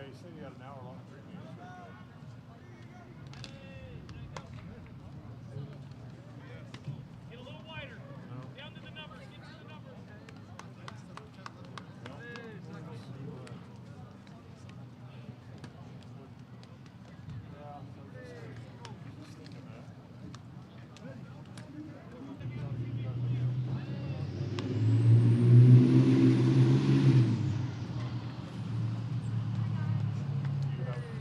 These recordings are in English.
you said you had an hour-long pregame. Get a little wider. No. Down to the numbers. Get to the numbers. You have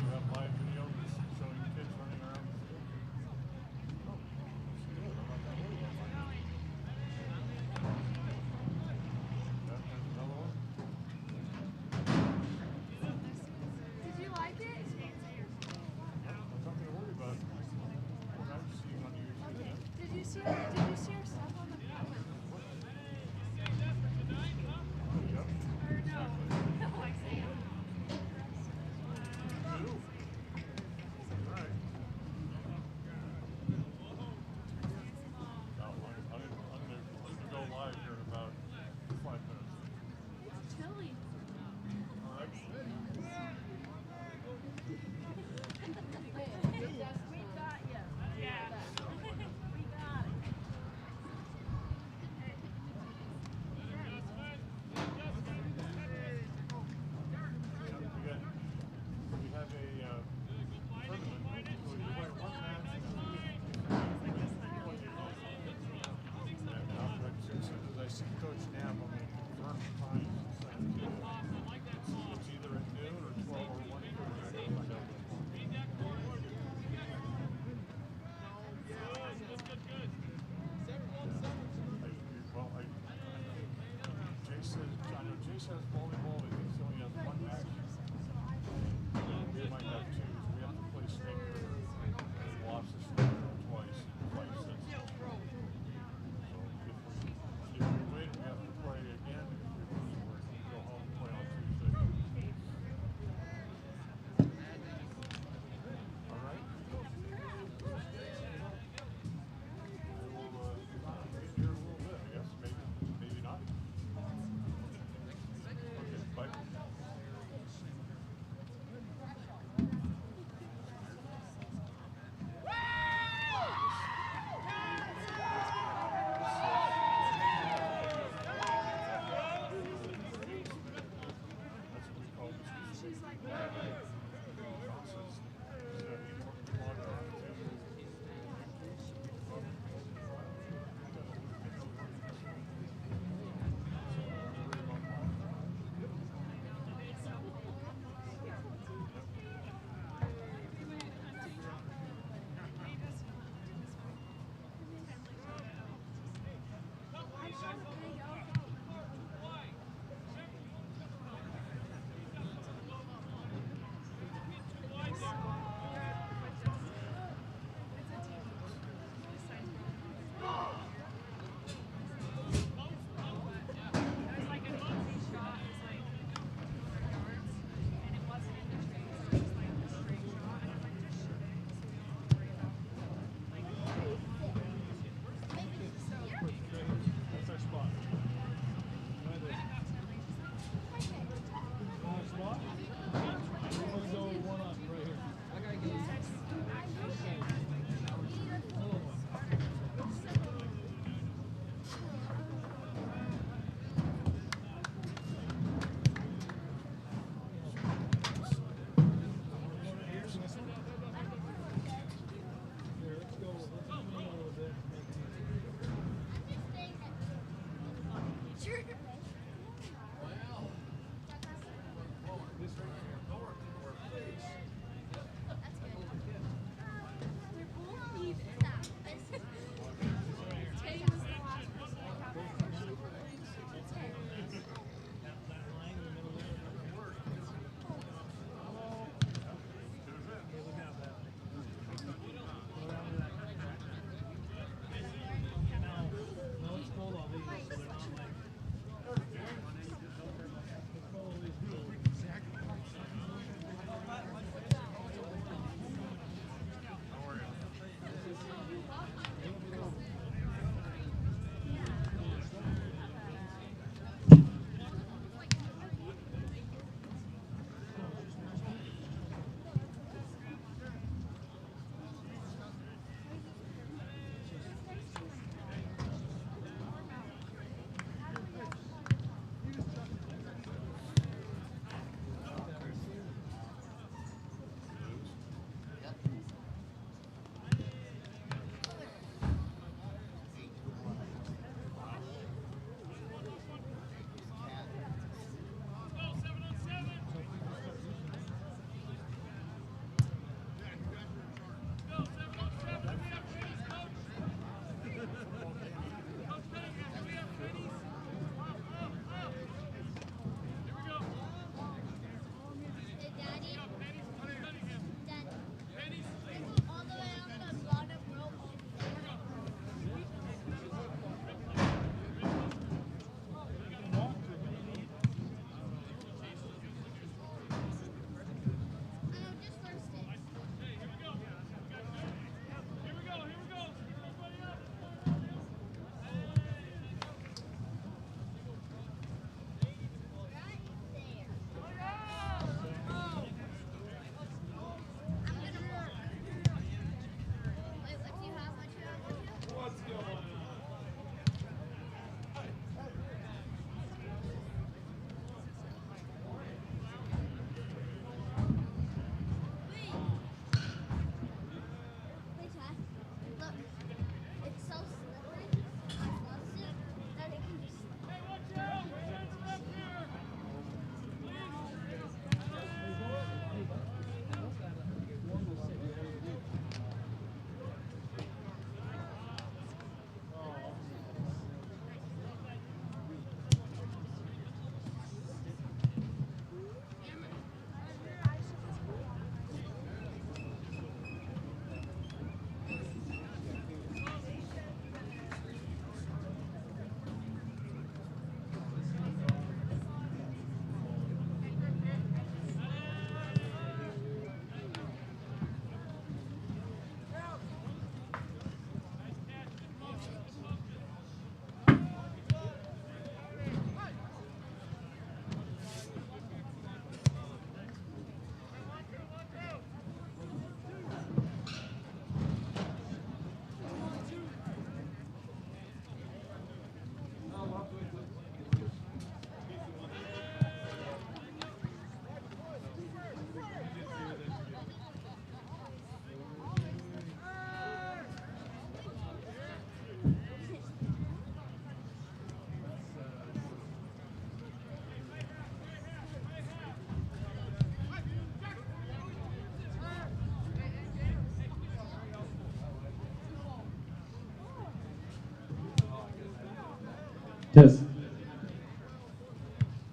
Test.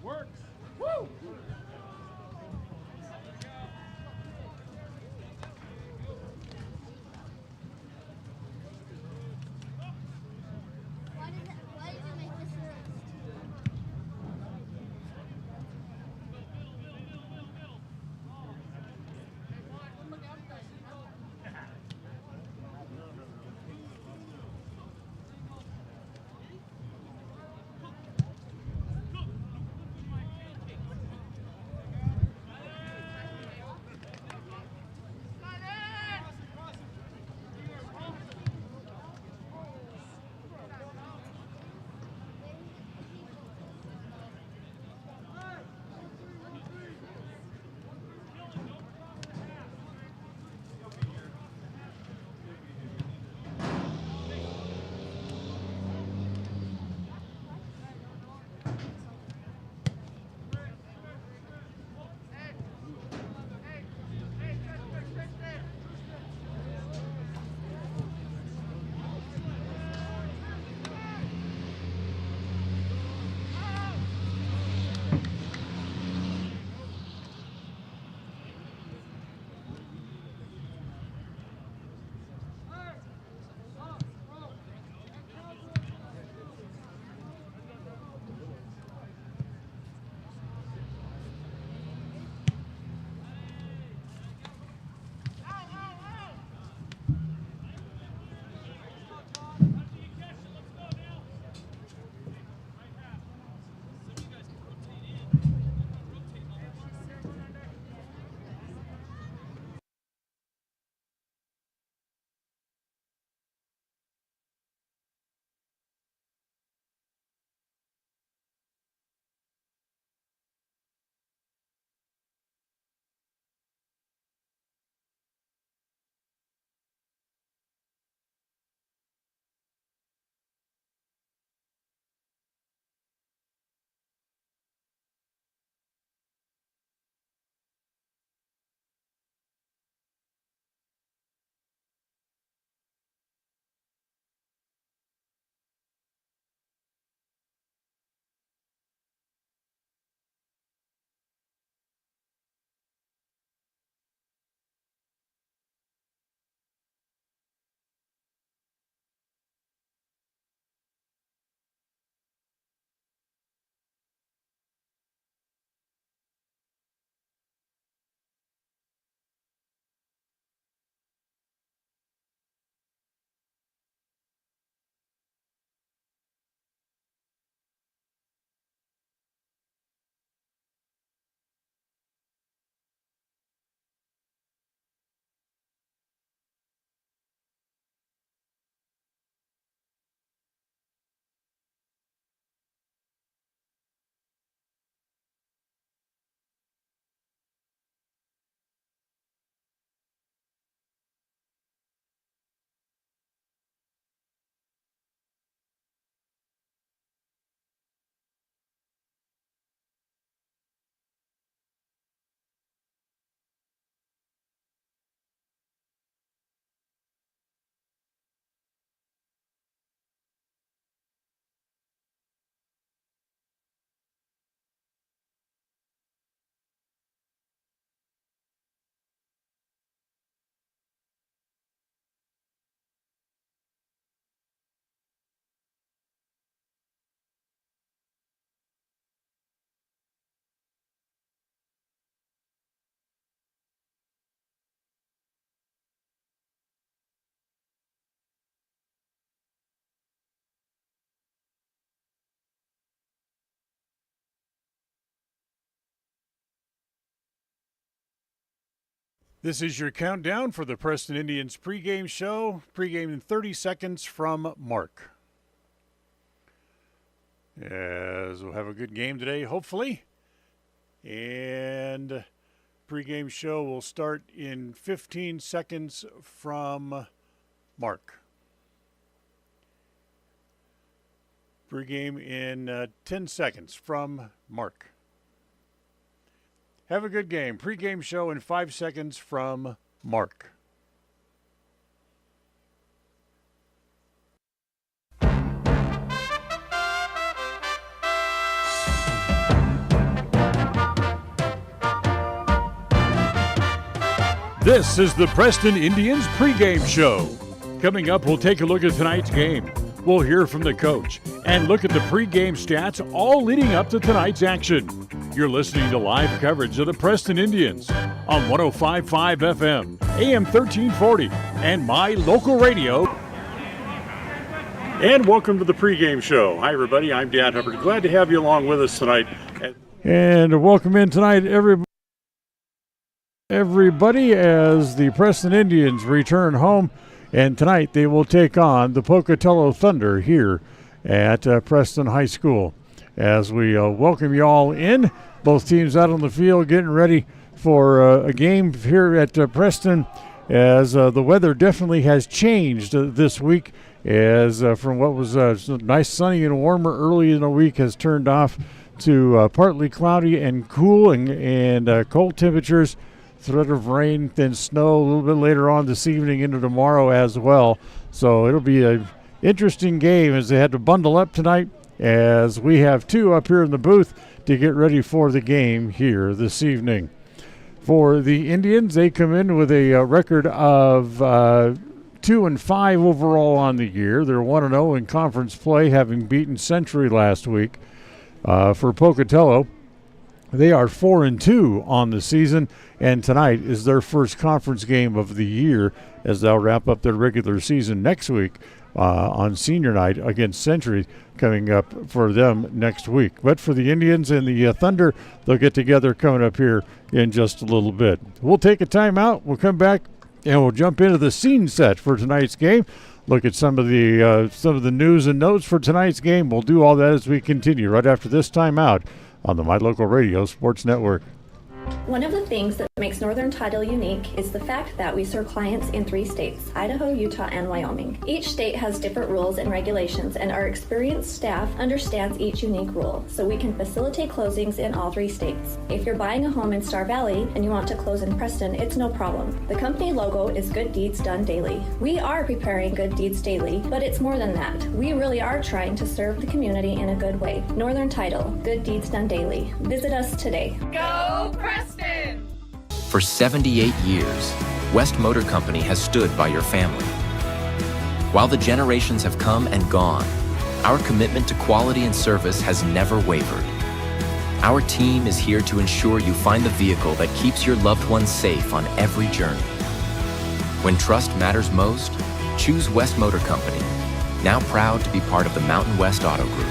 Works. Woo! Why did you make this list? This is your countdown for the Preston Indians pregame show. Pregame in 30 seconds from Mark. As we'll have a good game today, hopefully. And pregame show will start in 15 seconds from Mark. Pregame in 10 seconds from Mark. Have a good game. Pre-game show in 5 seconds from Mark. This is the Preston Indians pregame show. Coming up, we'll take a look at tonight's game. We'll hear from the coach and look at the pregame stats, all leading up to tonight's action. You're listening to live coverage of the Preston Indians on 105.5 FM, AM 1340, and My Local Radio. And welcome to the pregame show. Hi, everybody. I'm Dan Hubbard. Glad to have you along with us tonight. And welcome in tonight, everybody, as the Preston Indians return home. And tonight they will take on the Pocatello Thunder here at Preston High School. As we welcome you all in, both teams out on the field getting ready for a game here at Preston, as the weather definitely has changed this week, as from what was nice sunny and warmer early in the week has turned off to partly cloudy and cool and cold temperatures. Threat of rain, then snow a little bit later on this evening into tomorrow as well. So it'll be an interesting game as they had to bundle up tonight, as we have two up here in the booth to get ready for the game here this evening. For the Indians, they come in with a record of 2-5 overall on the year. They're 1-0 in conference play, having beaten Century last week. For Pocatello, they are 4-2 on the season, and tonight is their first conference game of the year, as they'll wrap up their regular season next week on senior night against Century, coming up for them next week. But for the Indians and the Thunder, they'll get together coming up here in just a little bit. We'll take a timeout. We'll come back and we'll jump into the scene set for tonight's game. Look at some of the news and notes for tonight's game. We'll do all that as we continue right after this timeout on the My Local Radio Sports Network. One of the things that makes Northern Title unique is the fact that we serve clients in 3 states, Idaho, Utah, and Wyoming. Each state has different rules and regulations, and our experienced staff understands each unique rule, so we can facilitate closings in all 3 states. If you're buying a home in Star Valley and you want to close in Preston, it's no problem. The company logo is Good Deeds Done Daily. We are preparing Good Deeds Daily, but it's more than that. We really are trying to serve the community in a good way. Northern Title, Good Deeds Done Daily. Visit us today. Go Preston! For 78 years, West Motor Company has stood by your family. While the generations have come and gone, our commitment to quality and service has never wavered. Our team is here to ensure you find the vehicle that keeps your loved ones safe on every journey. When trust matters most, choose West Motor Company, now proud to be part of the Mountain West Auto Group.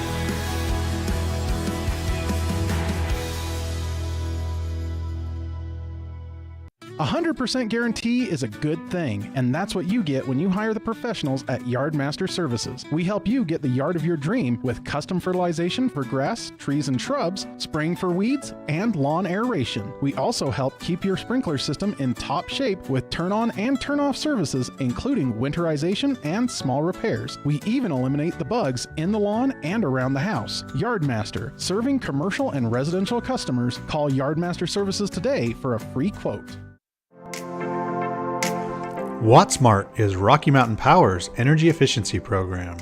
100% guarantee is a good thing, and that's what you get when you hire the professionals at Yardmaster Services. We help you get the yard of your dream with custom fertilization for grass, trees, and shrubs, spraying for weeds, and lawn aeration. We also help keep your sprinkler system in top shape with turn-on and turn-off services, including winterization and small repairs. We even eliminate the bugs in the lawn and around the house. Yardmaster, serving commercial and residential customers. Call Yardmaster Services today for a free quote. WattSmart is Rocky Mountain Power's energy efficiency program.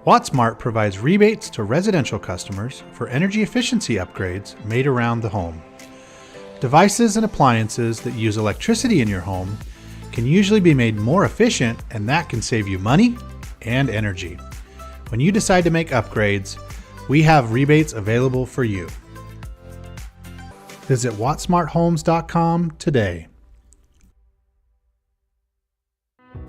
WattSmart provides rebates to residential customers for energy efficiency upgrades made around the home. Devices and appliances that use electricity in your home can usually be made more efficient, and that can save you money and energy. When you decide to make upgrades, we have rebates available for you. Visit wattsmarthomes.com today.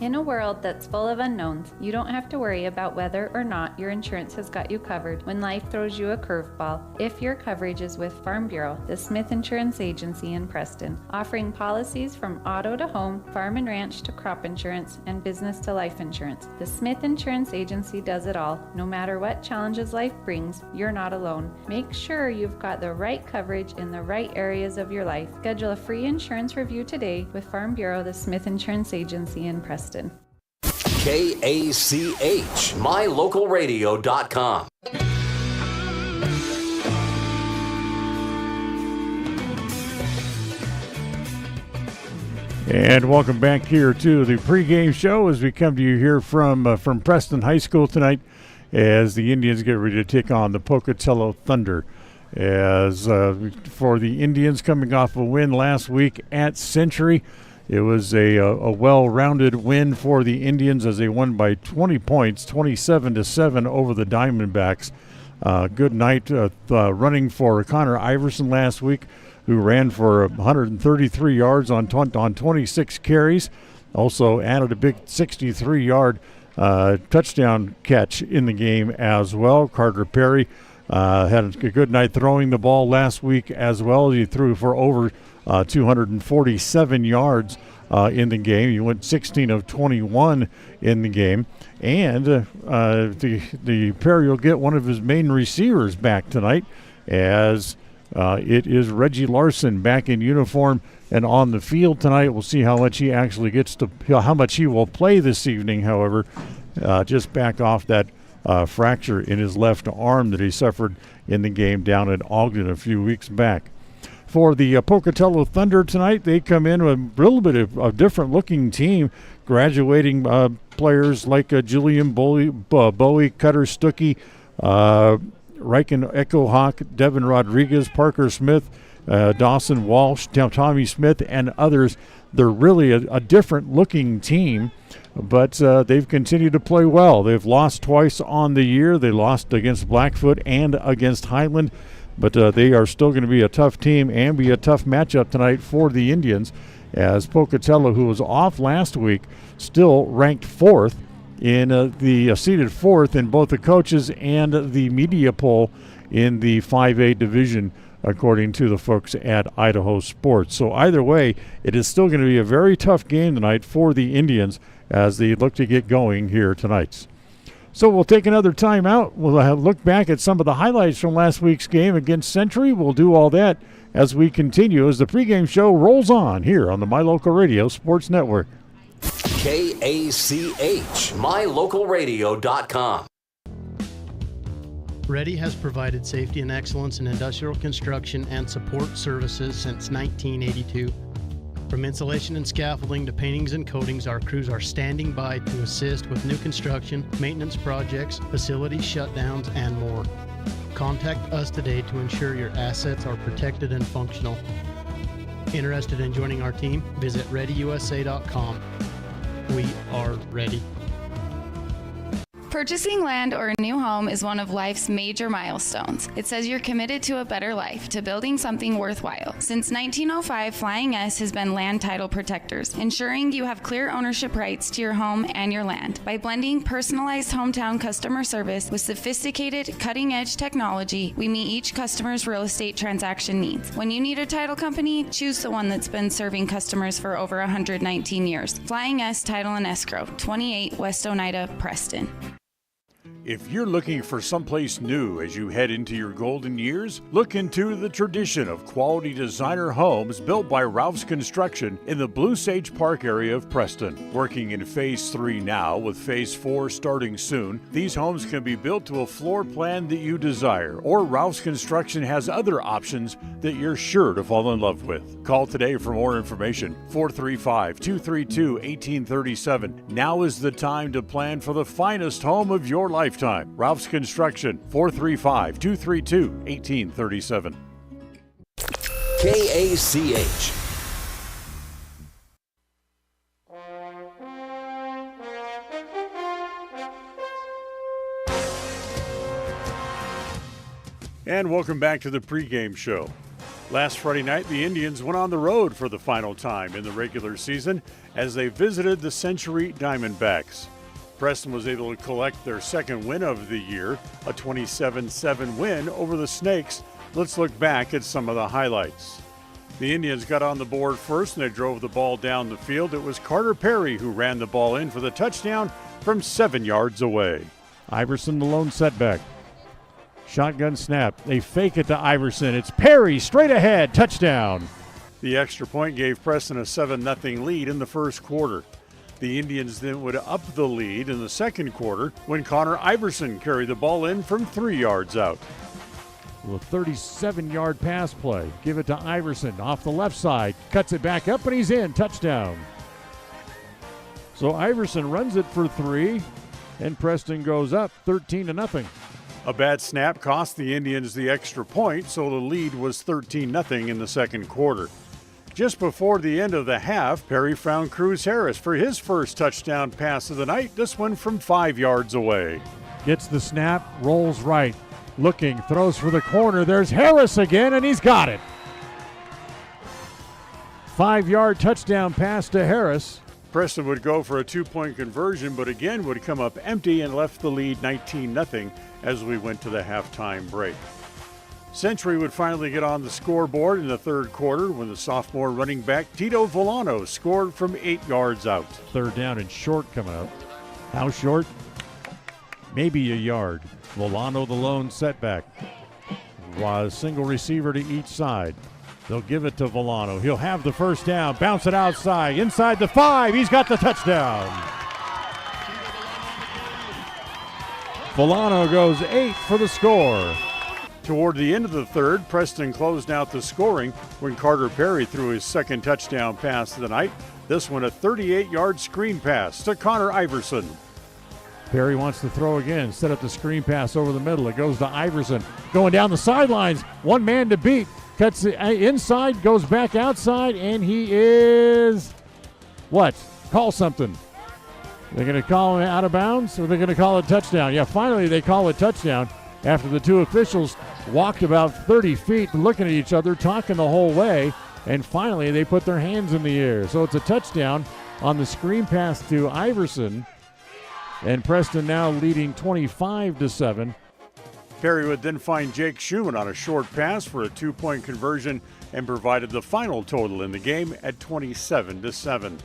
In a world that's full of unknowns, you don't have to worry about whether or not your insurance has got you covered when life throws you a curveball if your coverage is with Farm Bureau, the Smith Insurance Agency in Preston, offering policies from auto to home, farm and ranch to crop insurance, and business to life insurance. The Smith Insurance Agency does it all. No matter what challenges life brings, you're not alone. Make sure you've got the right coverage in the right areas of your life. Schedule a free insurance review today with Farm Bureau, the Smith Insurance Agency in Preston. KACH, mylocalradio.com. And welcome back here to the pregame show as we come to you here from Preston High School tonight, as the Indians get ready to take on the Pocatello Thunder. As for the Indians, coming off a win last week at Century, It was a well-rounded win for the Indians as they won by 20 points, 27-7 over the Diamondbacks. Good night running for Connor Iverson last week, who ran for 133 yards on 26 carries. Also added a big 63-yard touchdown catch in the game as well. Carter Perry had a good night throwing the ball last week as well. He threw for over 247 yards in the game. He went 16 of 21 in the game. And the Perry will get one of his main receivers back tonight, as it is Reggie Larson back in uniform and on the field tonight. We'll see how much he actually gets to, how much he will play this evening, however, just back off that fracture in his left arm that he suffered in the game down at Ogden a few weeks back. For the Pocatello Thunder tonight, they come in with a little bit of a different-looking team, graduating players like Julian Bowie, Cutter Stuckey, Riken Echohawk, Devin Rodriguez, Parker Smith, Dawson Walsh, Tommy Smith, and others. They're really a different-looking team, but they've continued to play well. They've lost twice on the year. They lost against Blackfoot and against Highland, but they are still going to be a tough team and be a tough matchup tonight for the Indians, as Pocatello, who was off last week, still ranked fourth in seated fourth in both the coaches and the media poll in the 5A division, according to the folks at Idaho Sports. So either way, it is still going to be a very tough game tonight for the Indians as they look to get going here tonight. So we'll take another time out. We'll look back at some of the highlights from last week's game against Century. We'll do all that as we continue as the pregame show rolls on here on the My Local Radio Sports Network. KACH, mylocalradio.com. Ready has provided safety and excellence in industrial construction and support services since 1982. From insulation and scaffolding to paintings and coatings, our crews are standing by to assist with new construction, maintenance projects, facility shutdowns, and more. Contact us today to ensure your assets are protected and functional. Interested in joining our team? Visit ReadyUSA.com. We are ready. Purchasing land or a new home is one of life's major milestones. It says you're committed to a better life, to building something worthwhile. Since 1905, Flying S has been land title protectors, ensuring you have clear ownership rights to your home and your land. By blending personalized hometown customer service with sophisticated, cutting-edge technology, we meet each customer's real estate transaction needs. When you need a title company, choose the one that's been serving customers for over 119 years. Flying S Title and Escrow, 28 West Oneida, Preston. If you're looking for someplace new as you head into your golden years, look into the tradition of quality designer homes built by Ralph's Construction in the Blue Sage Park area of Preston. Working in Phase 3 now, with Phase 4 starting soon, these homes can be built to a floor plan that you desire, or Ralph's Construction has other options that you're sure to fall in love with. Call today for more information, 435-232-1837. Now is the time to plan for the finest home of your lifetime. Ralph's Construction, 435-232-1837. KACH. And welcome back to the pregame show. Last Friday night, the Indians went on the road for the final time in the regular season as they visited the Century Diamondbacks. Preston was able to collect their second win of the year, a 27-7 win over the Snakes. Let's look back at some of the highlights. The Indians got on the board first and they drove the ball down the field. It was Carter Perry who ran the ball in for the touchdown from 7 yards away. Iverson, the lone setback. Shotgun snap. They fake it to Iverson. It's Perry straight ahead. Touchdown. The extra point gave Preston a 7-0 lead in the first quarter. The Indians then would up the lead in the second quarter when Connor Iverson carried the ball in from 3 yards out. Well, a 37-yard pass play. Give it to Iverson off the left side. Cuts it back up and he's in. Touchdown. So Iverson runs it for 3 and Preston goes up 13-0. A bad snap cost the Indians the extra point, so the lead was 13-0 in the second quarter. Just before the end of the half, Perry found Cruz Harris for his first touchdown pass of the night, this one from 5 yards away. Gets the snap, rolls right, looking, throws for the corner. There's Harris again, and he's got it. 5-yard touchdown pass to Harris. Preston would go for a 2-point conversion, but again would come up empty and left the lead 19-0 as we went to the halftime break. Century would finally get on the scoreboard in the third quarter when the sophomore running back Tito Volano scored from 8 yards out. Third down and short coming up. How short? Maybe a yard. Volano the lone setback. Was single receiver to each side. They'll give it to Volano. He'll have the first down. Bounce it outside. Inside the 5. He's got the touchdown. Volano goes 8 for the score. Toward the end of the third, Preston closed out the scoring when Carter Perry threw his second touchdown pass of the night. This one a 38-yard screen pass to Connor Iverson. Perry wants to throw again. Set up the screen pass over the middle. It goes to Iverson. Going down the sidelines. One man to beat. Cuts it inside, goes back outside, and he is what? Call something. They're going to call him out of bounds, or they're going to call it touchdown. Yeah, finally they call it touchdown after the two officials walked about 30 feet looking at each other, talking the whole way, and finally they put their hands in the air. So it's a touchdown on the screen pass to Iverson, and Preston now leading 25-7. Perry would then find Jake Schumann on a short pass for a 2-point conversion and provided the final total in the game at 27-7.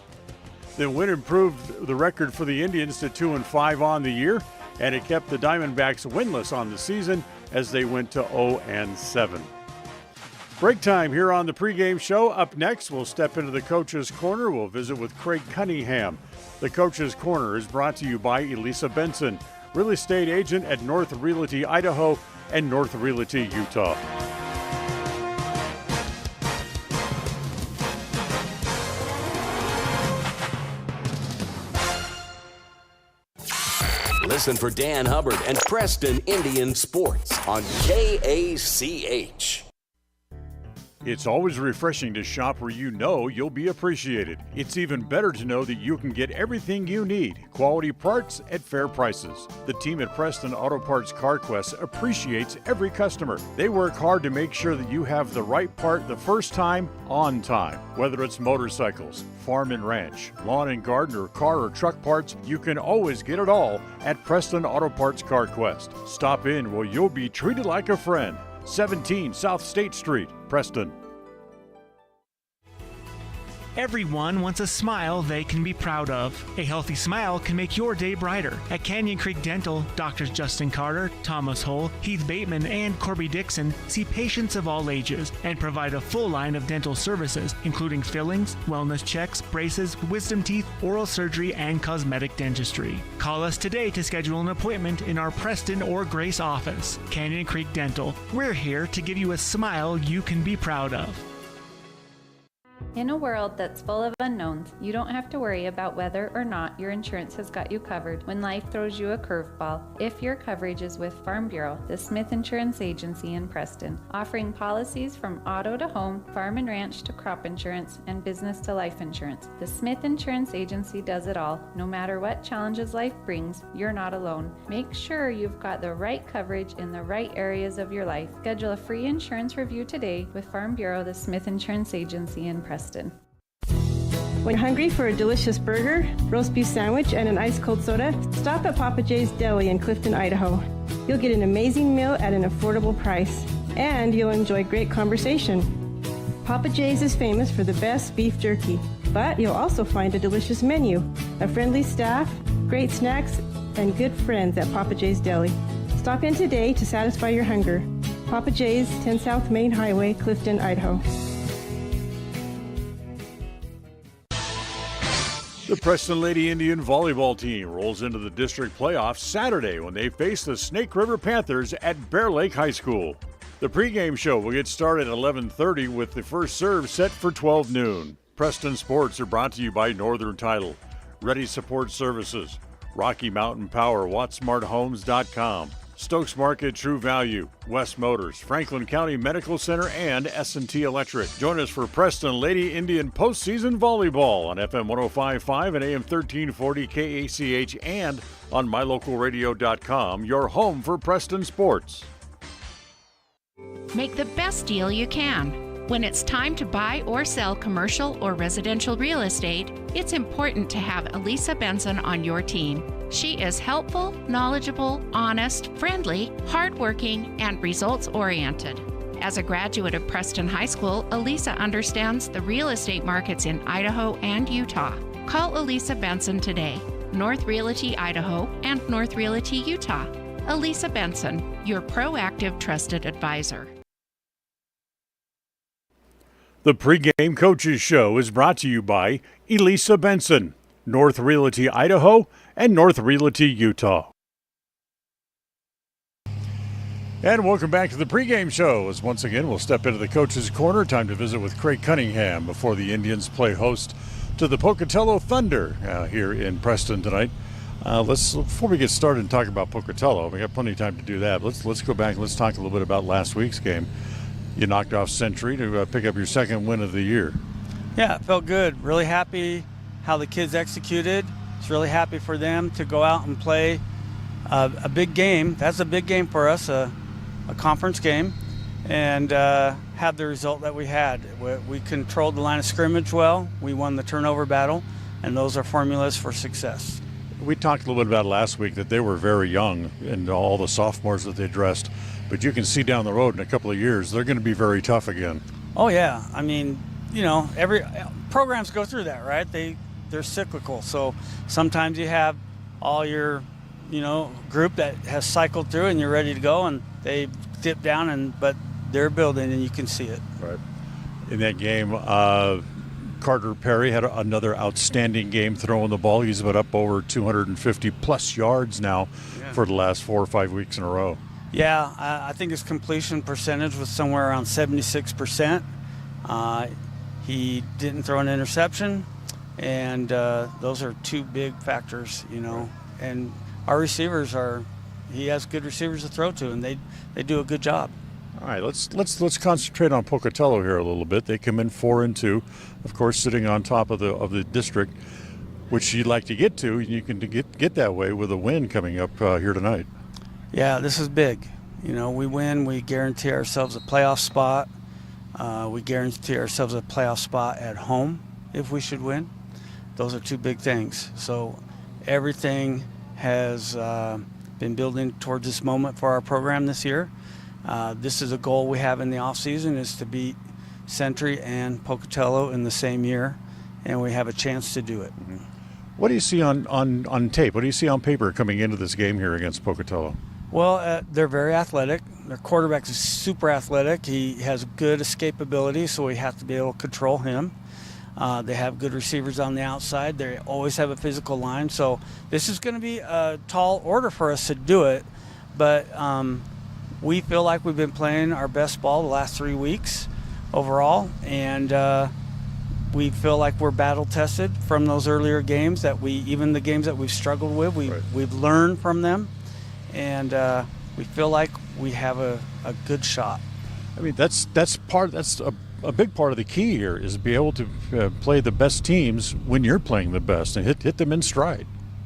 The win improved the record for the Indians to 2-5 on the year, and it kept the Diamondbacks winless on the season as they went to 0-7. Break time here on the pregame show. Up next, we'll step into the Coach's Corner. We'll visit with Craig Cunningham. The Coach's Corner is brought to you by Elisa Benson, real estate agent at North Realty, Idaho, and North Realty, Utah. Listen for Dan Hubbard and Preston Indian Sports on KACH. It's always refreshing to shop where you know you'll be appreciated. It's even better to know that you can get everything you need, quality parts at fair prices. The team at Preston Auto Parts CarQuest appreciates every customer. They work hard to make sure that you have the right part the first time, on time. Whether it's motorcycles, farm and ranch, lawn and garden, or car or truck parts, you can always get it all at Preston Auto Parts CarQuest. Stop in where you'll be treated like a friend. 17 South State Street, Preston. Everyone wants a smile they can be proud of. A healthy smile can make your day brighter. At Canyon Creek Dental, Doctors Justin Carter, Thomas Hull, Heath Bateman, and Corby Dixon see patients of all ages and provide a full line of dental services, including fillings, wellness checks, braces, wisdom teeth, oral surgery, and cosmetic dentistry. Call us today to schedule an appointment in our Preston or Grace office. Canyon Creek Dental. We're here to give you a smile you can be proud of. In a world that's full of unknowns, you don't have to worry about whether or not your insurance has got you covered when life throws you a curveball. If your coverage is with Farm Bureau, the Smith Insurance Agency in Preston, offering policies from auto to home, farm and ranch to crop insurance, and business to life insurance. The Smith Insurance Agency does it all. No matter what challenges life brings, you're not alone. Make sure you've got the right coverage in the right areas of your life. Schedule a free insurance review today with Farm Bureau, the Smith Insurance Agency in Preston. When hungry for a delicious burger, roast beef sandwich, and an ice-cold soda, stop at Papa J's Deli in Clifton, Idaho. You'll get an amazing meal at an affordable price, and you'll enjoy great conversation. Papa J's is famous for the best beef jerky, but you'll also find a delicious menu, a friendly staff, great snacks, and good friends at Papa J's Deli. Stop in today to satisfy your hunger. Papa J's, 10 South Main Highway, Clifton, Idaho. The Preston Lady Indian volleyball team rolls into the district playoffs Saturday when they face the Snake River Panthers at Bear Lake High School. The pregame show will get started at 11:30 with the first serve set for 12 noon. Preston Sports are brought to you by Northern Title, Ready Support Services, Rocky Mountain Power, WattsmartHomes.com, Stokes Market True Value, West Motors, Franklin County Medical Center, and S&T Electric. Join us for Preston Lady Indian postseason volleyball on FM 105.5 and AM 1340 KACH and on mylocalradio.com, your home for Preston sports. Make the best deal you can. When it's time to buy or sell commercial or residential real estate, it's important to have Elisa Benson on your team. She is helpful, knowledgeable, honest, friendly, hardworking, and results-oriented. As a graduate of Preston High School, Elisa understands the real estate markets in Idaho and Utah. Call Elisa Benson today, North Realty Idaho and North Realty Utah. Elisa Benson, your proactive, trusted advisor. The Pregame Coaches Show is brought to you by Elisa Benson, North Realty Idaho, and North Realty Utah. And welcome back to the Pregame Show, as once again we'll step into the Coach's Corner. Time to visit with Craig Cunningham before the Indians play host to the Pocatello Thunder here in Preston tonight. Before we get started and talk about Pocatello, we got plenty of time to do that. Let's go back and let's talk a little bit about last week's game. You knocked off Century to pick up your second win of the year. Yeah, it felt good. Really happy how the kids executed. It's really happy for them to go out and play a big game. That's a big game for us, a conference game, and have the result that we had. We controlled the line of scrimmage well. We won the turnover battle, and those are formulas for success. We talked a little bit about last week that they were very young and all the sophomores that they dressed. But you can see down the road in a couple of years, they're going to be very tough again. Oh, yeah. I mean, every programs go through that, right? They're cyclical. So sometimes you have all your, group that has cycled through and you're ready to go, and they dip down, but they're building and you can see it. Right. In that game, Carter Perry had another outstanding game throwing the ball. He's been up over 250-plus yards now for the last 4 or 5 weeks in a row. Yeah, I think his completion percentage was somewhere around 76%. He didn't throw an interception, and those are two big factors, And our receivers he has good receivers to throw to, and they do a good job. All right, let's concentrate on Pocatello here a little bit. They come in 4-2, of course, sitting on top of the district, which you'd like to get to. You can get that way with a win coming up here tonight. Yeah, this is big. We win, we guarantee ourselves a playoff spot. We guarantee ourselves a playoff spot at home if we should win. Those are two big things. So everything has been building towards this moment for our program this year. This is a goal we have in the offseason, is to beat Century and Pocatello in the same year, and we have a chance to do it. Mm-hmm. What do you see on tape? What do you see on paper coming into this game here against Pocatello? Well, they're very athletic. Their quarterback is super athletic. He has good escapability, so we have to be able to control him. They have good receivers on the outside. They always have a physical line. So this is going to be a tall order for us to do it. But we feel like we've been playing our best ball the last 3 weeks overall. And we feel like we're battle-tested from those earlier games, even the games that we've struggled with, we've learned from them. And we feel like we have a good shot. I mean, that's a big part of the key here, is to be able to play the best teams when you're playing the best and hit them in stride.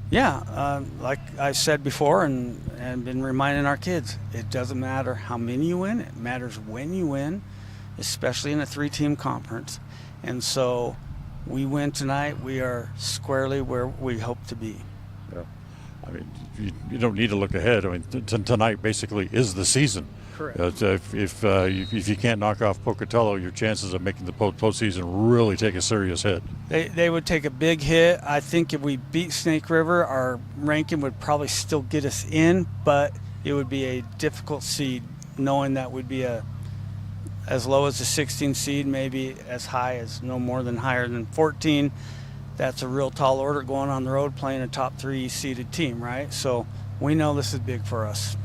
Yeah, like I said before and been reminding our kids, it doesn't matter how many you win, it matters when you win, especially in a 3-team conference. And so we win tonight, we are squarely where we hope to be. Yeah. I mean, you don't need to look ahead. I mean, tonight basically is the season. Correct. If you can't knock off Pocatello, your chances of making the postseason really take a serious hit. They would take a big hit. I think if we beat Snake River, our ranking would probably still get us in, but it would be a difficult seed, knowing that would be as low as a 16 seed, maybe as high as higher than 14. That's a real tall order going on the road playing a top 3 seeded team, right? So we know this is big for us.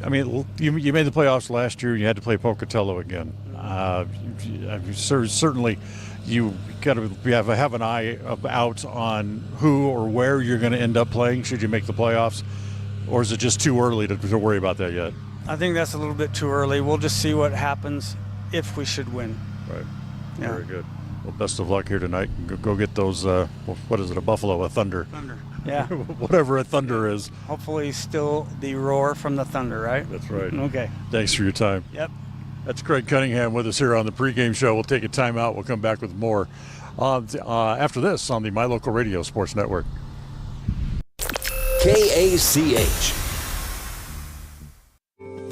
I mean, you made the playoffs last year. You had to play Pocatello again. Certainly, you got to have an eye out on who or where you're going to end up playing should you make the playoffs. Or is it just too early to worry about that yet? I think that's a little bit too early. We'll just see what happens if we should win. Right. Yeah. Very good. Well, best of luck here tonight. Go get those, what is it, a buffalo, a thunder? Thunder. Yeah. Whatever a thunder is. Hopefully still the roar from the thunder, right? That's right. Okay. Thanks for your time. Yep. That's Craig Cunningham with us here on the pregame show. We'll take a time out. We'll come back with more after this on the My Local Radio Sports Network. KACH.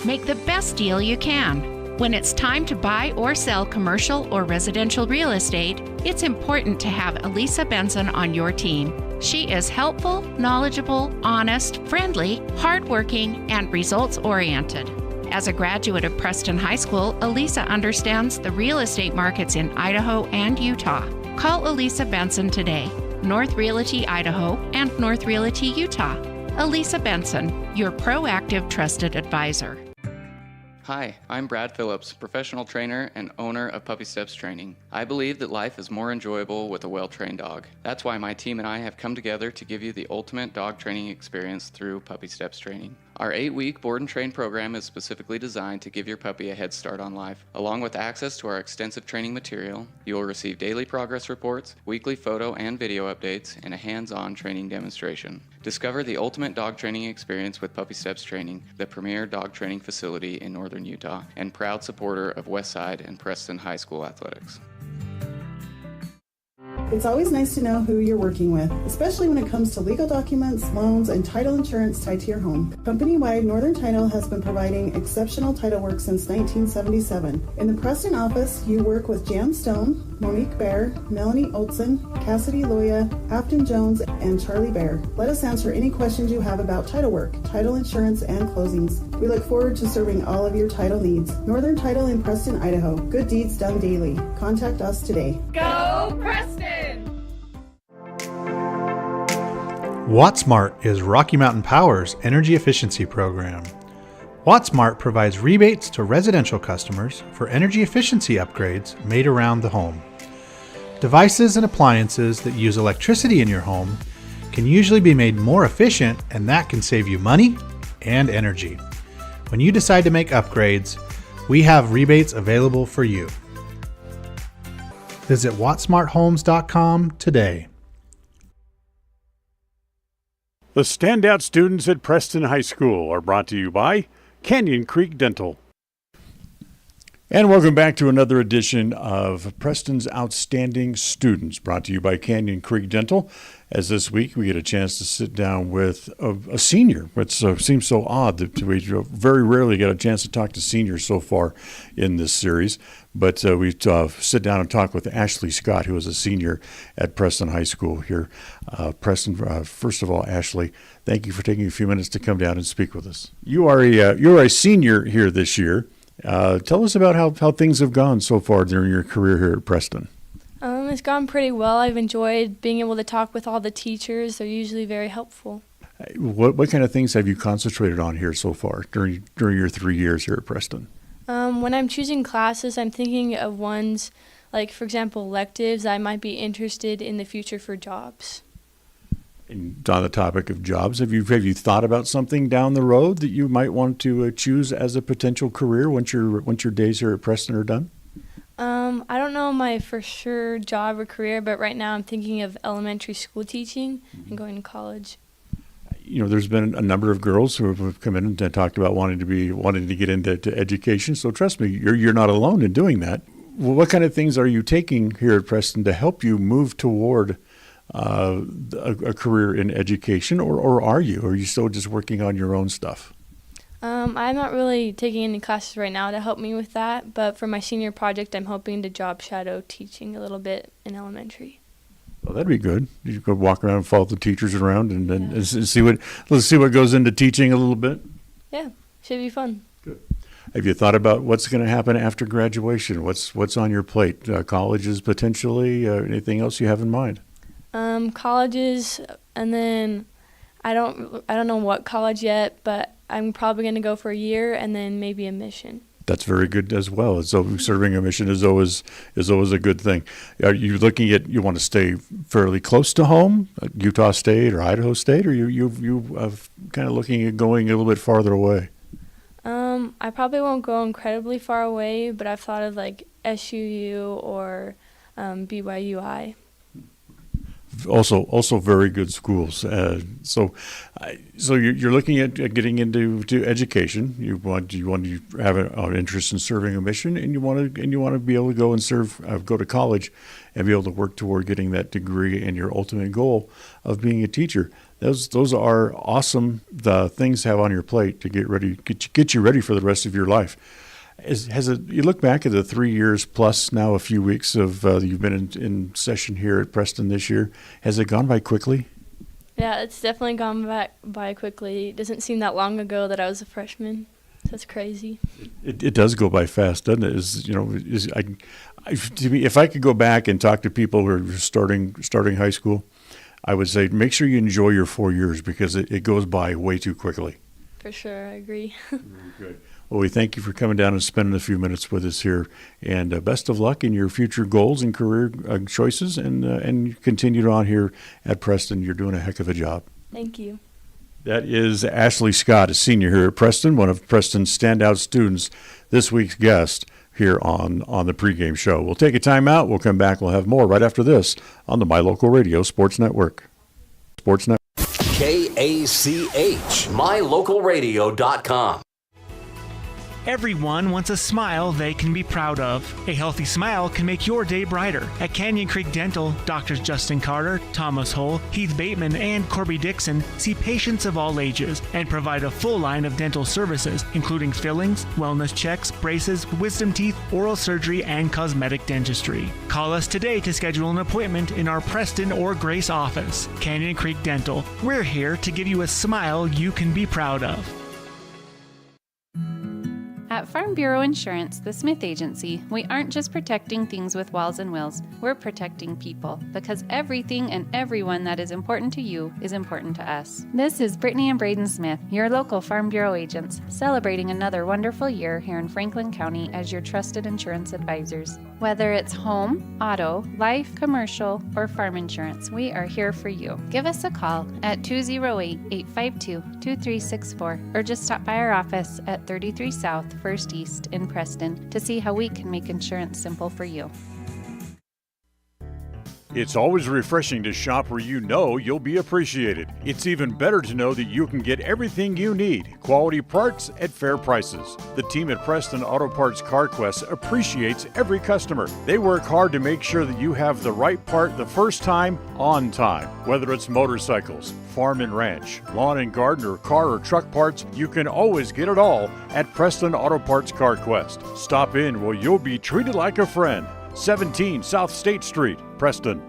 Make the best deal you can. When it's time to buy or sell commercial or residential real estate, it's important to have Elisa Benson on your team. She is helpful, knowledgeable, honest, friendly, hardworking, and results-oriented. As a graduate of Preston High School, Elisa understands the real estate markets in Idaho and Utah. Call Elisa Benson today, North Realty Idaho and North Realty Utah. Elisa Benson, your proactive, trusted advisor. Hi, I'm Brad Phillips, professional trainer and owner of Puppy Steps Training. I believe that life is more enjoyable with a well-trained dog. That's why my team and I have come together to give you the ultimate dog training experience through Puppy Steps Training. Our 8-week board and train program is specifically designed to give your puppy a head start on life. Along with access to our extensive training material, you will receive daily progress reports, weekly photo and video updates, and a hands-on training demonstration. Discover the ultimate dog training experience with Puppy Steps Training, the premier dog training facility in northern Utah, and proud supporter of Westside and Preston High School athletics. It's always nice to know who you're working with, especially when it comes to legal documents, loans, and title insurance tied to your home. Company-wide, Northern Title has been providing exceptional title work since 1977. In the Preston office, you work with Jan Stone, Monique Bear, Melanie Olson, Cassidy Loya, Afton Jones, and Charlie Bear. Let us answer any questions you have about title work, title insurance, and closings. We look forward to serving all of your title needs. Northern Title in Preston, Idaho. Good deeds done daily. Contact us today. Go Preston! WattSmart is Rocky Mountain Power's energy efficiency program. WattSmart provides rebates to residential customers for energy efficiency upgrades made around the home. Devices and appliances that use electricity in your home can usually be made more efficient, and that can save you money and energy. When you decide to make upgrades, we have rebates available for you. Visit wattsmarthomes.com today. The standout students at Preston High School are brought to you by Canyon Creek Dental. And welcome back to another edition of Preston's Outstanding Students, brought to you by Canyon Creek Dental. As this week we get a chance to sit down with a senior. It seems so odd that we very rarely get a chance to talk to seniors so far in this series. But we sit down and talk with Ashley Scott, who is a senior at Preston High School here. Preston, first of all, Ashley, thank you for taking a few minutes to come down and speak with us. You're a senior here this year. Tell us about how things have gone so far during your career here at Preston. It's gone pretty well. I've enjoyed being able to talk with all the teachers. They're usually very helpful. What kind of things have you concentrated on here so far during your 3 years here at Preston? When I'm choosing classes, I'm thinking of ones like, for example, electives I might be interested in the future for jobs. And on the topic of jobs, have you thought about something down the road that you might want to choose as a potential career once your days here at Preston are done? I don't know my for sure job or career, but right now I'm thinking of elementary school teaching and going to college. There's been a number of girls who have come in and talked about wanting to get into education. So trust me, you're not alone in doing that. Well, what kind of things are you taking here at Preston to help you move toward a career in education, or are you still just working on your own stuff? I'm not really taking any classes right now to help me with that, but for my senior project, I'm hoping to job shadow teaching a little bit in elementary. Well, that'd be good. You could walk around and follow the teachers around and see what goes into teaching a little bit. Yeah, should be fun. Good. Have you thought about what's going to happen after graduation? What's on your plate? Colleges potentially? Anything else you have in mind? Colleges, and then I don't know what college yet, but I'm probably going to go for a year and then maybe a mission. That's very good as well. So serving a mission is always a good thing. Are you looking at, you want to stay fairly close to home, Utah State or Idaho State, or you kind of looking at going a little bit farther away? I probably won't go incredibly far away, but I've thought of like SUU or BYUI. Also very good schools. So you're looking at getting into education. You want to have an interest in serving a mission, and you want to be able to go and go to college, and be able to work toward getting that degree and your ultimate goal of being a teacher. Those are awesome things to have on your plate to get you ready for the rest of your life. You look back at the 3 years plus now a few weeks of you've been in session here at Preston this year. Has it gone by quickly? Yeah, it's definitely gone by quickly. It doesn't seem that long ago that I was a freshman. That's crazy. It does go by fast, doesn't it? To me, if I could go back and talk to people who are starting high school, I would say make sure you enjoy your 4 years, because it goes by way too quickly. For sure, I agree. Good. Well, we thank you for coming down and spending a few minutes with us here, and best of luck in your future goals and career choices, and continue on here at Preston. You're doing a heck of a job. Thank you. That is Ashley Scott, a senior here at Preston, one of Preston's standout students, this week's guest here on the pregame show. We'll take a time out. We'll come back. We'll have more right after this on the My Local Radio Sports Network. KACH, mylocalradio.com. Everyone wants a smile they can be proud of. A healthy smile can make your day brighter. At Canyon Creek Dental, Doctors Justin Carter, Thomas Hull, Heath Bateman, and Corby Dixon see patients of all ages and provide a full line of dental services, including fillings, wellness checks, braces, wisdom teeth, oral surgery, and cosmetic dentistry. Call us today to schedule an appointment in our Preston or Grace office. Canyon Creek Dental. We're here to give you a smile you can be proud of. At Farm Bureau Insurance, the Smith Agency, we aren't just protecting things with walls and wills, we're protecting people, because everything and everyone that is important to you is important to us. This is Brittany and Braden Smith, your local Farm Bureau agents, celebrating another wonderful year here in Franklin County as your trusted insurance advisors. Whether it's home, auto, life, commercial, or farm insurance, we are here for you. Give us a call at 208-852-2364 or just stop by our office at 33 South 1st East in Preston to see how we can make insurance simple for you. It's always refreshing to shop where you know you'll be appreciated. It's even better to know that you can get everything you need, quality parts at fair prices. The team at Preston Auto Parts CarQuest appreciates every customer. They work hard to make sure that you have the right part the first time, on time. Whether it's motorcycles, farm and ranch, lawn and garden, or car or truck parts, you can always get it all at Preston Auto Parts CarQuest. Stop in where you'll be treated like a friend. 17 South State Street, Preston.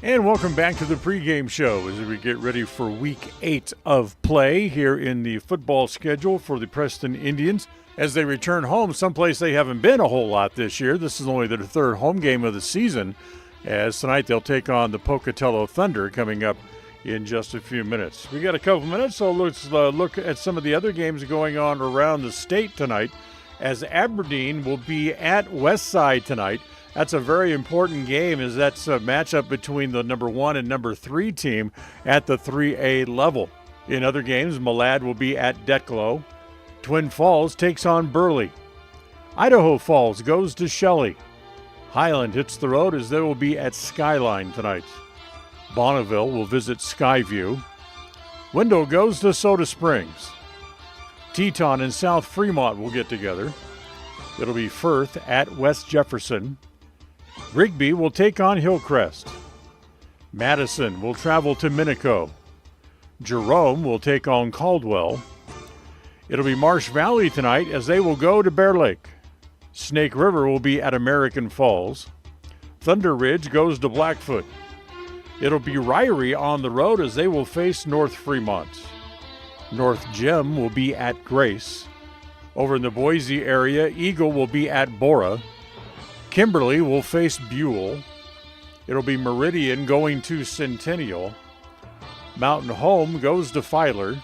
And welcome back to the pregame show as we get ready for week 8 of play here in the football schedule for the Preston Indians as they return home someplace they haven't been a whole lot this year. This is only their third home game of the season, as tonight they'll take on the Pocatello Thunder coming up in just a few minutes. We got a couple minutes, so let's look at some of the other games going on around the state tonight, as Aberdeen will be at Westside tonight. That's a very important game, as that's a matchup between the number 1 and number 3 team at the 3A level. In other games, Malad will be at Detclo. Twin Falls takes on Burley. Idaho Falls goes to Shelley. Highland hits the road as they will be at Skyline tonight. Bonneville will visit Skyview. Window goes to Soda Springs. Teton and South Fremont will get together. It'll be Firth at West Jefferson. Rigby will take on Hillcrest. Madison will travel to Minico. Jerome will take on Caldwell. It'll be Marsh Valley tonight as they will go to Bear Lake. Snake River will be at American Falls. Thunder Ridge goes to Blackfoot. It'll be Ryrie on the road as they will face North Fremont. North Gem will be at Grace. Over in the Boise area, Eagle will be at Bora. Kimberly will face Buell. It'll be Meridian going to Centennial. Mountain Home goes to Filer.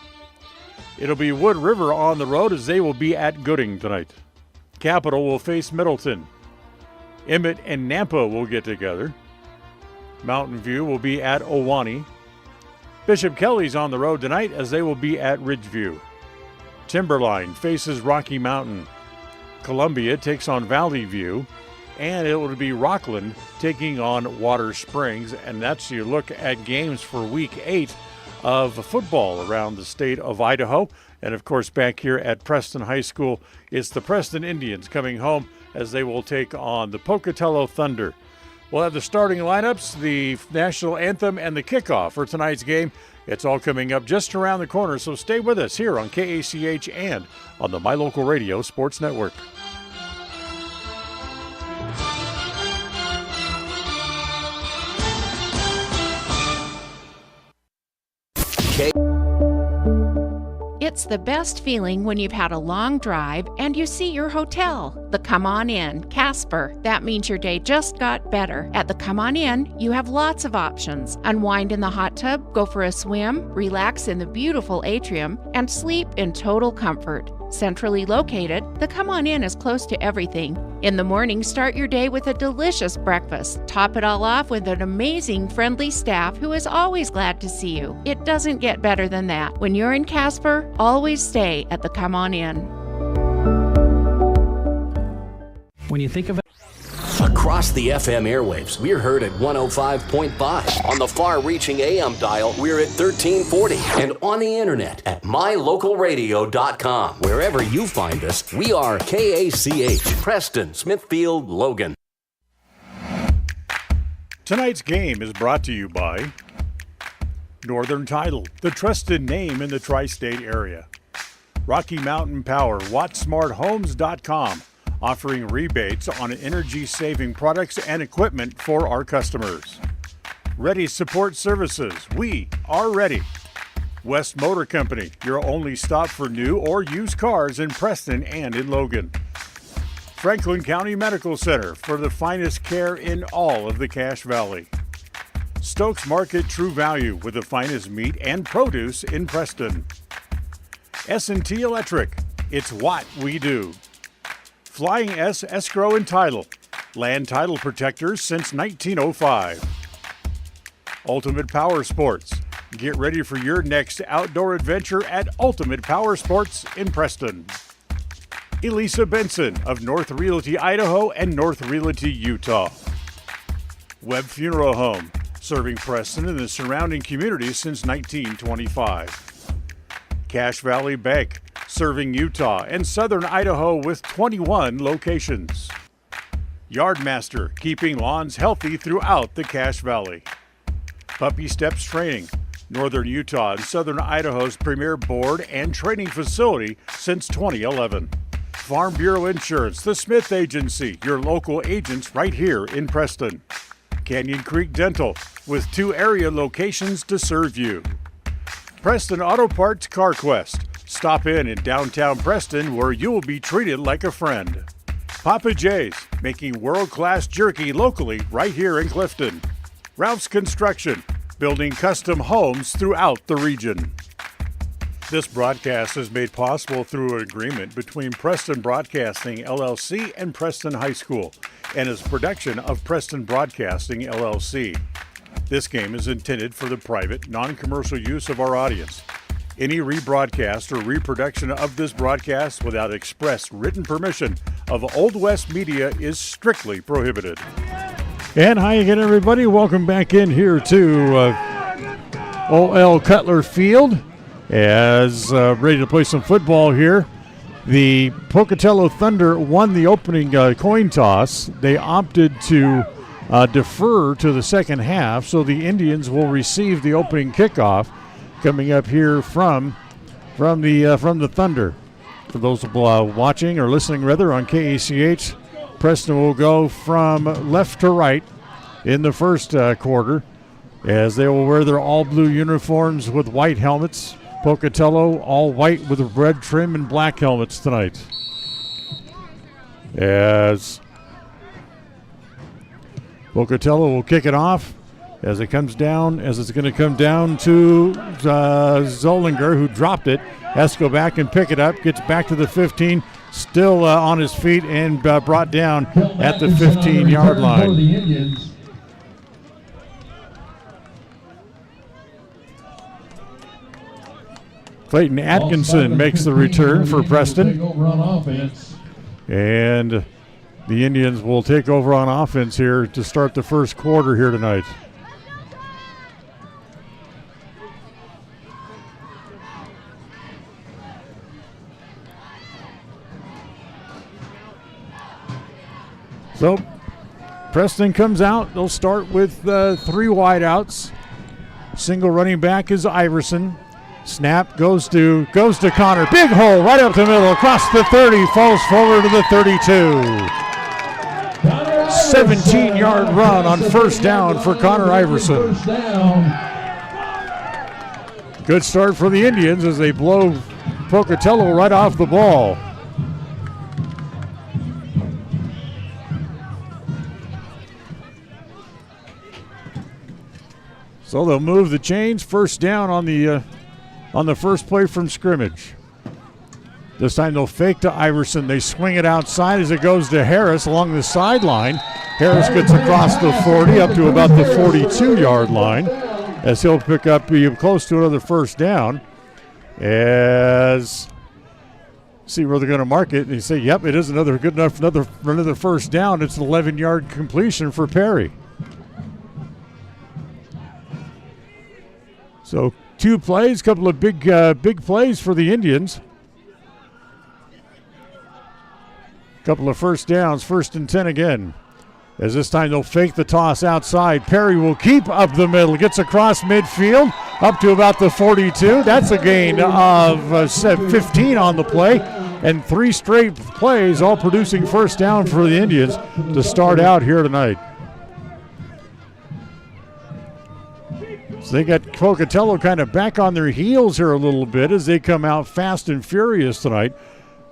It'll be Wood River on the road as they will be at Gooding tonight. Capital will face Middleton. Emmett and Nampa will get together. Mountain View will be at Owanee. Bishop Kelly's on the road tonight as they will be at Ridgeview. Timberline faces Rocky Mountain. Columbia takes on Valley View. And it will be Rockland taking on Water Springs. And that's your look at games for Week 8 of football around the state of Idaho. And, of course, back here at Preston High School, it's the Preston Indians coming home as they will take on the Pocatello Thunder. We'll have the starting lineups, the national anthem, and the kickoff for tonight's game. It's all coming up just around the corner, so stay with us here on KACH and on the My Local Radio Sports Network. It's the best feeling when you've had a long drive and you see your hotel, the Come On Inn, Casper. That means your day just got better. At the Come On Inn, you have lots of options. Unwind in the hot tub, go for a swim, relax in the beautiful atrium, and sleep in total comfort. Centrally located, the Come On Inn is close to everything. In the morning, start your day with a delicious breakfast. Top it all off with an amazing, friendly staff who is always glad to see you. It doesn't get better than that. When you're in Casper, always stay at the Come On Inn. When you think of it, across the FM airwaves, we're heard at 105.5. On the far-reaching AM dial, we're at 1340. And on the internet at mylocalradio.com. Wherever you find us, we are KACH, Preston, Smithfield, Logan. Tonight's game is brought to you by Northern Title, the trusted name in the tri-state area. Rocky Mountain Power, WattSmartHomes.com, offering rebates on energy-saving products and equipment for our customers. Ready Support Services, we are ready. West Motor Company, your only stop for new or used cars in Preston and in Logan. Franklin County Medical Center for the finest care in all of the Cache Valley. Stokes Market True Value with the finest meat and produce in Preston. S&T Electric, it's what we do. Flying S Escrow and Title, land title protectors since 1905. Ultimate Power Sports, get ready for your next outdoor adventure at Ultimate Power Sports in Preston. Elisa Benson of North Realty, Idaho and North Realty, Utah. Webb Funeral Home, serving Preston and the surrounding communities since 1925. Cache Valley Bank, serving Utah and southern Idaho with 21 locations. Yardmaster, keeping lawns healthy throughout the Cache Valley. Puppy Steps Training, northern Utah and southern Idaho's premier board and training facility since 2011. Farm Bureau Insurance, the Smith Agency, your local agents right here in Preston. Canyon Creek Dental, with 2 area locations to serve you. Preston Auto Parts CarQuest, stop in downtown Preston where you will be treated like a friend. Papa J's, making world-class jerky locally right here in Clifton. Ralph's Construction, building custom homes throughout the region. This broadcast is made possible through an agreement between Preston Broadcasting, LLC and Preston High School, and is a production of Preston Broadcasting, LLC. This game is intended for the private, non-commercial use of our audience. Any rebroadcast or reproduction of this broadcast without express written permission of Old West Media is strictly prohibited. And hi again, everybody. Welcome back in here to O.L. Cutler Field as ready to play some football here. The Pocatello Thunder won the opening coin toss. They opted to defer to the second half, so the Indians will receive the opening kickoff coming up here from the Thunder. For those watching or listening rather on KACH, Preston will go from left to right in the first quarter as they will wear their all blue uniforms with white helmets. Pocatello all white with red trim and black helmets tonight. As Pocatello will kick it off as it comes down, as it's going to come down to Zollinger, who dropped it. Has to go back and pick it up, gets back to the 15, still on his feet and brought down at the 15-yard line. Clayton Atkinson makes the return for Preston. And the Indians will take over on offense here to start the first quarter here tonight. So Preston comes out. They'll start with 3 wideouts. Single running back is Iverson. Snap goes to Connor. Big hole right up the middle, across the 30, falls forward to the 32. 17-yard run on first down for Connor Iverson. Good start for the Indians as they blow Pocatello right off the ball. So they'll move the chains. First down on the first play from scrimmage. This time they'll fake to Iverson. They swing it outside as it goes to Harris along the sideline. Harris gets across the 40 up to about the 42-yard line as he'll pick up close to another first down. As see where they're going to mark it. And you say, yep, it is another good enough for another first down. It's an 11-yard completion for Perry. So 2 plays, couple of big plays for the Indians. Couple of first downs, 1st and 10 again. As this time they'll fake the toss outside. Perry will keep up the middle, gets across midfield, up to about the 42. That's a gain of 15 on the play, and 3 straight plays, all producing first down for the Indians to start out here tonight. So they got Pocatello kind of back on their heels here a little bit as they come out fast and furious tonight.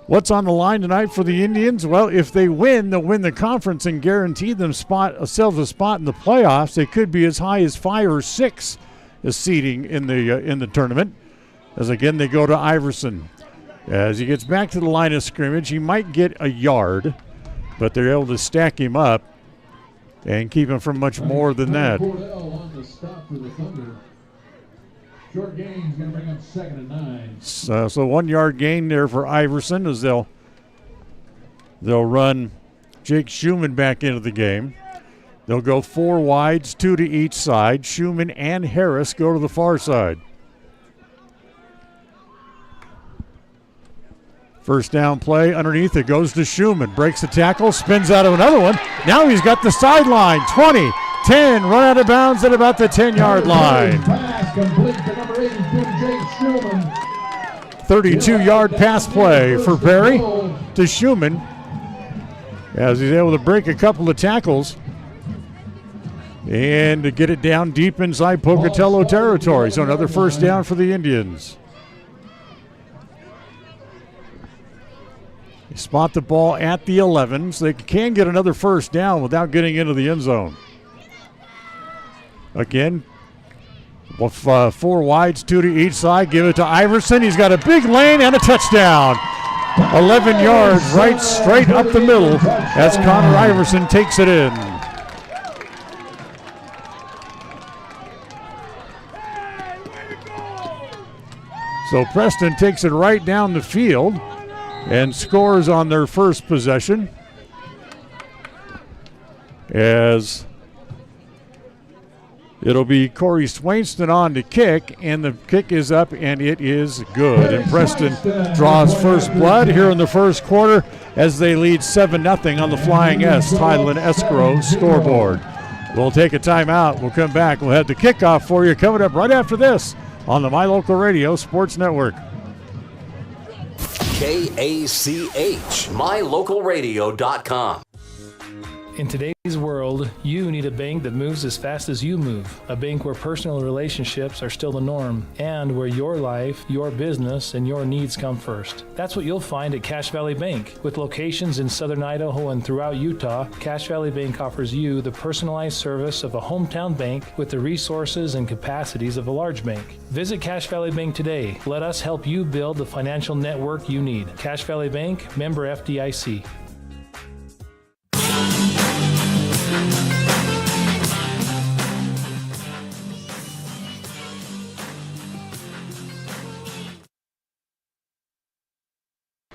What's on the line tonight for the Indians? Well, if they win, they'll win the conference and guarantee themselves a spot in the playoffs. They could be as high as 5 or 6 as seeding in the tournament. As again they go to Iverson. As he gets back to the line of scrimmage, he might get a yard, but they're able to stack him up and keep him from much more than that. Short gain's going to bring up 2nd and 9. So 1-yard gain there for Iverson as they'll run Jake Schumann back into the game. They'll go 4 wides, 2 to each side. Schumann and Harris go to the far side. First down play underneath. It goes to Schumann. Breaks the tackle, spins out of another one. Now he's got the sideline. 20, 10, run out of bounds at about the 10-yard line. 32-yard pass play for Perry to Schumann as he's able to break a couple of tackles and to get it down deep inside Pocatello territory. So another first down for the Indians. They spot the ball at the 11, so they can get another first down without getting into the end zone. Again, 4 wides, 2 to each side. Give it to Iverson. He's got a big lane and a touchdown. 11 yards right straight up the middle as Connor Iverson takes it in. So Preston takes it right down the field and scores on their first possession as it'll be Corey Swainston on to kick, and the kick is up and it is good. And Preston draws first blood here in the first quarter as they lead 7-0 on the Flying S Title and Escrow scoreboard. We'll take a timeout. We'll come back. We'll have the kickoff for you coming up right after this on the My Local Radio Sports Network. KACH, mylocalradio.com. In today's world, you need a bank that moves as fast as you move. A bank where personal relationships are still the norm and where your life, your business, and your needs come first. That's what you'll find at Cache Valley Bank. With locations in southern Idaho and throughout Utah, Cache Valley Bank offers you the personalized service of a hometown bank with the resources and capacities of a large bank. Visit Cache Valley Bank today. Let us help you build the financial network you need. Cache Valley Bank, member FDIC.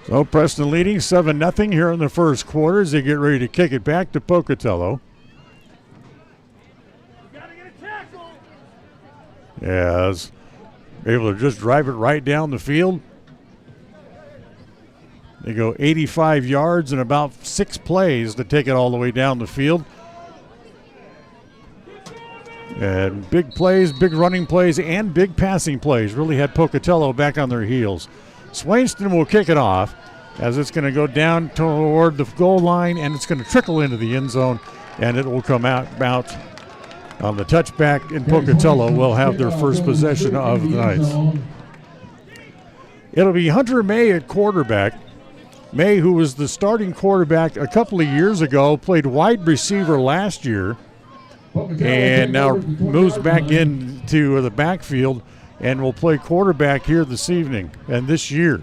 So Preston leading 7-0 here in the first quarter as they get ready to kick it back to Pocatello. As able to just drive it right down the field. They go 85 yards in about 6 plays to take it all the way down the field. And big plays, big running plays, and big passing plays really had Pocatello back on their heels. Swainston will kick it off as it's going to go down toward the goal line, and it's going to trickle into the end zone, and it will come out on the touchback, and Pocatello will have their first possession of the night. It'll be Hunter May at quarterback. May, who was the starting quarterback a couple of years ago, played wide receiver last year, and now moves back into the backfield and will play quarterback here this evening and this year.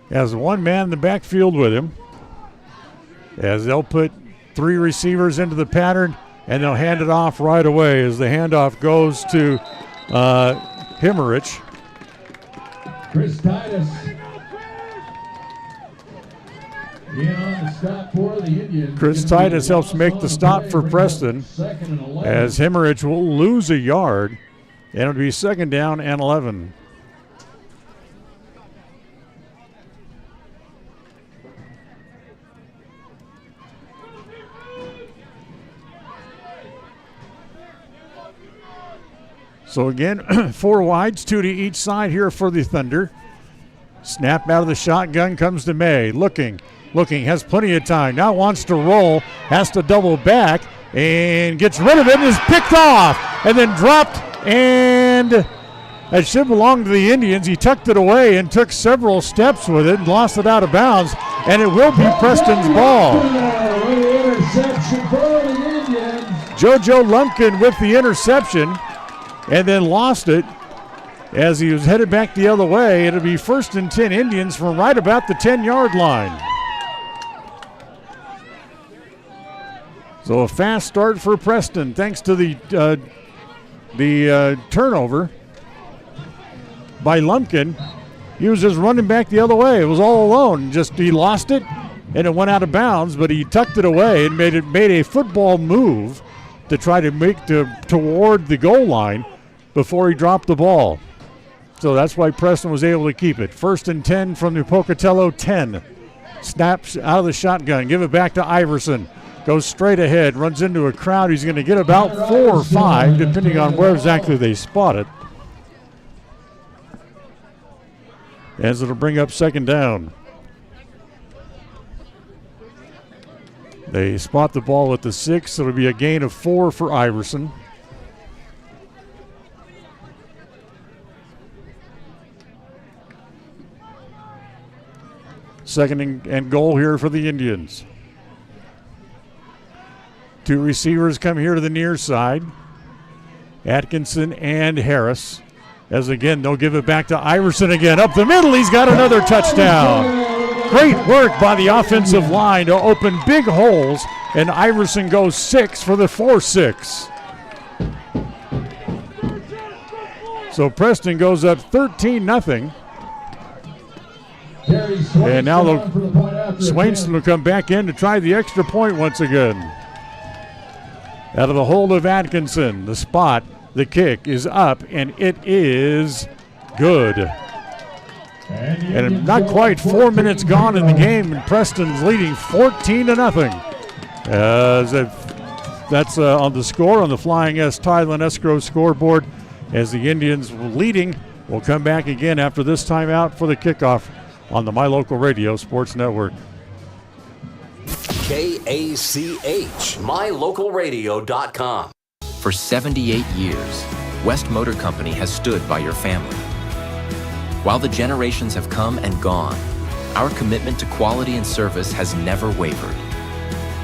Has one man in the backfield with him, as they'll put 3 receivers into the pattern, and they'll hand it off right away as the handoff goes to Himmerich. Chris Titus. Chris Titus helps make the stop for Preston as Hemorrhage will lose a yard, and it'll be 2nd down and 11. So again, 4 wides, 2 to each side here for the Thunder. Snap out of the shotgun comes to May, looking, has plenty of time. Now wants to roll, has to double back, and gets rid of it and is picked off and then dropped, and it should belong to the Indians. He tucked it away and took several steps with it and lost it out of bounds, and it will be Preston's ball. JoJo Lumpkin with the interception and then lost it as he was headed back the other way. It'll be 1st and 10 Indians from right about the 10-yard line. So a fast start for Preston thanks to the turnover by Lumpkin. He was just running back the other way. It was all alone. He lost it and it went out of bounds, but he tucked it away and made a football move to try to make toward the goal line before he dropped the ball. So that's why Preston was able to keep it. 1st and 10 from the Pocatello 10. Snaps out of the shotgun. Give it back to Iverson. Goes straight ahead. Runs into a crowd. He's going to get about 4 or 5, depending on where exactly they spot it. As it'll bring up 2nd down. They spot the ball at the 6. It'll be a gain of 4 for Iverson. 2nd and goal here for the Indians. 2 receivers come here to the near side. Atkinson and Harris. As again, they'll give it back to Iverson again. Up the middle, he's got another touchdown. Great work by the offensive line to open big holes, and Iverson goes 6 for the 4-6. So Preston goes up 13-0. And now Swainston will come back in to try the extra point once again. Out of the hold of Atkinson, the spot, the kick is up, and it is good. And not quite 4 minutes gone in the game, and Preston's leading 14-0. That's on the score on the Flying S Thailand Escrow scoreboard, as the Indians leading will come back again after this timeout for the kickoff on the My Local Radio Sports Network. KACH, mylocalradio.com. For 78 years, West Motor Company has stood by your family. While the generations have come and gone, our commitment to quality and service has never wavered.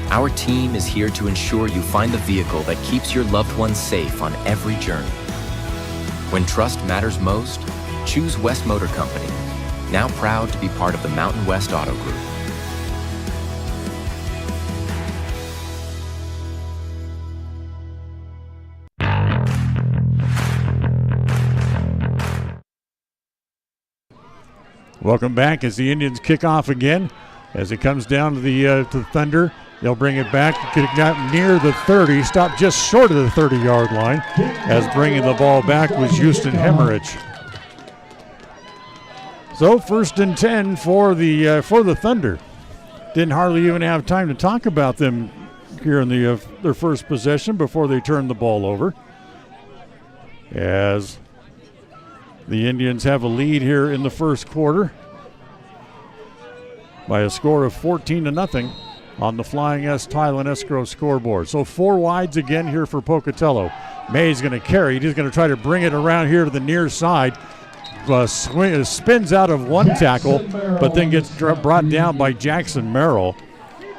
Our team is here to ensure you find the vehicle that keeps your loved ones safe on every journey. When trust matters most, choose West Motor Company, now proud to be part of the Mountain West Auto Group. Welcome back as the Indians kick off again. As it comes down to the Thunder, they'll bring it back, get out near the 30, stop just short of the 30-yard line, as bringing the ball back was Houston Hemmerich. So 1st and 10 for the Thunder. Didn't hardly even have time to talk about them here in their first possession before they turned the ball over. As the Indians have a lead here in the first quarter by a score of 14-0 on the Flying S Tile and Escrow scoreboard. So 4 wides again here for Pocatello. May's going to carry. He's going to try to bring it around here to the near side. Spins out of one tackle, but then gets brought down by Jackson Merrill.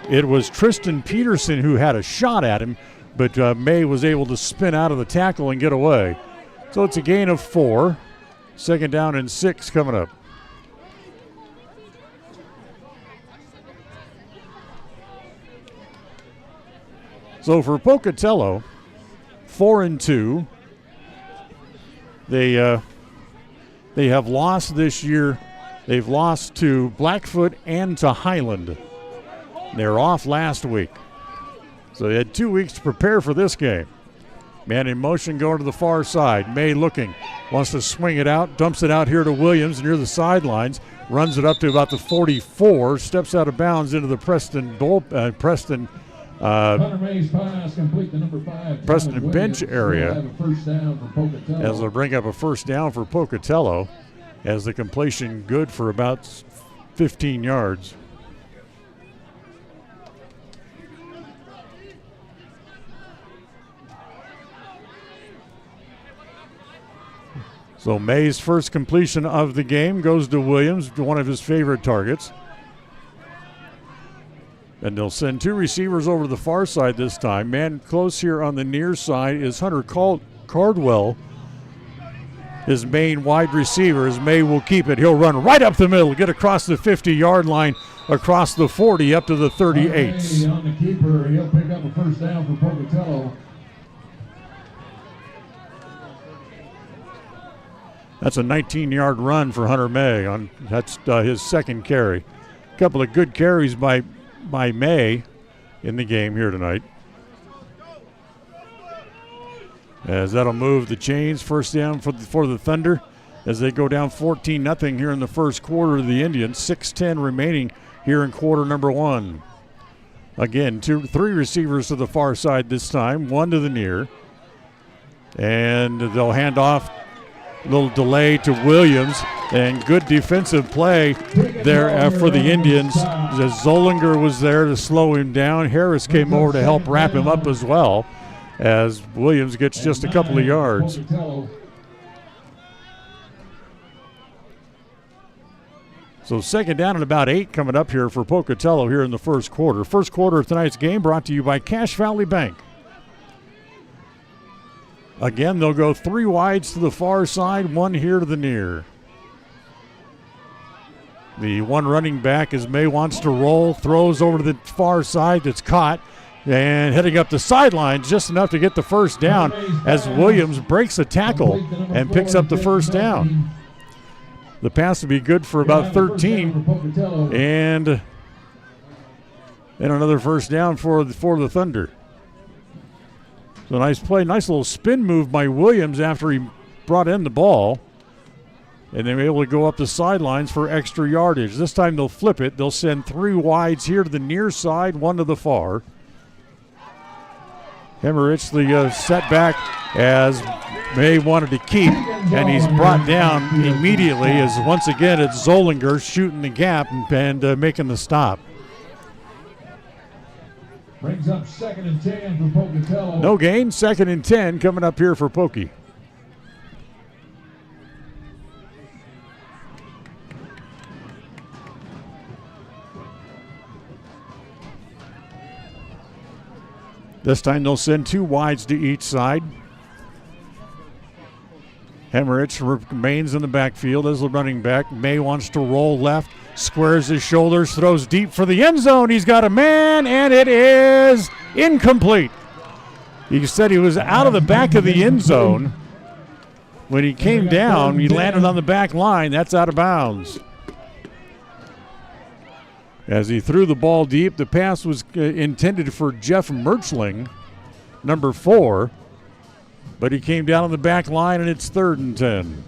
It was Tristan Peterson who had a shot at him, but May was able to spin out of the tackle and get away. So it's a gain of 4. 2nd down and 6 coming up. So for Pocatello, 4-2. They have lost this year. They've lost to Blackfoot and to Highland. They're off last week. So they had 2 weeks to prepare for this game. Man in motion going to the far side. May looking. Wants to swing it out. Dumps it out here to Williams near the sidelines. Runs it up to about the 44. Steps out of bounds into the Preston bench area. As they'll bring up a first down for Pocatello. As the completion good for about 15 yards. So May's first completion of the game goes to Williams, one of his favorite targets. And they'll send 2 receivers over to the far side this time. Man close here on the near side is Hunter Cardwell, his main wide receiver. As May will keep it. He'll run right up the middle, get across the 50-yard line, across the 40, up to the 38. On the keeper, he'll pick up a first down for Pocatello. That's a 19-yard run for Hunter May. That's his second carry. A couple of good carries by May in the game here tonight. As that'll move the chains. First down for the Thunder as they go down 14-0 here in the first quarter of the Indians. 6:10 remaining here in quarter number 1. Again, 3 receivers to the far side this time, 1 to the near. And they'll hand off. A little delay to Williams, and good defensive play there for the Indians. As Zollinger was there to slow him down. Harris came over to help wrap him up as well, as Williams gets just a couple of yards. So 2nd down and about 8 coming up here for Pocatello here in the first quarter. First quarter of tonight's game brought to you by Cache Valley Bank. Again, they'll go 3 wides to the far side, 1 here to the near. The one running back as May wants to roll, throws over to the far side, that's caught, and heading up the sidelines just enough to get the first down as Williams breaks a tackle and picks up the first down. The pass will be good for about 13, and another first down for the Thunder. So nice play, nice little spin move by Williams after he brought in the ball. And they were able to go up the sidelines for extra yardage. This time they'll flip it. They'll send 3 wides here to the near side, 1 to the far. Hemmerich, the setback as May wanted to keep, and he's brought down immediately as once again it's Zollinger shooting the gap and making the stop. Brings up 2nd and 10 for Pocatello. No gain, 2nd and 10 coming up here for Pokey. This time they'll send 2 wides to each side. Hemmerich remains in the backfield as the running back. May wants to roll left, squares his shoulders, throws deep for the end zone. He's got a man, and it is incomplete. He said he was out of the back of the end zone. When he came down, he landed on the back line. That's out of bounds. As he threw the ball deep, the pass was intended for Jeff Merchling, number 4. But he came down on the back line, and it's 3rd and 10.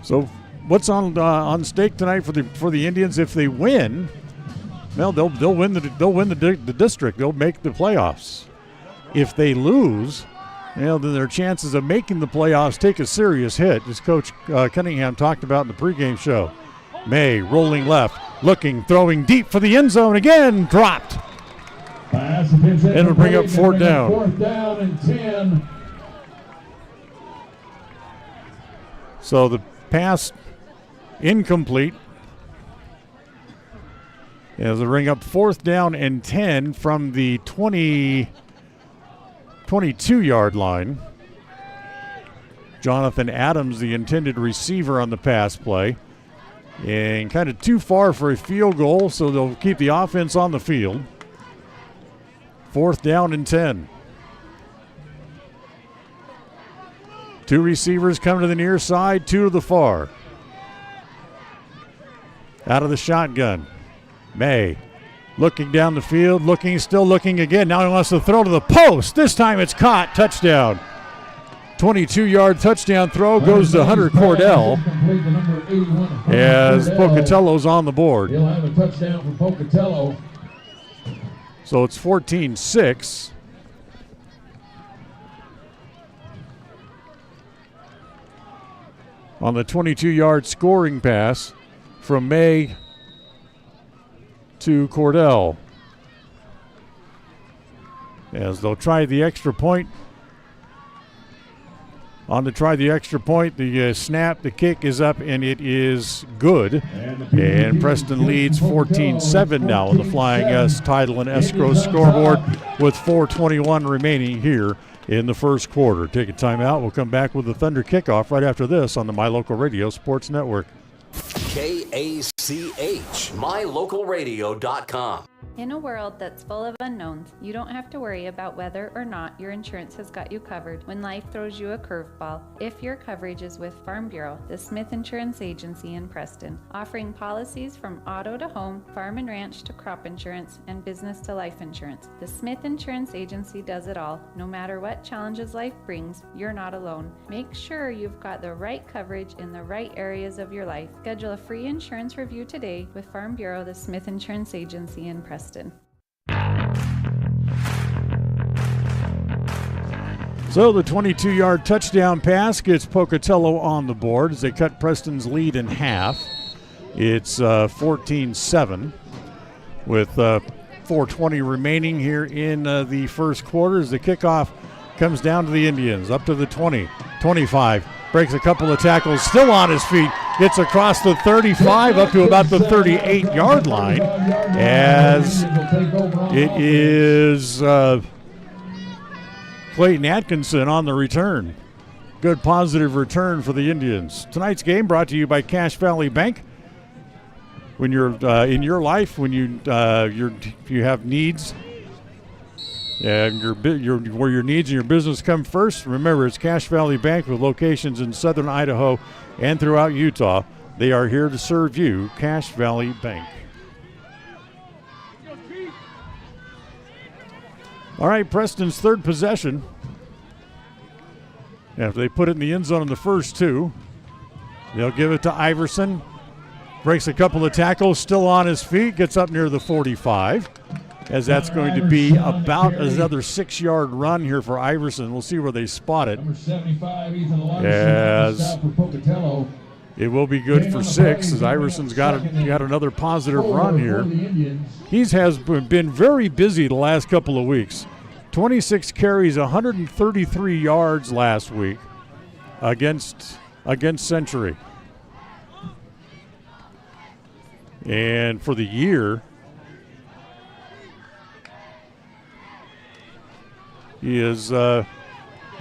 So, what's on stake tonight for the Indians? If they win, well, they'll win the district. They'll make the playoffs. If they lose, then their chances of making the playoffs take a serious hit, as Coach Cunningham talked about in the pregame show. May rolling left. Looking, throwing deep for the end zone again, dropped. It'll bring up 4th down. 4th down and 10. So the pass incomplete. As they ring up 4th down and 10 from the 22-yard line. Jonathan Adams, the intended receiver on the pass play. And kind of too far for a field goal, so they'll keep the offense on the field. 4th down and 10. 2 receivers come to the near side, 2 to the far. Out of the shotgun. May looking down the field, still looking again. Now he wants to throw to the post. This time it's caught. Touchdown. 22-yard touchdown throw goes to Hunter Cordell as Pocatello's on the board. He'll have a touchdown for Pocatello. So it's 14-6. On the 22-yard scoring pass from May to Cordell. As they'll try the extra point. On to try the extra point, the snap, the kick is up, and it is good. And Preston leads 14-7 now on the Flying S title and escrow scoreboard with 4:21 remaining here in the first quarter. Take a timeout. We'll come back with the Thunder kickoff right after this on the My Local Radio Sports Network. KACH, mylocalradio.com. In a world that's full of unknowns, you don't have to worry about whether or not your insurance has got you covered when life throws you a curveball. If your coverage is with Farm Bureau, the Smith Insurance Agency in Preston, offering policies from auto to home, farm and ranch to crop insurance, and business to life insurance. The Smith Insurance Agency does it all. No matter what challenges life brings, you're not alone. Make sure you've got the right coverage in the right areas of your life. Schedule a free insurance review today with Farm Bureau, the Smith Insurance Agency in Preston. So the 22-yard touchdown pass gets Pocatello on the board as they cut Preston's lead in half. It's 14-7 with 4:20 remaining here in the first quarter as the kickoff comes down to the Indians, up to the 20, 25, breaks a couple of tackles, still on his feet, gets across the 35 up to about the 38-yard line as it is Clayton Atkinson on the return. Good positive return for the Indians. Tonight's game brought to you by Cache Valley Bank. When you're in your life, when you have needs, and where your needs and your business come first, remember it's Cache Valley Bank with locations in southern Idaho and throughout Utah. They are here to serve you. Cache Valley Bank. All right, Preston's third possession. After they put it in the end zone in the first 2, they'll give it to Iverson. breaks a couple of tackles, still on his feet, gets up near the 45, as that's going to be about another 6-yard run here for Iverson. We'll see where they spot it. Number 75, Ethan Larson, As stop for Pocatello. it will be good for 6, as Iverson's got another positive run here. He has been very busy the last couple of weeks. 26 carries, 133 yards last week against Century. And for the year, he is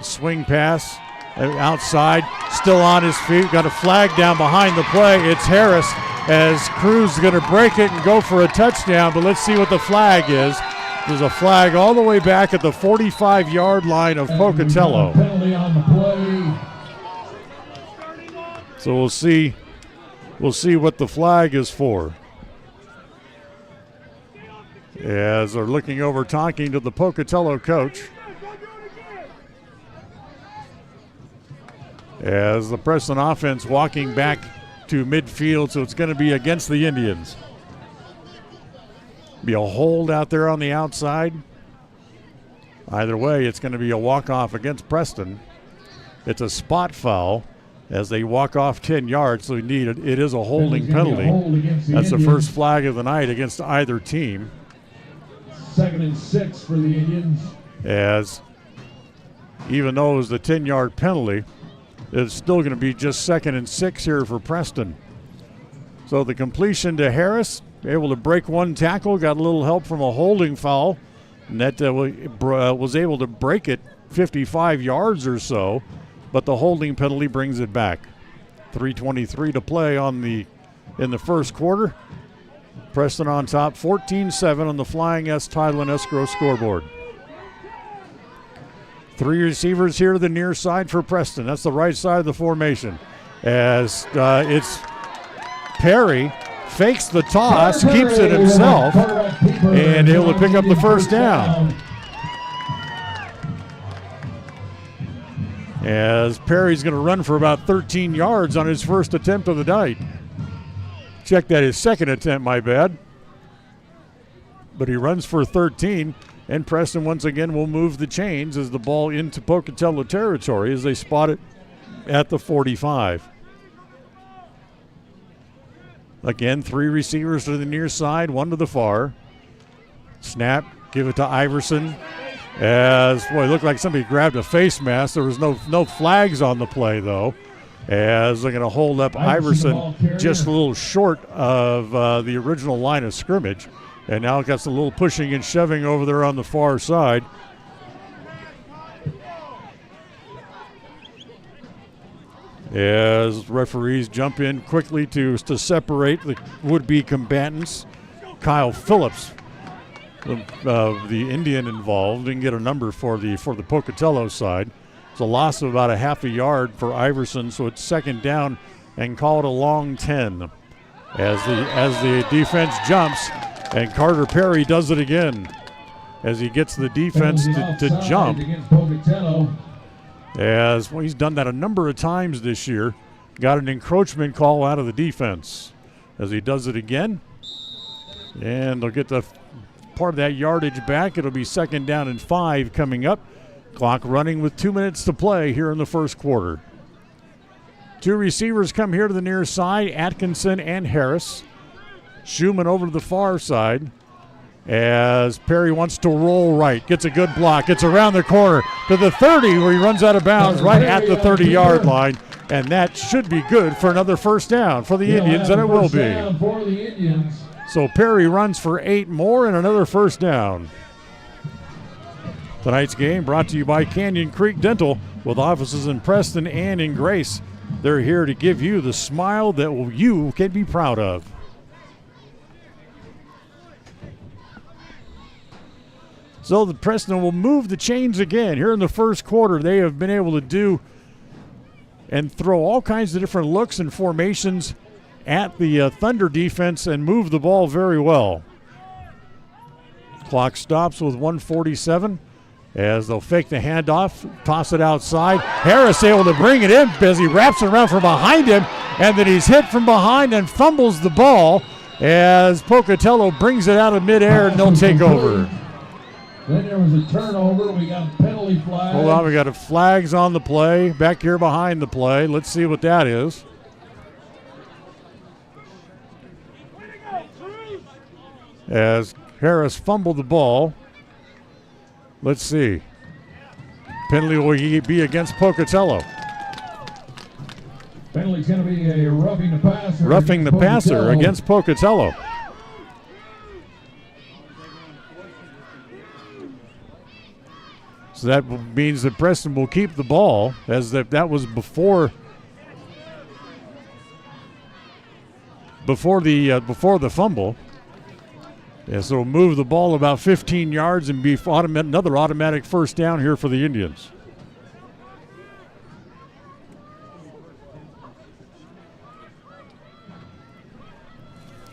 swing pass outside, still on his feet. Got a flag down behind the play. It's Harris, as Cruz is going to break it and go for a touchdown, but let's see what the flag is. There's a flag all the way back at the 45-yard line of Pocatello. Penalty on the play. So we'll see what the flag is for. As they're looking over, talking to the Pocatello coach. As the Preston offense walking back to midfield, so it's going to be against the Indians. Be a hold out there on the outside. Either way, it's going to be a walk-off against Preston. It's a spot foul as they walk off 10 yards, so it is a holding penalty. That's the first flag of the night against either team. 2nd and 6 for the Indians. As even though it was the 10-yard penalty, it's still going to be just 2nd and 6 here for Preston. So the completion to Harris, able to break one tackle, got a little help from a holding foul, and that was able to break it 55 yards or so, but the holding penalty brings it back. 3:23 to play in the first quarter. Preston on top, 14-7 on the Flying S Title and Escrow scoreboard. 3 receivers here to the near side for Preston. That's the right side of the formation. As it's Perry, fakes the toss, keeps it himself, and able to pick up the first down. As Perry's going to run for about 13 yards on his first attempt of the night. Check that, his second attempt, my bad. But he runs for 13, and Preston once again will move the chains as the ball into Pocatello territory as they spot it at the 45. Again, 3 receivers to the near side, 1 to the far. Snap, give it to Iverson. As, boy, it looked like somebody grabbed a face mask. There was no flags on the play, though. As they're going to hold up Iverson just a little short of the original line of scrimmage. And now got some little pushing and shoving over there on the far side. As referees jump in quickly to separate the would-be combatants. Kyle Phillips, the Indian involved, didn't get a number for the Pocatello side. It's a loss of about a half a yard for Iverson, so it's second down and call it a long 10. As the defense jumps, and Carter Perry does it again as he gets the defense to jump. As well, he's done that a number of times this year. Got an encroachment call out of the defense as he does it again. And they'll get the part of that yardage back. It'll be second down and 5 coming up. Clock running with 2 minutes to play here in the first quarter. 2 receivers come here to the near side, Atkinson and Harris. Schumann over to the far side as Perry wants to roll right. Gets a good block. Gets around the corner to the 30 where he runs out of bounds right at the 30-yard line. And that should be good for another first down for the Indians, and it will be. So Perry runs for 8 more and another first down. Tonight's game brought to you by Canyon Creek Dental with offices in Preston and in Grace. They're here to give you the smile that you can be proud of. So the Preston will move the chains again. Here in the first quarter, they have been able to do and throw all kinds of different looks and formations at the Thunder defense and move the ball very well. Clock stops with 1:47 as they'll fake the handoff, toss it outside. Harris able to bring it in as he wraps it around from behind him, and then he's hit from behind and fumbles the ball as Pocatello brings it out of midair, and they'll take over. Then there was a turnover. We got a penalty flag. Hold on, we got flags on the play, back here behind the play. Let's see what that is. As Harris fumbled the ball. Let's see. Penalty will be against Pocatello. Penalty's going to be a roughing the passer. Roughing the passer against Pocatello. So that means that Preston will keep the ball, as that was before the fumble. Yeah, so we'll move the ball about 15 yards and be another automatic first down here for the Indians.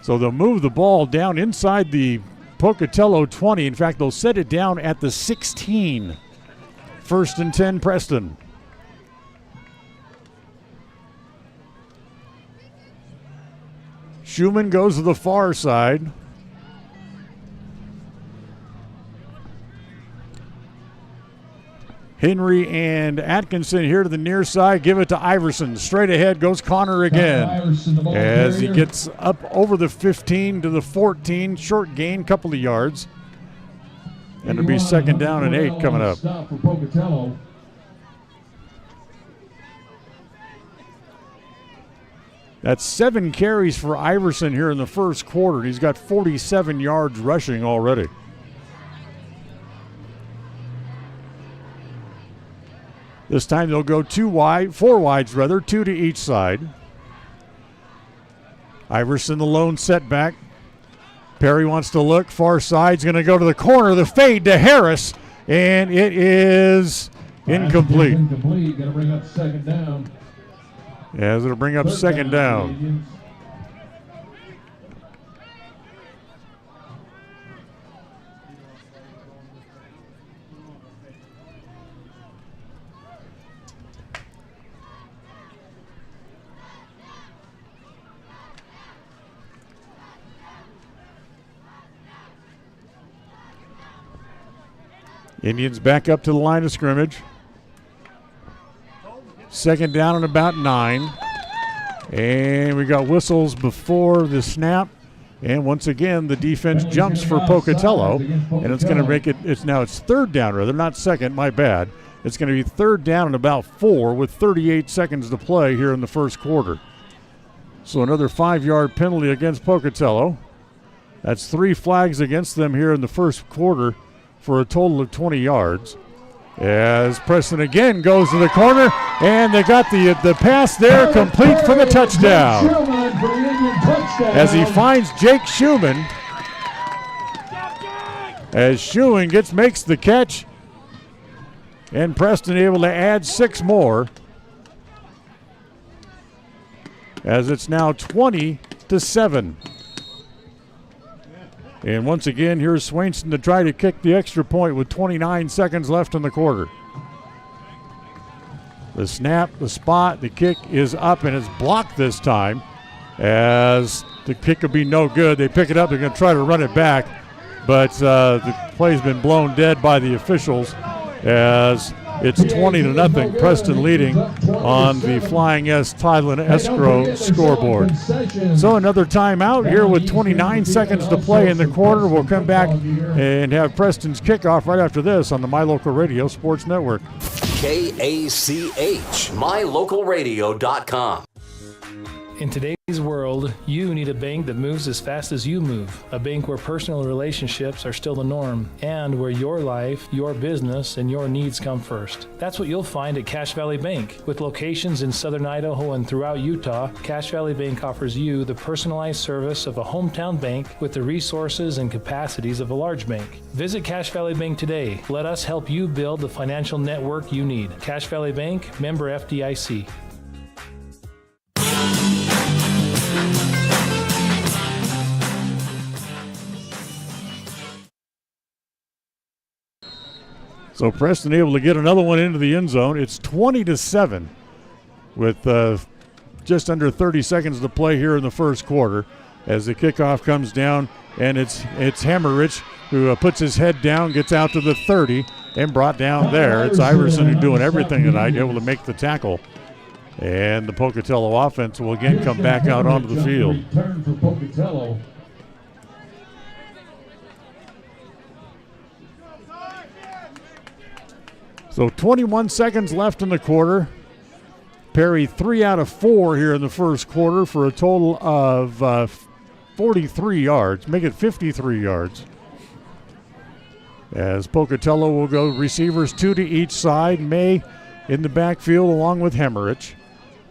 So they'll move the ball down inside the Pocatello 20. In fact, they'll set it down at the 16. First and 10, Preston. Schumann goes to the far side. Henry and Atkinson here to the near side. Give it to Iverson. Straight ahead goes Connor again. As he gets up over the 15 to the 14. Short gain, couple of yards. And it'll be second down and 8 coming up. Stop for Pocatello. That's 7 carries for Iverson here in the first quarter. He's got 47 yards rushing already. This time they'll go 4 wides rather, 2 to each side. Iverson, the lone setback. Perry wants to look, far side's going to go to the corner, the fade to Harris, and it is incomplete. Incomplete, going to bring up second down. As it'll bring up second down. Indians back up to the line of scrimmage. Second down and about 9. And we got whistles before the snap. And once again, the defense jumps for Pocatello. And it's going to make it, it's third down rather, not second, my bad. It's going to be third down and about 4 with 38 seconds to play here in the first quarter. So another 5-yard penalty against Pocatello. That's 3 flags against them here in the first quarter for a total of 20 yards. As Preston again goes to the corner, and they got the pass there complete for the touchdown. As he finds Jake Schumann. As Schumann makes the catch, and Preston able to add 6 more. As it's now 20-7. And once again, here's Swainson to try to kick the extra point with 29 seconds left in the quarter. The snap, the spot, the kick is up, and it's blocked this time. As the kick will be no good. They pick it up, they're going to try to run it back. But the play's been blown dead by the officials as it's 20-0. Preston leading on the Flying S Thailand Escrow scoreboard. So another timeout here with 29 seconds to play in the quarter. We'll come back and have Preston's kickoff right after this on the My Local Radio Sports Network. KACH, mylocalradio.com. In today's world, you need a bank that moves as fast as you move. A bank where personal relationships are still the norm and where your life, your business, and your needs come first. That's what you'll find at Cache Valley Bank. With locations in southern Idaho and throughout Utah, Cache Valley Bank offers you the personalized service of a hometown bank with the resources and capacities of a large bank. Visit Cache Valley Bank today. Let us help you build the financial network you need. Cache Valley Bank, member FDIC. So Preston able to get another one into the end zone. It's 20-7 with just under 30 seconds to play here in the first quarter as the kickoff comes down, and it's Hammerich who puts his head down, gets out to the 30, and brought down there. It's Iverson who's doing everything tonight, able to make the tackle. And the Pocatello offense will again come back out onto the field. Return for Pocatello. So 21 seconds left in the quarter. Perry 3 out of 4 here in the first quarter for a total of 43 yards, make it 53 yards. As Pocatello will go receivers 2 to each side. May in the backfield along with Hemmerich.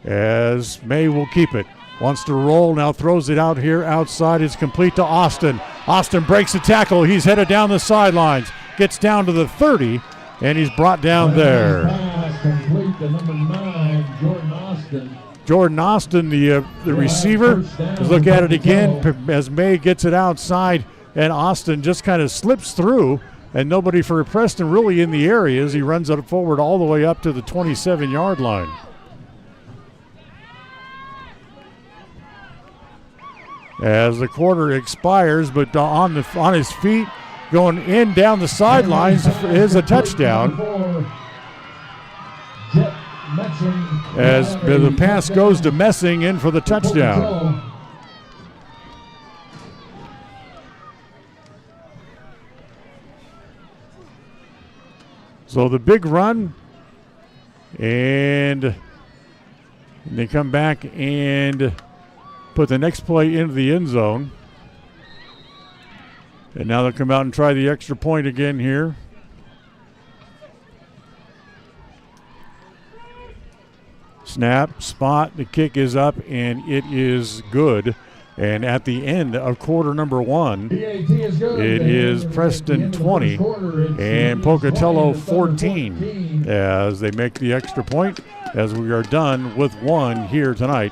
As May will keep it. Wants to roll, now throws it out here outside. It's complete to Austin. Austin breaks the tackle. He's headed down the sidelines. Gets down to the 30, and he's brought down there. Pass complete to number 9, Jordan Austin. Jordan Austin, the receiver. Let's look at it again as May gets it outside, and Austin just kind of slips through, and nobody for Preston really in the area as he runs it forward all the way up to the 27-yard line. As the quarter expires, but on his feet, going in down the sidelines is a touchdown. As the pass goes to Messing in for the touchdown. So the big run, and they come back and put the next play into the end zone. And now they'll come out and try the extra point again here. Snap, spot, the kick is up, and it is good. And at the end of quarter number 1, it is Preston 20 and Pocatello 14 as they make the extra point as we are done with 1 here tonight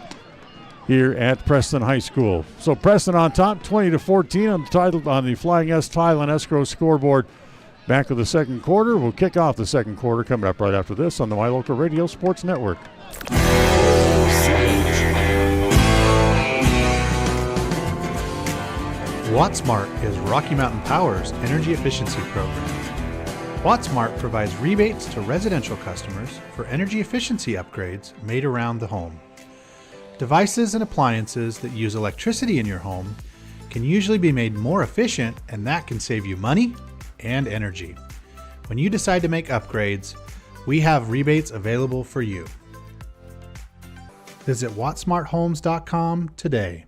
here at Preston High School. So Preston on top, 20-14 on the Flying S Tile and Escrow scoreboard. Back of the second quarter. We'll kick off the second quarter coming up right after this on the My Local Radio Sports Network. WattSmart is Rocky Mountain Power's energy efficiency program. WattSmart provides rebates to residential customers for energy efficiency upgrades made around the home. Devices and appliances that use electricity in your home can usually be made more efficient, and that can save you money and energy. When you decide to make upgrades, we have rebates available for you. Visit wattsmarthomes.com today.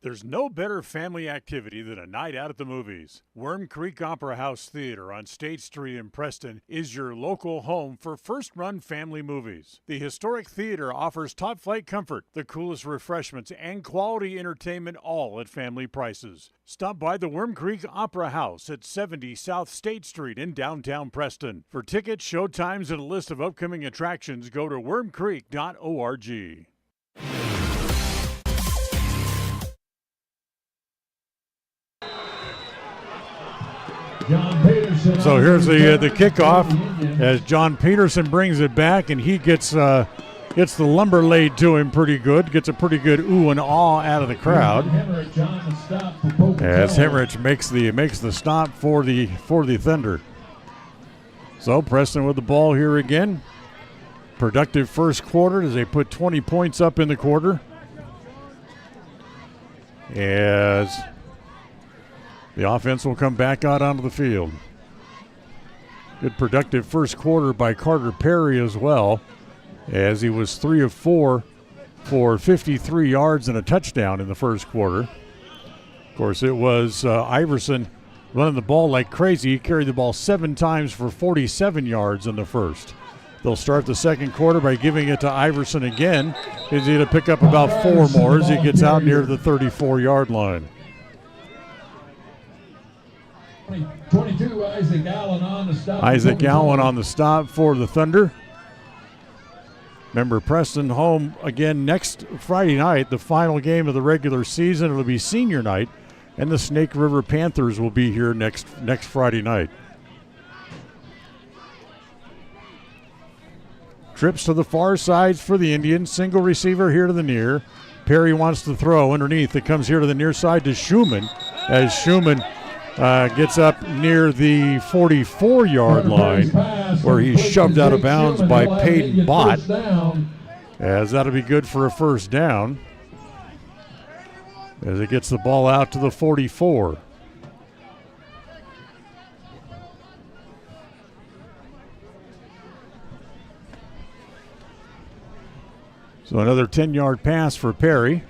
There's no better family activity than a night out at the movies. Worm Creek Opera House Theater on State Street in Preston is your local home for first-run family movies. The historic theater offers top-flight comfort, the coolest refreshments, and quality entertainment, all at family prices. Stop by the Worm Creek Opera House at 70 South State Street in downtown Preston. For tickets, show times, and a list of upcoming attractions, go to wormcreek.org. So here's the kickoff as John Peterson brings it back, and he gets the lumber laid to him pretty good. Gets a pretty good ooh and awe out of the crowd as Hemmerich makes the stop for the Thunder. So Preston with the ball here again. Productive first quarter as they put 20 points up in the quarter. As the offense will come back out onto the field. Good productive first quarter by Carter Perry as well, as he was 3 of 4 for 53 yards and a touchdown in the first quarter. Of course, it was Iverson running the ball like crazy. He carried the ball 7 times for 47 yards in the first. They'll start the second quarter by giving it to Iverson again. He's going to pick up about 4 more as he gets out near the 34-yard line. 22, Isaac Allen on the stop. Isaac Allen on the stop for the Thunder. Remember, Preston home again next Friday night, the final game of the regular season. It'll be senior night and the Snake River Panthers will be here next Friday night. Trips to the far sides for the Indians. Single receiver here to the near. Perry wants to throw underneath. It comes here to the near side to Schumann, as Schumann gets up near the 44-yard line, where he's shoved out of bounds by Peyton Bott, as that'll be good for a first down, as it gets the ball out to the 44. So another 10-yard pass for Perry.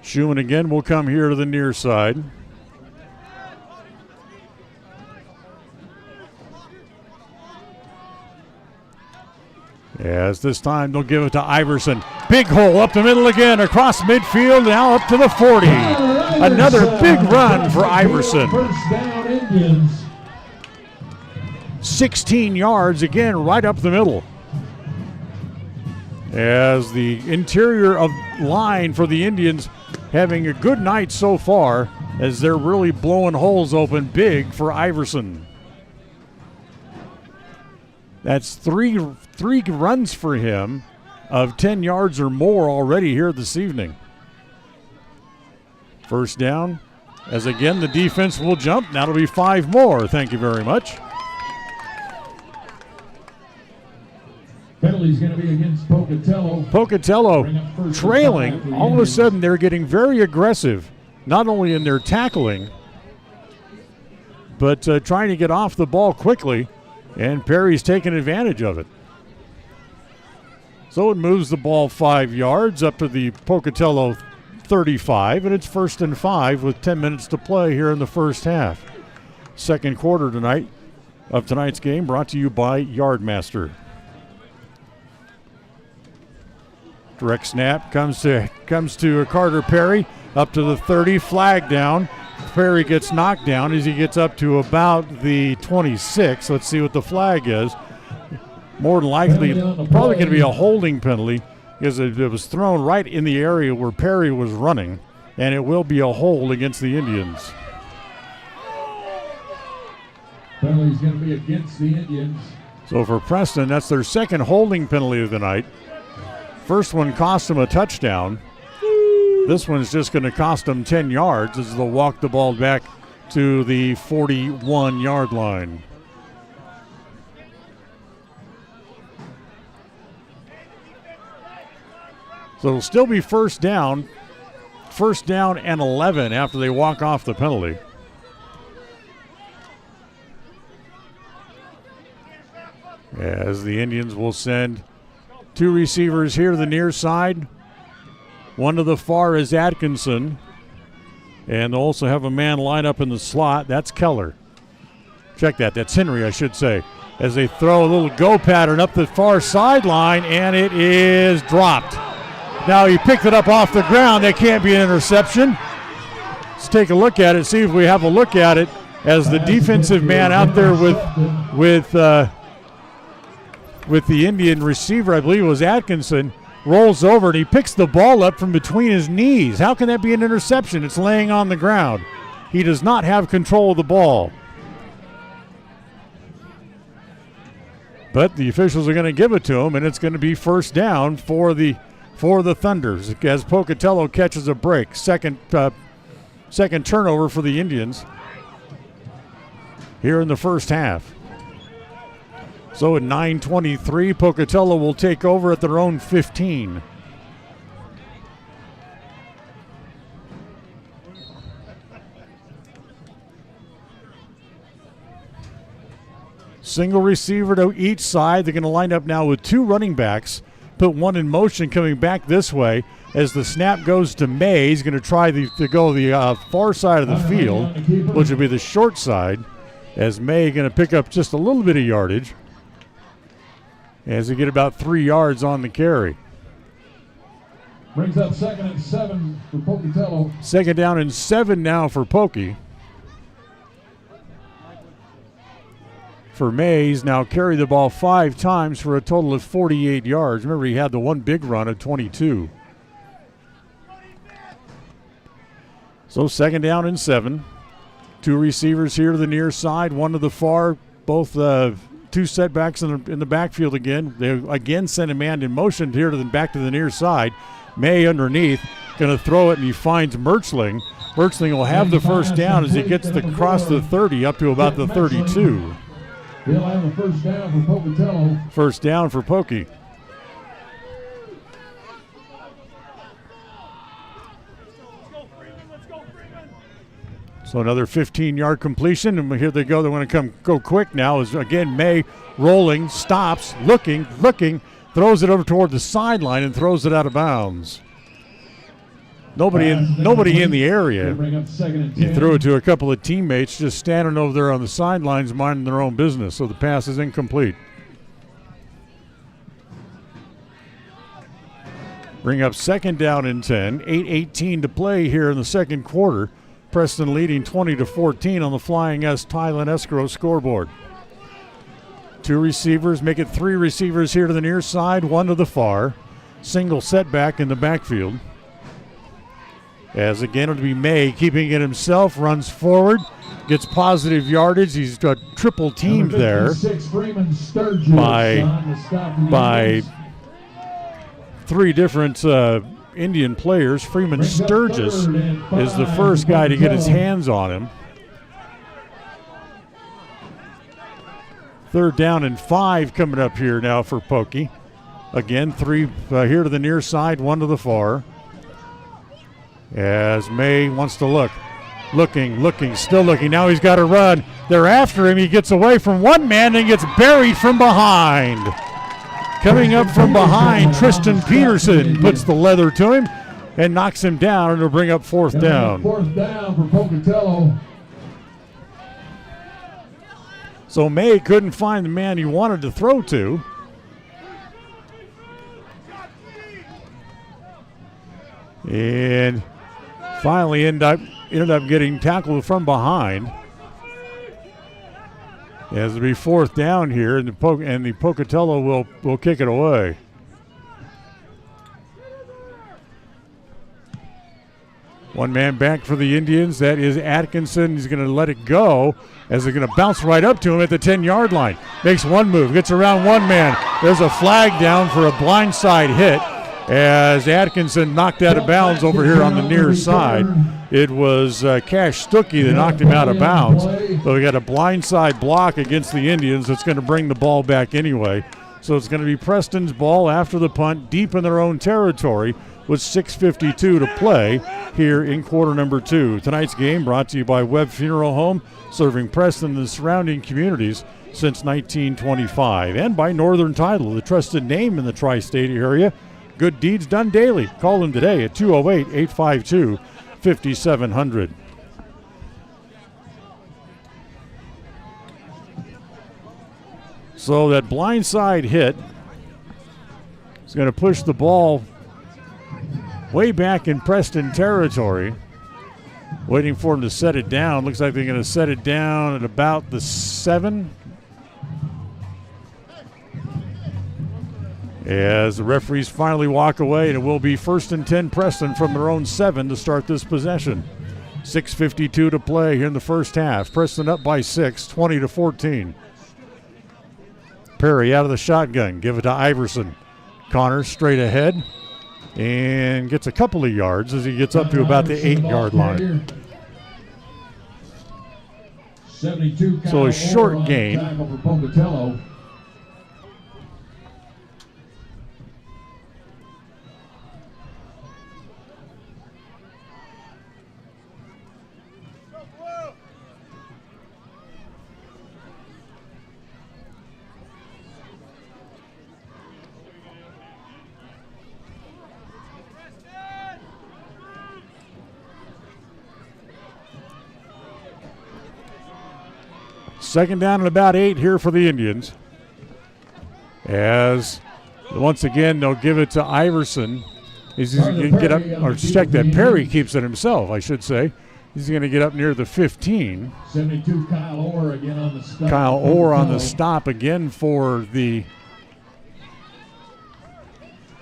Schumann again will come here to the near side. As this time they'll give it to Iverson. Big hole up the middle again, across midfield, now up to the 40. Another big run for Iverson. First down, Indians. 16 yards again, right up the middle. As the interior of line for the Indians having a good night so far, as they're really blowing holes open big for Iverson. That's three runs for him of 10 yards or more already here this evening. First down, as again the defense will jump. That'll be 5 more. Thank you very much. Penalty's going to be against Pocatello. Pocatello trailing. All of a sudden, they're getting very aggressive, not only in their tackling, but trying to get off the ball quickly, and Perry's taking advantage of it. So it moves the ball 5 yards up to the Pocatello 35, and it's 1st and 5 with 10 minutes to play here in the first half. Second quarter tonight of tonight's game brought to you by Yardmaster. Direct snap comes to Carter Perry, up to the 30, flag down. Perry gets knocked down as he gets up to about the 26. Let's see what the flag is. More than likely, probably going to be a holding penalty, because it was thrown right in the area where Perry was running, and it will be a hold against the Indians. Penalty's going to be against the Indians. So for Preston, that's their second holding penalty of the night. First one cost them a touchdown. This one's just going to cost them 10 yards as they'll walk the ball back to the 41-yard line. So it'll still be first down and 11 after they walk off the penalty. As the Indians will send 2 receivers here to the near side. One to the far is Atkinson. And they'll also have a man line up in the slot. That's Keller. Check that. That's Henry, I should say. As they throw a little go pattern up the far sideline, and it is dropped. Now he picked it up off the ground. That can't be an interception. Let's take a look at it, see if we have a look at it, as the defensive man out there with the Indian receiver, I believe it was Atkinson, rolls over and he picks the ball up from between his knees. How can that be an interception? It's laying on the ground. He does not have control of the ball. But the officials are going to give it to him, and it's going to be first down for the Thunders as Pocatello catches a break. Second turnover for the Indians here in the first half. So at 9:23, Pocatello will take over at their own 15. Single receiver to each side. They're going to line up now with 2 running backs. Put one in motion coming back this way. As the snap goes to May, he's going to try to go the far side of the field, which will be the short side, as May going to pick up just a little bit of yardage as they get about 3 yards on the carry. Brings up 2nd and 7 for Pocatello. 2nd down and 7 now for Pokey. For Mays, now carry the ball 5 times for a total of 48 yards. Remember, he had the one big run of 22. So 2nd down and 7. 2 receivers here to the near side, 1 to the far. Both 2 setbacks in the backfield again. They again send a man in motion here back to the near side. May underneath, going to throw it, and he finds Mertzling. Mertzling will have the first down as he gets across the 30 up to about the 32. He'll have a first down for Pocatello. First down for Pokey. So another 15-yard completion, and here they go. They want to go quick now. As again, May rolling, stops, looking, throws it over toward the sideline and throws it out of bounds. Nobody in the area. He threw it to a couple of teammates just standing over there on the sidelines minding their own business, so the pass is incomplete. Bring up 2nd down and 10. 8:18 to play here in the second quarter. Preston leading 20-14 on the Flying S Thailand Escrow scoreboard. 2 receivers, make it 3 receivers here to the near side, 1 to the far. Single setback in the backfield. As again, it'll be May keeping it himself, runs forward, gets positive yardage. He's got triple teamed there by 3 different Indian players. Freeman Sturgis is the first guy to get his hands on him. 3rd down and 5 coming up here now for Pokey. Again, 3 here to the near side, 1 to the far. As May wants to look. Looking, still looking. Now he's got to run. They're after him. He gets away from one man and gets buried from behind. Coming up from behind, Tristan Peterson puts the leather to him and knocks him down, and it'll bring up 4th down. 4th down for Pocatello. So May couldn't find the man he wanted to throw to. And finally ended up getting tackled from behind. As it'll be 4th down here, and the Pocatello will kick it away. One man back for the Indians. That is Atkinson. He's going to let it go as they're going to bounce right up to him at the 10-yard line. Makes one move, gets around one man. There's a flag down for a blindside hit as Atkinson knocked out of bounds over here on the near side. It was Cash Stuckey that knocked him out of bounds. So we got a blindside block against the Indians that's going to bring the ball back anyway. So it's going to be Preston's ball after the punt, deep in their own territory, with 6:52 to play here in quarter number 2. Tonight's game brought to you by Webb Funeral Home, serving Preston and the surrounding communities since 1925, and by Northern Title, the trusted name in the tri-state area. Good deeds done daily. Call them today at 208-852-5700. So that blindside hit is going to push the ball way back in Preston territory. Waiting for him to set it down. Looks like they're going to set it down at about the 7. As the referees finally walk away, and it will be 1st and 10 Preston from their own 7 to start this possession. 6:52 to play here in the first half. Preston up by 6, 20-14. Perry out of the shotgun. Give it to Iverson. Connor straight ahead and gets a couple of yards as he gets up to about the 8-yard line. So a short gain. Second down and about 8 here for the Indians. As once again they'll give it to Iverson. He's going to get up, or check that. Perry keeps it himself, I should say. He's going to get up near the 15. 72 Kyle Orr again on the stop. Kyle Orr on the stop again for the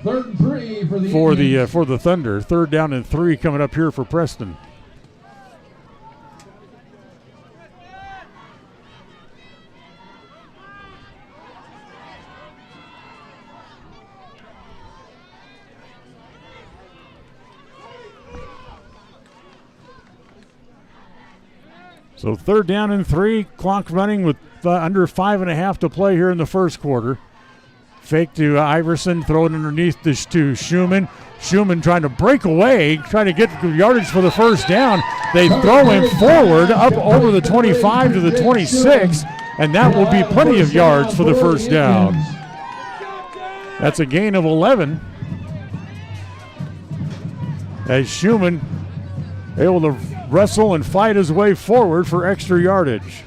3rd and 3 for the for the Thunder. 3rd down and 3 coming up here for Preston. So 3rd down and 3, clock running with under 5.5 to play here in the first quarter. Fake to Iverson, throw it underneath this to Schumann. Schumann trying to break away, trying to get yardage for the first down. They throw him forward up over the 25 to the 26, and that will be plenty of yards for the first down. That's a gain of 11. As Schumann able to wrestle and fight his way forward for extra yardage.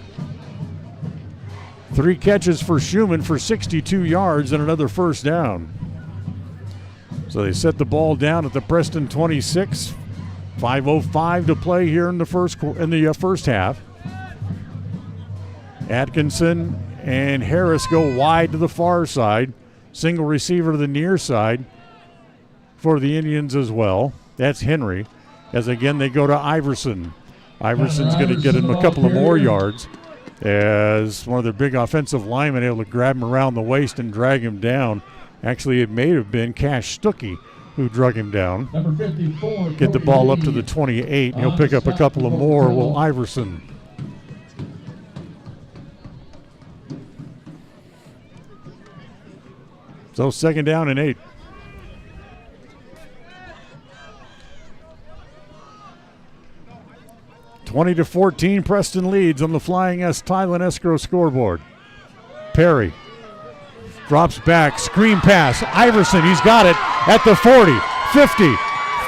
3 catches for Schumann for 62 yards and another first down. So they set the ball down at the Preston 26. 5:05 to play here in the first half. Atkinson and Harris go wide to the far side. Single receiver to the near side for the Indians as well. That's Henry. As again they go to Iverson. Iverson's going to get him a couple of more yards as one of their big offensive linemen able to grab him around the waist and drag him down. Actually, it may have been Cash Stuckey who drug him down. Number 54, get the ball up to the 28, and he'll pick up a couple of more, will Iverson. So 2nd down and 8. (20-14), Preston leads on the Flying S Thailand Escrow scoreboard. Perry drops back, screen pass. Iverson, he's got it at the 40, 50,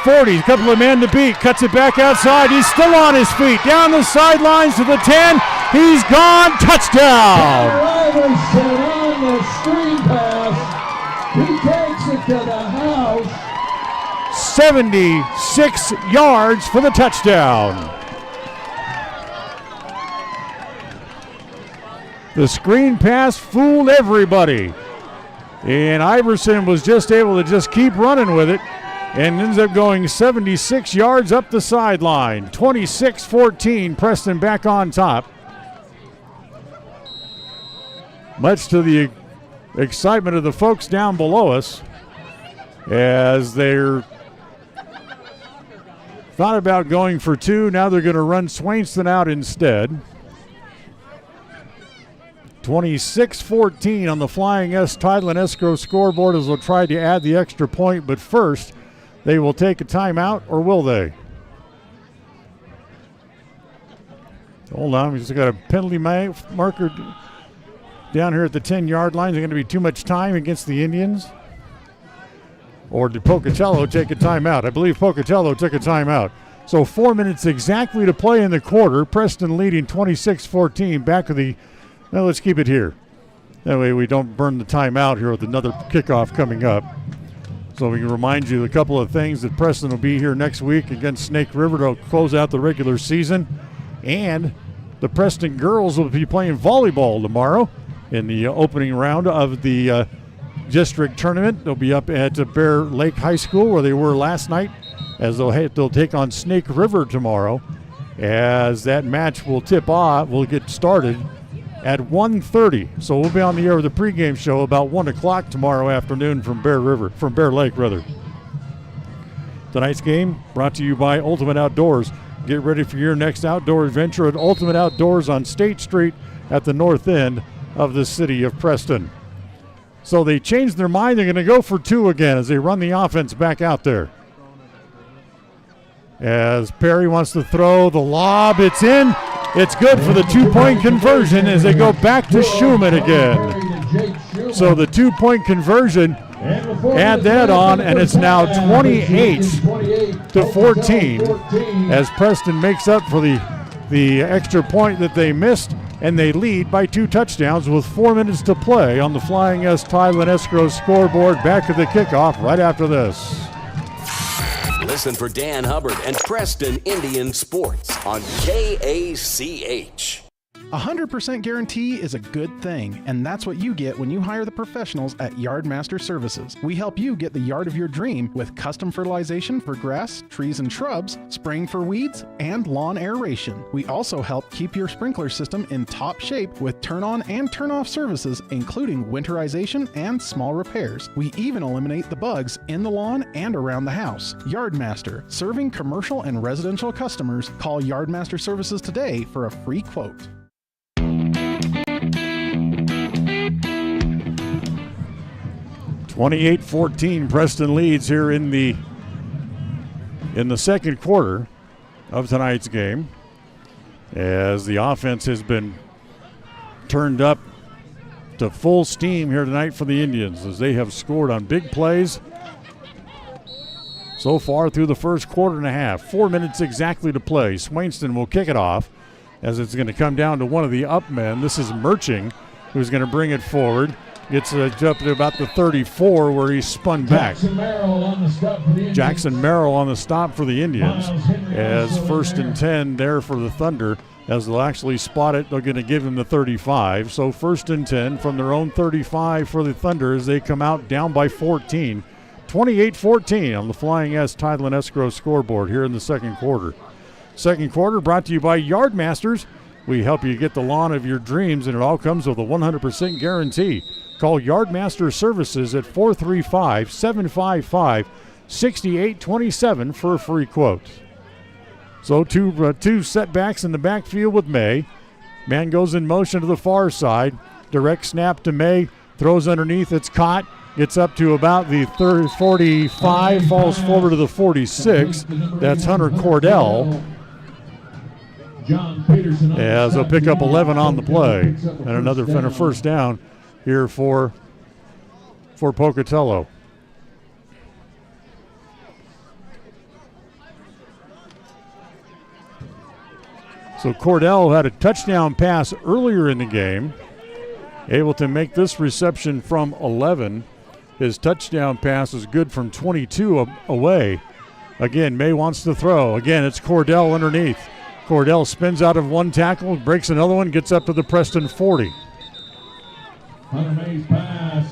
40. A couple of men to beat. Cuts it back outside. He's still on his feet. Down the sidelines to the 10. He's gone. Touchdown. Iverson on the screen pass. He takes it to the house. 76 yards for the touchdown. The screen pass fooled everybody. And Iverson was just able to just keep running with it and ends up going 76 yards up the sideline. 26-14, Preston back on top. Much to the excitement of the folks down below us as they're thought about going for 2. Now they're going to run Swainston out instead. 26-14 on the Flying S Thailand Escrow scoreboard as they'll try to add the extra point, but first they will take a timeout, or will they? Hold on, we just got a penalty marker down here at the 10-yard line. Is there going to be too much time against the Indians? Or did Pocatello take a timeout? I believe Pocatello took a timeout. So 4 minutes exactly to play in the quarter. Preston leading 26-14. Back of the... Now let's keep it here. That way we don't burn the timeout here with another kickoff coming up. So we can remind you a couple of things that Preston will be here next week against Snake River to close out the regular season. And the Preston girls will be playing volleyball tomorrow in the opening round of the district tournament. They'll be up at Bear Lake High School where they were last night, as they'll take on Snake River tomorrow. As that match will tip off, will get started at 1:30. So we'll be on the air with the pregame show about 1 o'clock tomorrow afternoon from Bear Lake. Tonight's game brought to you by Ultimate Outdoors. Get ready for your next outdoor adventure at Ultimate Outdoors on State Street at the north end of the city of Preston. So they changed their mind. They're going to go for 2 again as they run the offense back out there. As Perry wants to throw the lob, it's in. It's good for the 2-point conversion as they go back to Schumann again. So the 2-point conversion, add that on, and it's now 28-14 as Preston makes up for the extra point that they missed, and they lead by 2 touchdowns with 4 minutes to play on the Flying S Thailand Escrow scoreboard. Back at the kickoff right after this. Listen for Dan Hubbard and Preston Indian Sports on KACH. 100% guarantee is a good thing, and that's what you get when you hire the professionals at Yardmaster Services. We help you get the yard of your dream with custom fertilization for grass, trees, and shrubs, spraying for weeds, and lawn aeration. We also help keep your sprinkler system in top shape with turn-on and turn-off services, including winterization and small repairs. We even eliminate the bugs in the lawn and around the house. Yardmaster, serving commercial and residential customers. Call Yardmaster Services today for a free quote. 28-14, Preston leads here in the second quarter of tonight's game, as the offense has been turned up to full steam here tonight for the Indians, as they have scored on big plays so far through the first quarter and a half. 4 minutes exactly to play. Swainston will kick it off, as it's going to come down to one of the up men. This is Merching, who's going to bring it forward. Gets it up to about the 34, where he's spun back. Jackson Merrill on the stop for the Indians, as 1st and 10 there for the Thunder. As they'll actually spot it, they're going to give him the 35. So 1st and 10 from their own 35 for the Thunder as they come out down by 14. 28-14 on the Flying S Title and Escrow scoreboard here in the second quarter. Second quarter brought to you by Yardmasters. We help you get the lawn of your dreams, and it all comes with a 100% guarantee. Call Yardmaster Services at 435-755-6827 for a free quote. So two setbacks in the backfield with May. Man goes in motion to the far side. Direct snap to May. Throws underneath. It's caught. Gets up to about the 45. Falls forward to the 46. That's Hunter Cordell. As they'll pick up 11 on the play. And another first down here for Pocatello. So Cordell had a touchdown pass earlier in the game, able to make this reception from 11. His touchdown pass is good from 22 away. Again, May wants to throw. Again, it's Cordell underneath. Cordell spins out of one tackle, breaks another one, gets up to the Preston 40.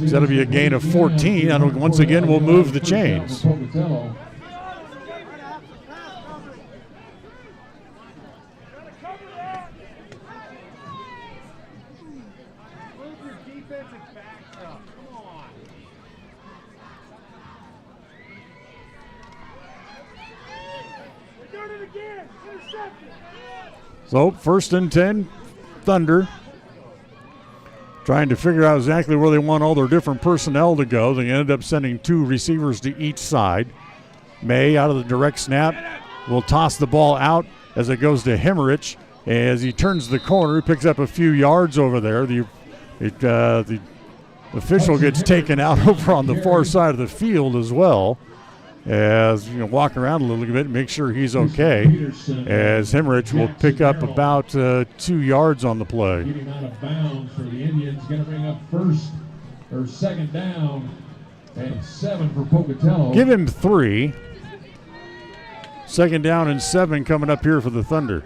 That'll be a gain of 14, and once again we'll move the chains. So 1st and 10, Thunder. Trying to figure out exactly where they want all their different personnel to go. They ended up sending 2 receivers to each side. May, out of the direct snap, will toss the ball out as it goes to Hemmerich. As he turns the corner, he picks up a few yards over there. The official gets taken out over on the far side of the field as well. As walk around a little bit, make sure he's okay. As Hemmerich will pick up about 2 yards on the play. Getting out of bounds for the Indians, going to bring up second down and 7 for Pocatello. Give him 3. Second down and 7 coming up here for the Thunder.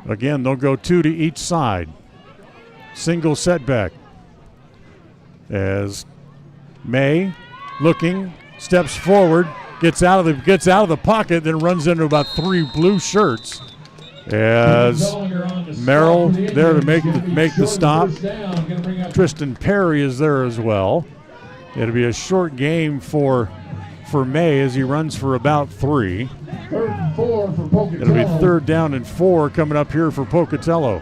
Again, they'll go 2 to each side. Single setback. As May looking. Steps forward, gets out of the pocket, then runs into about 3 blue shirts. As Merrill there to make the stop. Tristan Perry is there as well. It'll be a short game for May as he runs for about 3. 3rd and 4 for Pocatello. It'll be 3rd down and 4 coming up here for Pocatello.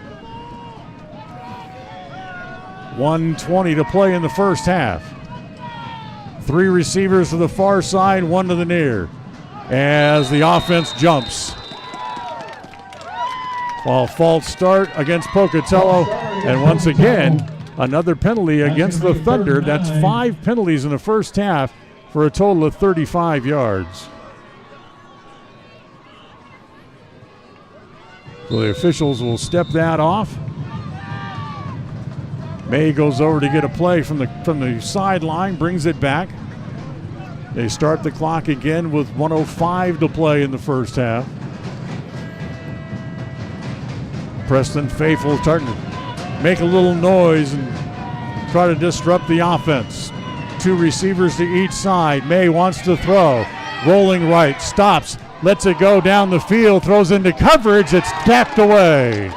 1:20 to play in the first half. 3 receivers to the far side, 1 to the near. As the offense jumps. Well, false start against Pocatello. And once again, another penalty against the Thunder. That's 5 penalties in the first half for a total of 35 yards. So the officials will step that off. May goes over to get a play from the sideline, brings it back. They start the clock again with 1:05 to play in the first half. Preston faithful starting to make a little noise and try to disrupt the offense. 2 receivers to each side. May wants to throw. Rolling right, stops, lets it go down the field, throws into coverage. It's tapped away.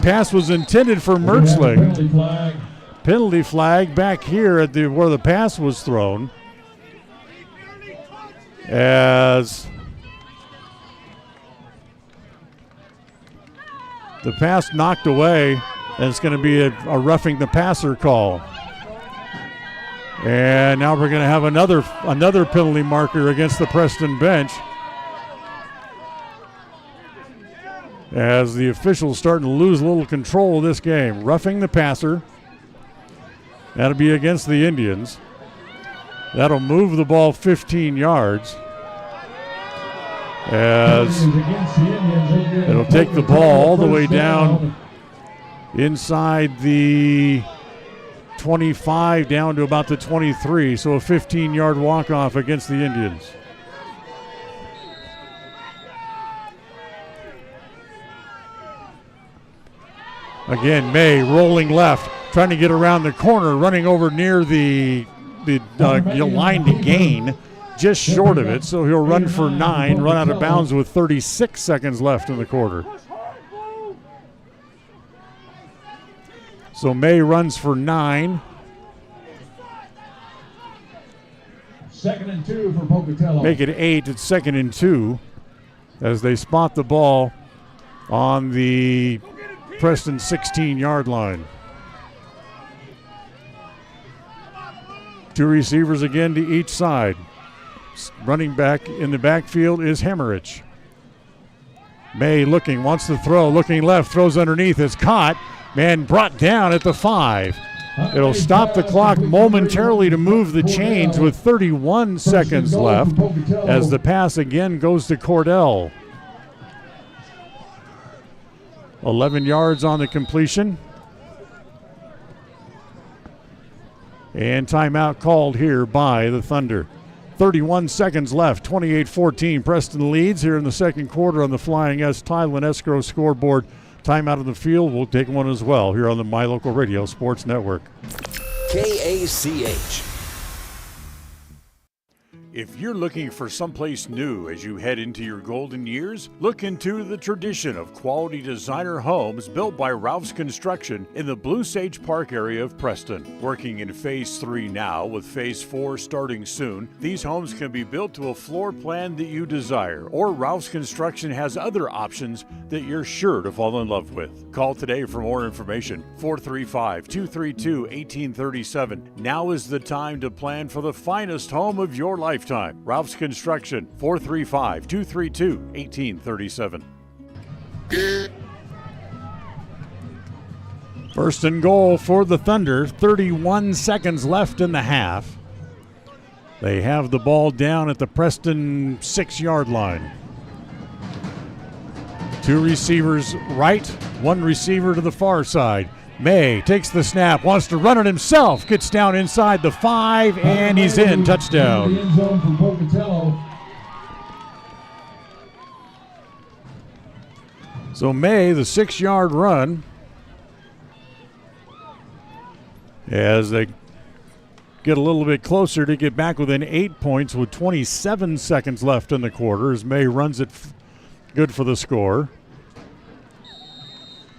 Pass was intended for Mertzling. Penalty flag back here at where the pass was thrown. As the pass knocked away, and it's going to be a roughing the passer call. And now we're going to have another penalty marker against the Preston bench, as the officials starting to lose a little control of this game. Roughing the passer. That'll be against the Indians. That'll move the ball 15 yards. As it'll take the ball all the way down inside the 25 down to about the 23, so a 15-yard walk-off against the Indians. Again, May rolling left, trying to get around the corner, running over near the line to gain, just short of it, so he'll run for 9, run out of bounds with 36 seconds left in the quarter. So May runs for 9. 2nd and 2 for Pocatello. Make it 8. It's 2nd and 2 as they spot the ball on the Preston 16-yard line. 2 receivers again to each side. Running back in the backfield is Hemmerich. May looking, wants to throw, looking left, throws underneath, is caught. Man brought down at the 5. It'll stop the clock momentarily to move the chains with 31 seconds left as the pass again goes to Cordell. 11 yards on the completion. And timeout called here by the Thunder. 31 seconds left, 28-14. Preston leads here in the second quarter on the Flying S Tile and Escrow scoreboard. Timeout of the field. We'll take one as well here on the My Local Radio Sports Network. KACH. If you're looking for someplace new as you head into your golden years, look into the tradition of quality designer homes built by Ralph's Construction in the Blue Sage Park area of Preston. Working in Phase 3 now, with Phase 4 starting soon, these homes can be built to a floor plan that you desire, or Ralph's Construction has other options that you're sure to fall in love with. Call today for more information, 435-232-1837. Now is the time to plan for the finest home of your lifetime. Ralph's Construction, 435-232-1837. First and goal for the Thunder, 31 seconds left in the half. They have the ball down at the Preston 6-yard line. 2 receivers right, 1 receiver to the far side. May takes the snap, wants to run it himself, gets down inside the 5, and he's in. Touchdown. The end zone for Pocatello. So May, the 6-yard run, as they get a little bit closer to get back within 8 points with 27 seconds left in the quarter, as May runs it good for the score.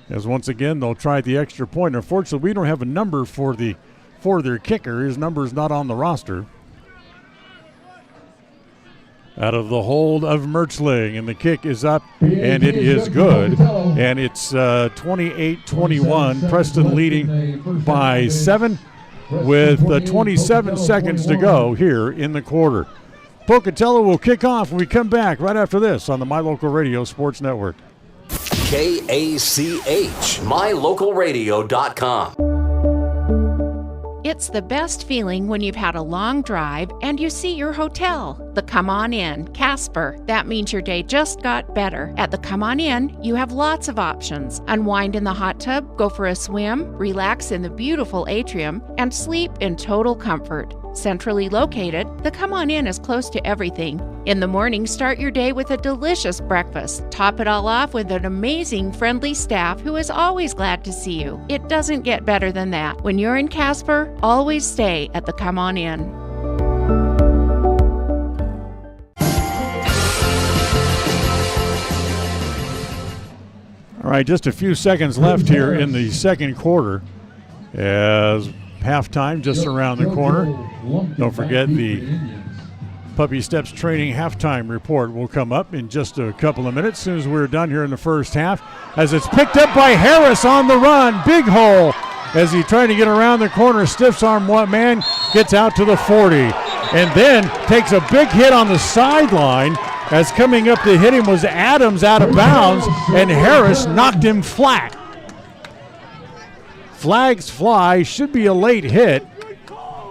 As once again, they'll try the extra point. Unfortunately, we don't have a number for their kicker. His number's not on the roster. Out of the hold of Mertzling, and the kick is up, and it is good. And it's 28-21. Preston leading by 7 with 27 seconds to go here in the quarter. Pocatello will kick off when we come back right after this on the My Local Radio Sports Network. KACH, mylocalradio.com. It's the best feeling when you've had a long drive and you see your hotel, the Come On Inn, Casper. That means your day just got better. At the Come On Inn, you have lots of options. Unwind in the hot tub, go for a swim, relax in the beautiful atrium, and sleep in total comfort. Centrally located, the Come On Inn is close to everything. In the morning, start your day with a delicious breakfast. Top it all off with an amazing, friendly staff who is always glad to see you. It doesn't get better than that. When you're in Casper, always stay at the Come On Inn. All right, just a few seconds left here in the second quarter as halftime just around the corner. Don't forget the Puppy Steps Training halftime report will come up in just a couple of minutes as soon as we're done here in the first half. As it's picked up by Harris on the run, big hole as he tried to get around the corner, stiffs arm one man, gets out to the 40, and then takes a big hit on the sideline. As coming up to hit him was Adams out of bounds, and Harris knocked him flat. Flags fly, should be a late hit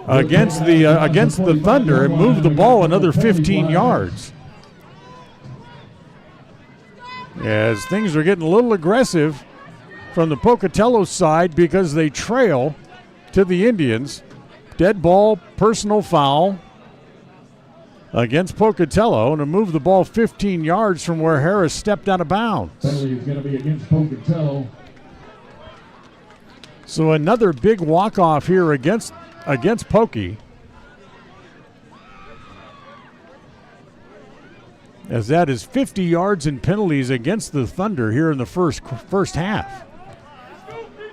against the Thunder and move the ball another 15 yards. As things are getting a little aggressive from the Pocatello side because they trail to the Indians. Dead ball, personal foul against Pocatello, and to move the ball 15 yards from where Harris stepped out of bounds. Penalty is going to be against Pocatello. So another big walk-off here against Pokey. As that is 50 yards in penalties against the Thunder here in the first half.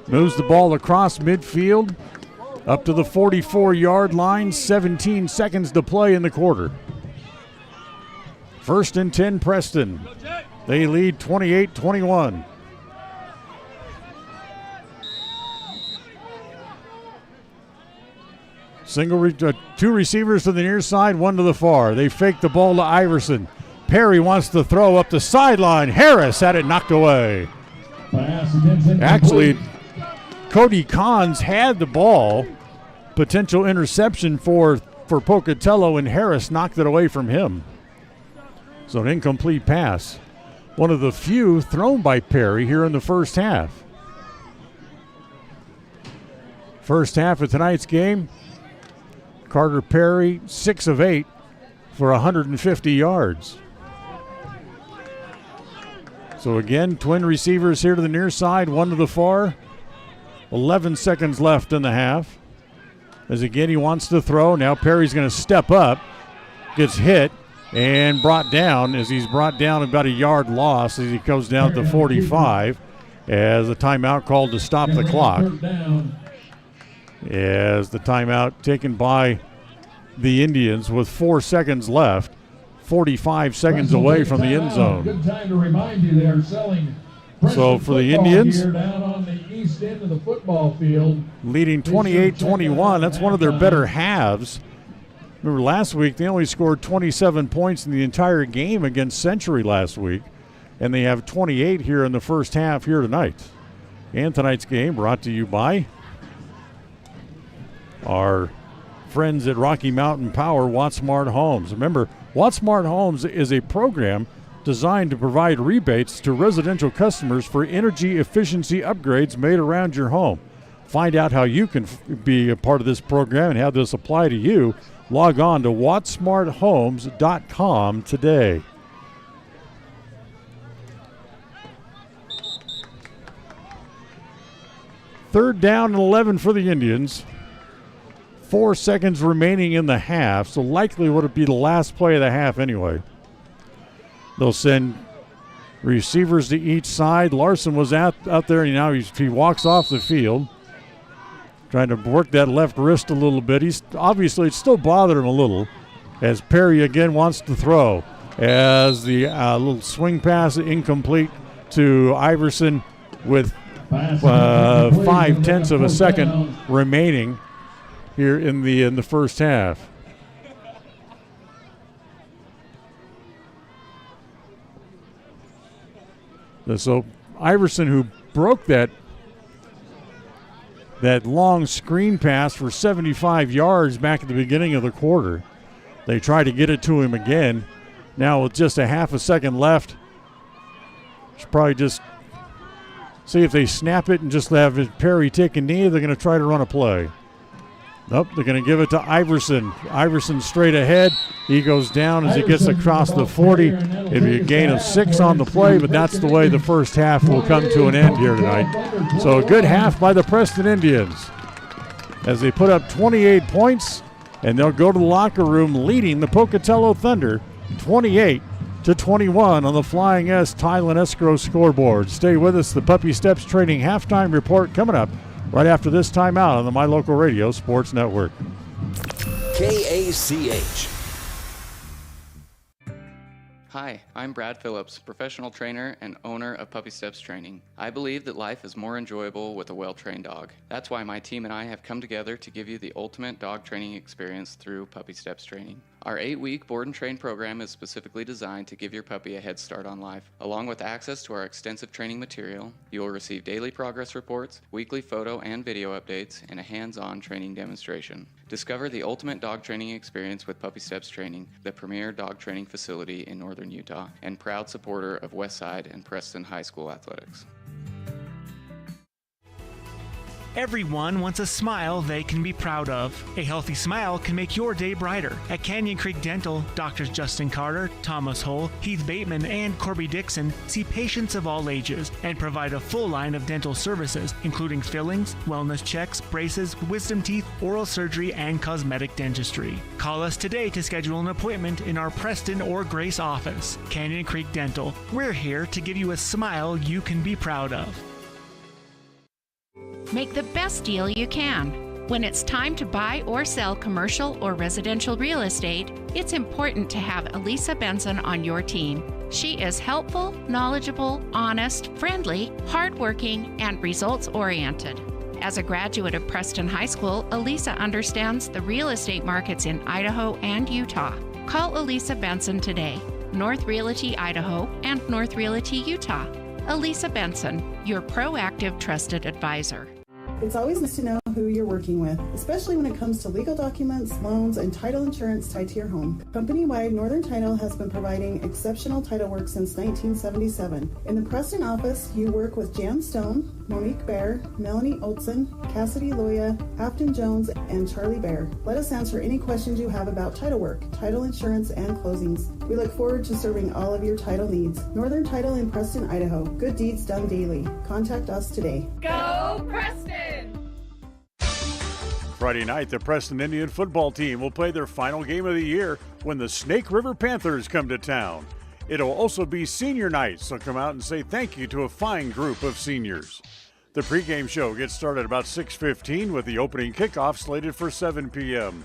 Moves the ball across midfield up to the 44-yard line, 17 seconds to play in the quarter. 1st and 10 Preston. They lead 28-21. Two receivers to the near side, one to the far. They fake the ball to Iverson. Perry wants to throw up the sideline. Harris had it knocked away. Actually, Cody Kahns had the ball. Potential interception for Pocatello, and Harris knocked it away from him. So an incomplete pass. One of the few thrown by Perry here in the first half. First half of tonight's game, Carter Perry, 6 of 8 for 150 yards. So again, twin receivers here to the near side, one to the far. 11 seconds left in the half. As again, he wants to throw. Now Perry's going to step up. Gets hit and brought down as he's brought down about a yard loss as he goes down to 45 as a timeout called to stop the clock. As the timeout taken by the Indians with 4 seconds left, 45 seconds away from the end zone. Good time to remind you they're selling so for the Indians, down on the east end of the football field, leading 28-21. That's one of their better halves. Remember last week they only scored 27 points in the entire game against Century last week, and they have 28 here in the first half here tonight. And tonight's game brought to you by our friends at Rocky Mountain Power, Wattsmart Homes. Remember, Wattsmart Homes is a program designed to provide rebates to residential customers for energy efficiency upgrades made around your home. Find out how you can be a part of this program and have this apply to you. Log on to wattsmarthomes.com today. Third down and 11 for the Indians. 4 seconds remaining in the half, so likely would it be the last play of the half anyway. They'll send receivers to each side. Larson was out there, and now he walks off the field, trying to work that left wrist a little bit. He's obviously, it still bothered him a little as Perry again wants to throw. As the little swing pass incomplete to Iverson with 0.5 of a second remaining here in the first half. So Iverson, who broke that long screen pass for 75 yards back at the beginning of the quarter, they try to get it to him again. Now with just a half a second left, should probably just see if they snap it and just have Perry take a knee. They're going to try to run a play. Nope, they're going to give it to Iverson. Iverson straight ahead. He goes down as he gets across the 40. It'll be a gain of 6 on the play, but that's the way the first half will come to an end here tonight. So a good half by the Preston Indians as they put up 28 points, and they'll go to the locker room leading the Pocatello Thunder 28-21 on the Flying S Tile and Escrow scoreboard. Stay with us. The Puppy Steps Training halftime report coming up right after this timeout on the My Local Radio Sports Network. KACH. Hi, I'm Brad Phillips, professional trainer and owner of Puppy Steps Training. I believe that life is more enjoyable with a well-trained dog. That's why my team and I have come together to give you the ultimate dog training experience through Puppy Steps Training. Our 8-week board and train program is specifically designed to give your puppy a head start on life. Along with access to our extensive training material, you will receive daily progress reports, weekly photo and video updates, and a hands-on training demonstration. Discover the ultimate dog training experience with Puppy Steps Training, the premier dog training facility in northern Utah, and proud supporter of Westside and Preston High School athletics. Everyone wants a smile they can be proud of. A healthy smile can make your day brighter. At Canyon Creek Dental, Doctors Justin Carter, Thomas Hull, Heath Bateman, and Corby Dixon see patients of all ages and provide a full line of dental services, including fillings, wellness checks, braces, wisdom teeth, oral surgery, and cosmetic dentistry. Call us today to schedule an appointment in our Preston or Grace office. Canyon Creek Dental. We're here to give you a smile you can be proud of. Make the best deal you can. When it's time to buy or sell commercial or residential real estate, it's important to have Elisa Benson on your team. She is helpful, knowledgeable, honest, friendly, hardworking, and results-oriented. As a graduate of Preston High School, Elisa understands the real estate markets in Idaho and Utah. Call Elisa Benson today, North Realty Idaho and North Realty Utah. Elisa Benson, your proactive, trusted advisor. It's always nice to know who you're working with, especially when it comes to legal documents, loans, and title insurance tied to your home. Company-wide, Northern Title has been providing exceptional title work since 1977. In the Preston office, you work with Jan Stone, Monique Bear, Melanie Olson, Cassidy Loya, Afton Jones, and Charlie Bear. Let us answer any questions you have about title work, title insurance, and closings. We look forward to serving all of your title needs. Northern Title in Preston, Idaho. Good deeds done daily. Contact us today. Go Preston! Friday night, the Preston Indian football team will play their final game of the year when the Snake River Panthers come to town. It'll also be senior night, so come out and say thank you to a fine group of seniors. The pregame show gets started about 6:15 with the opening kickoff slated for 7 p.m.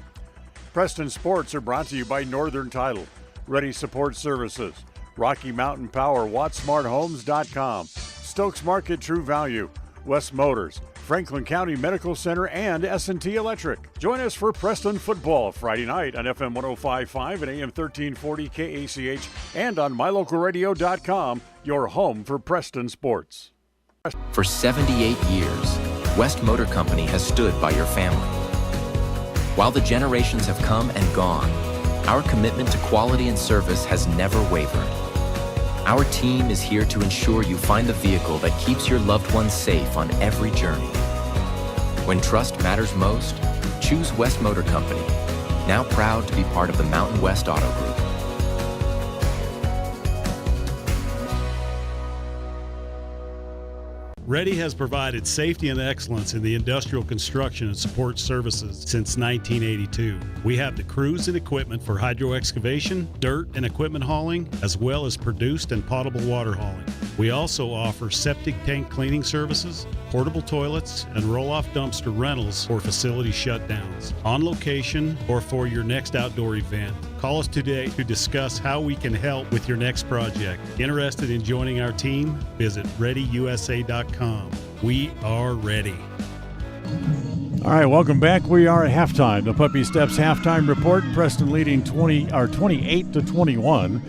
Preston Sports are brought to you by Northern Title, Ready Support Services, Rocky Mountain Power, WattsmartHomes.com, Stokes Market True Value, West Motors, Franklin County Medical Center, and S&T Electric. Join us for Preston football Friday night on FM 105.5 and AM 1340 KACH and on MyLocalRadio.com, your home for Preston sports. For 78 years, West Motor Company has stood by your family. While the generations have come and gone, our commitment to quality and service has never wavered. Our team is here to ensure you find the vehicle that keeps your loved ones safe on every journey. When trust matters most, choose West Motor Company, now proud to be part of the Mountain West Auto Group. Ready has provided safety and excellence in the industrial construction and support services since 1982. We have the crews and equipment for hydro excavation, dirt and equipment hauling, as well as produced and potable water hauling. We also offer septic tank cleaning services, portable toilets, and roll-off dumpster rentals for facility shutdowns, on location or for your next outdoor event. Call us today to discuss how we can help with your next project. Interested in joining our team? Visit ReadyUSA.com. We are ready. All right, welcome back. We are at halftime. The Puppy Steps halftime report. Preston leading 28-21.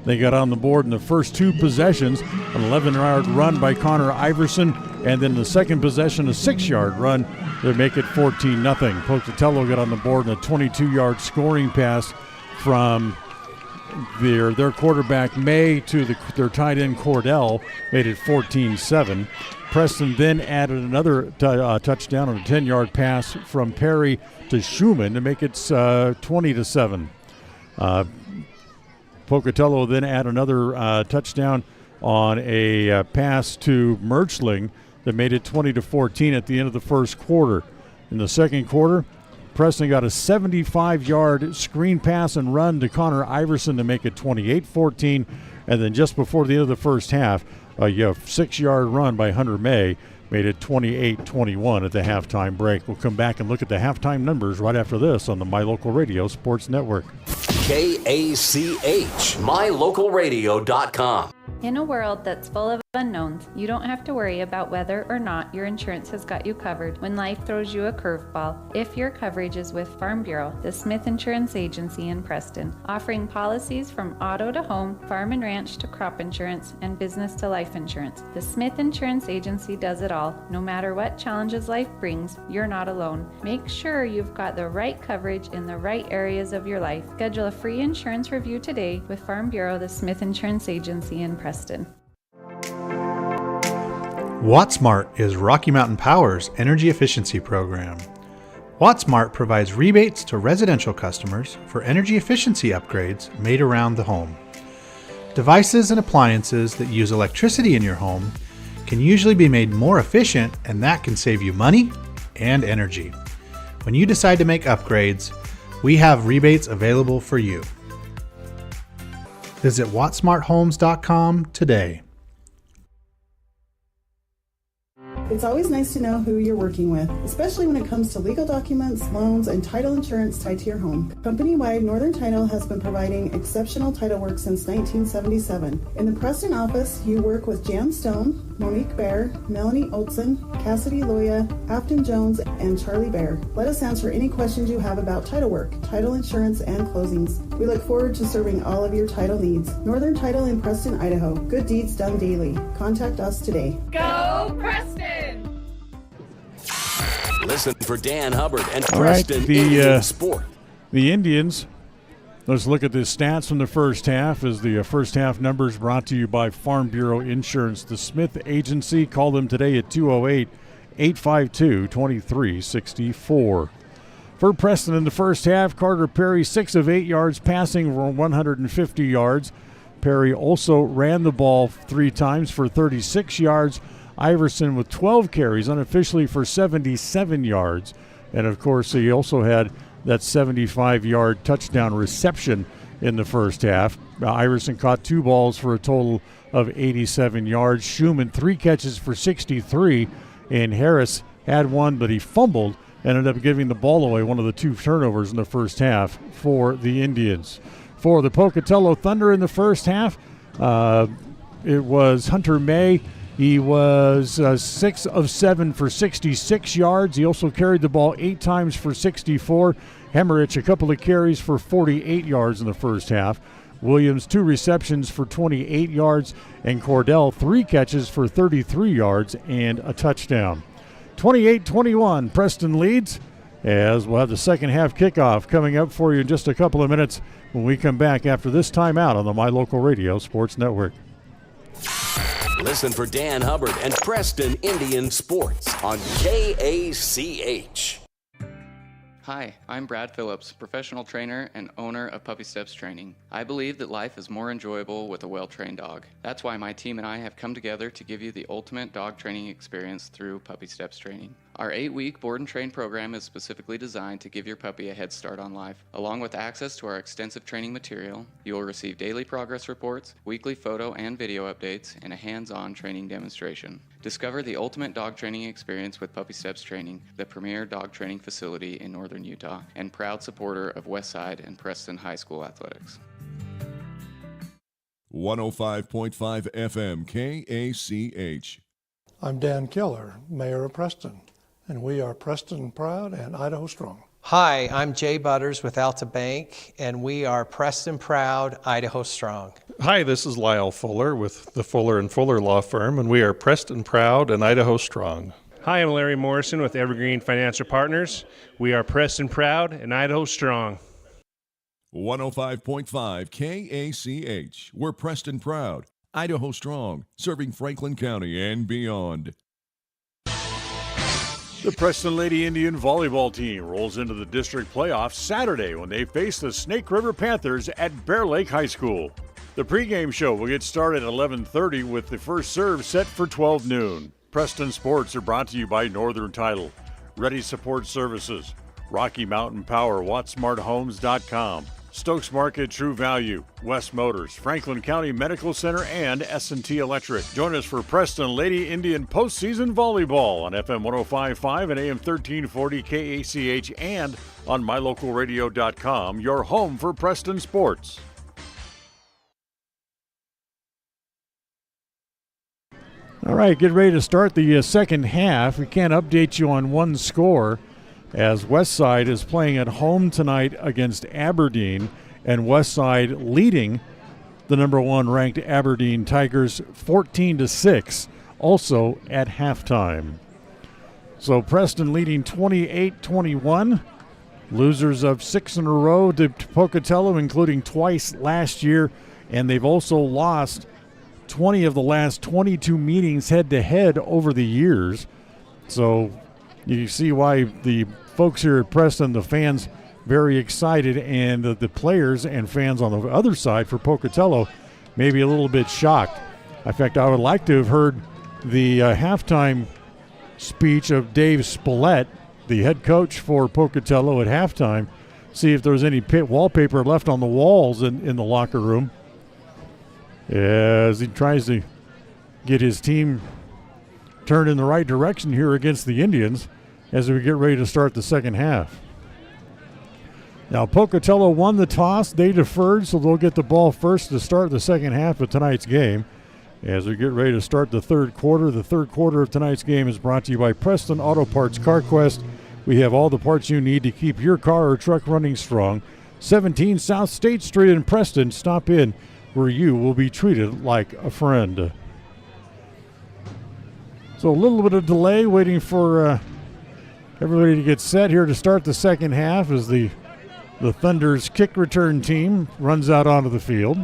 They got on the board in the first two possessions, an 11-yard run by Connor Iverson, and then the second possession, a 6-yard run to make it 14-0. Pocatello got on the board in a 22-yard scoring pass from their quarterback May to their tight end Cordell made it 14-7. Preston then added another touchdown on a 10-yard pass from Perry to Schumann to make it 20-7. Pocatello then added another touchdown on a pass to Merchling that made it 20-14 at the end of the first quarter. In the second quarter, Preston got a 75-yard screen pass and run to Connor Iverson to make it 28-14. And then just before the end of the first half, a 6-yard run by Hunter May made it 28-21 at the halftime break. We'll come back and look at the halftime numbers right after this on the My Local Radio Sports Network. KACH, mylocalradio.com. In a world that's full of unknowns, you don't have to worry about whether or not your insurance has got you covered when life throws you a curveball. If your coverage is with Farm Bureau, the Smith Insurance Agency in Preston, offering policies from auto to home, farm and ranch to crop insurance, and business to life insurance. The Smith Insurance Agency does it all. No matter what challenges life brings, you're not alone. Make sure you've got the right coverage in the right areas of your life. Schedule a free insurance review today with Farm Bureau, the Smith Insurance Agency in Preston. WattSmart is Rocky Mountain Power's energy efficiency program. WattSmart provides rebates to residential customers for energy efficiency upgrades made around the home. Devices and appliances that use electricity in your home can usually be made more efficient, and that can save you money and energy. When you decide to make upgrades, we have rebates available for you. Visit wattsmarthomes.com today. It's always nice to know who you're working with, especially when it comes to legal documents, loans, and title insurance tied to your home. Company-wide, Northern Title has been providing exceptional title work since 1977. In the Preston office, you work with Jan Stone, Monique Bear, Melanie Olson, Cassidy Loya, Afton Jones, and Charlie Bear. Let us answer any questions you have about title work, title insurance, and closings. We look forward to serving all of your title needs. Northern Title in Preston, Idaho. Good deeds done daily. Contact us today. Go Preston! Listen for Dan Hubbard and All right, Preston Indian Sport. The Indians, let's look at the stats from the first half as the first half numbers brought to you by Farm Bureau Insurance. The Smith Agency, call them today at 208-852-2364. For Preston in the first half, Carter Perry 6 of 8 yards passing for 150 yards. Perry also ran the ball 3 times for 36 yards. Iverson with 12 carries unofficially for 77 yards. And, of course, he also had that 75-yard touchdown reception in the first half. Iverson caught 2 balls for a total of 87 yards. Schumann 3 catches for 63. And Harris had one, but he fumbled and ended up giving the ball away, one of the 2 turnovers in the first half for the Indians. For the Pocatello Thunder in the first half, it was Hunter May. He was 6 of 7 for 66 yards. He also carried the ball 8 times for 64. Hemmerich, a couple of carries for 48 yards in the first half. Williams, 2 receptions for 28 yards. And Cordell, 3 catches for 33 yards and a touchdown. 28-21, Preston leads, as we'll have the second half kickoff coming up for you in just a couple of minutes when we come back after this timeout on the My Local Radio Sports Network. Listen for Dan Hubbard and Preston Indian Sports on KACH. Hi, I'm Brad Phillips, professional trainer and owner of Puppy Steps Training. I believe that life is more enjoyable with a well-trained dog. That's why my team and I have come together to give you the ultimate dog training experience through Puppy Steps Training. Our 8-week board and train program is specifically designed to give your puppy a head start on life. Along with access to our extensive training material, you will receive daily progress reports, weekly photo and video updates, and a hands-on training demonstration. Discover the ultimate dog training experience with Puppy Steps Training, the premier dog training facility in northern Utah, and proud supporter of Westside and Preston High School athletics. 105.5 FM KACH. I'm Dan Keller, Mayor of Preston, and we are Preston Proud and Idaho Strong. Hi, I'm Jay Butters with Alta Bank, and we are Preston Proud, Idaho Strong. Hi, this is Lyle Fuller with the Fuller & Fuller Law Firm, and we are Preston Proud and Idaho Strong. Hi, I'm Larry Morrison with Evergreen Financial Partners. We are Preston Proud and Idaho Strong. 105.5 KACH. We're Preston proud, Idaho strong, serving Franklin County and beyond. The Preston Lady Indian volleyball team rolls into the district playoffs Saturday when they face the Snake River Panthers at Bear Lake High School. The pregame show will get started at 11:30 with the first serve set for 12 noon. Preston Sports are brought to you by Northern Title, Ready Support Services, Rocky Mountain Power, WattsmartHomes.com, Stokes Market True Value, West Motors, Franklin County Medical Center, and S&T Electric. Join us for Preston Lady Indian postseason volleyball on FM 105.5 and AM 1340 KACH and on mylocalradio.com, your home for Preston sports. All right, get ready to start the second half. We can't update you on one score, as Westside is playing at home tonight against Aberdeen, and Westside leading the number one ranked Aberdeen Tigers 14-6, also at halftime. So Preston leading 28-21. Losers of 6 in a row to Pocatello, including twice last year, and they've also lost 20 of the last 22 meetings head-to-head over the years. So you see why the folks here at Preston, the fans, very excited, and the players and fans on the other side for Pocatello maybe a little bit shocked. In fact, I would like to have heard the halftime speech of Dave Spillett, the head coach for Pocatello at halftime, see if there was any wallpaper left on the walls in the locker room as he tries to get his team turned in the right direction here against the Indians as we get ready to start the second half. Now, Pocatello won the toss. They deferred, so they'll get the ball first to start the second half of tonight's game. As we get ready to start the third quarter of tonight's game is brought to you by Preston Auto Parts CarQuest. We have all the parts you need to keep your car or truck running strong. 17 South State Street in Preston. Stop in where you will be treated like a friend. So a little bit of delay waiting for everybody to get set here to start the second half as the Thunder's kick return team runs out onto the field.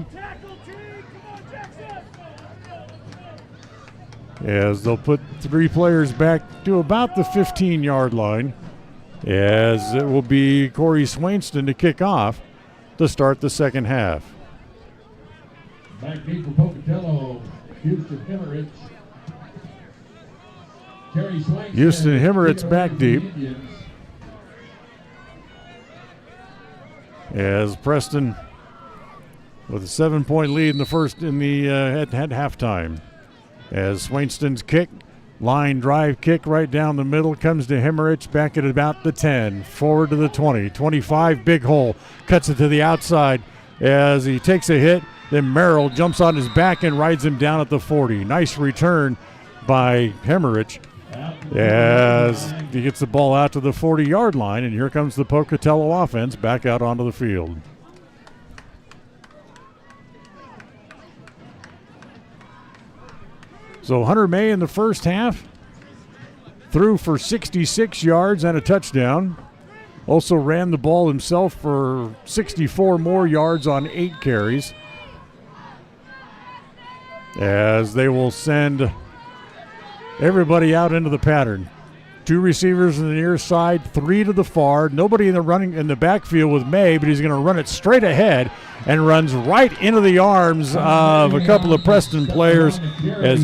As they'll put 3 players back to about the 15-yard line, as it will be Corey Swainston to kick off to start the second half. Back deep for Pocatello, Houston Hemmerich. Houston Hemmerich back deep. As Preston with a 7-point lead in the first at halftime. As Swainston's kick, line drive kick right down the middle, comes to Hemmerich back at about the 10, forward to the 20, 25, big hole, cuts it to the outside as he takes a hit. Then Merrill jumps on his back and rides him down at the 40. Nice return by Hemmerich as he gets the ball out to the 40-yard line, and here comes the Pocatello offense back out onto the field. So Hunter May in the first half threw for 66 yards and a touchdown. Also ran the ball himself for 64 more yards on 8 carries. As they will send everybody out into the pattern. 2 receivers on the near side, 3 to the far. Nobody in the backfield with May, but he's going to run it straight ahead and runs right into the arms of a couple of Preston players as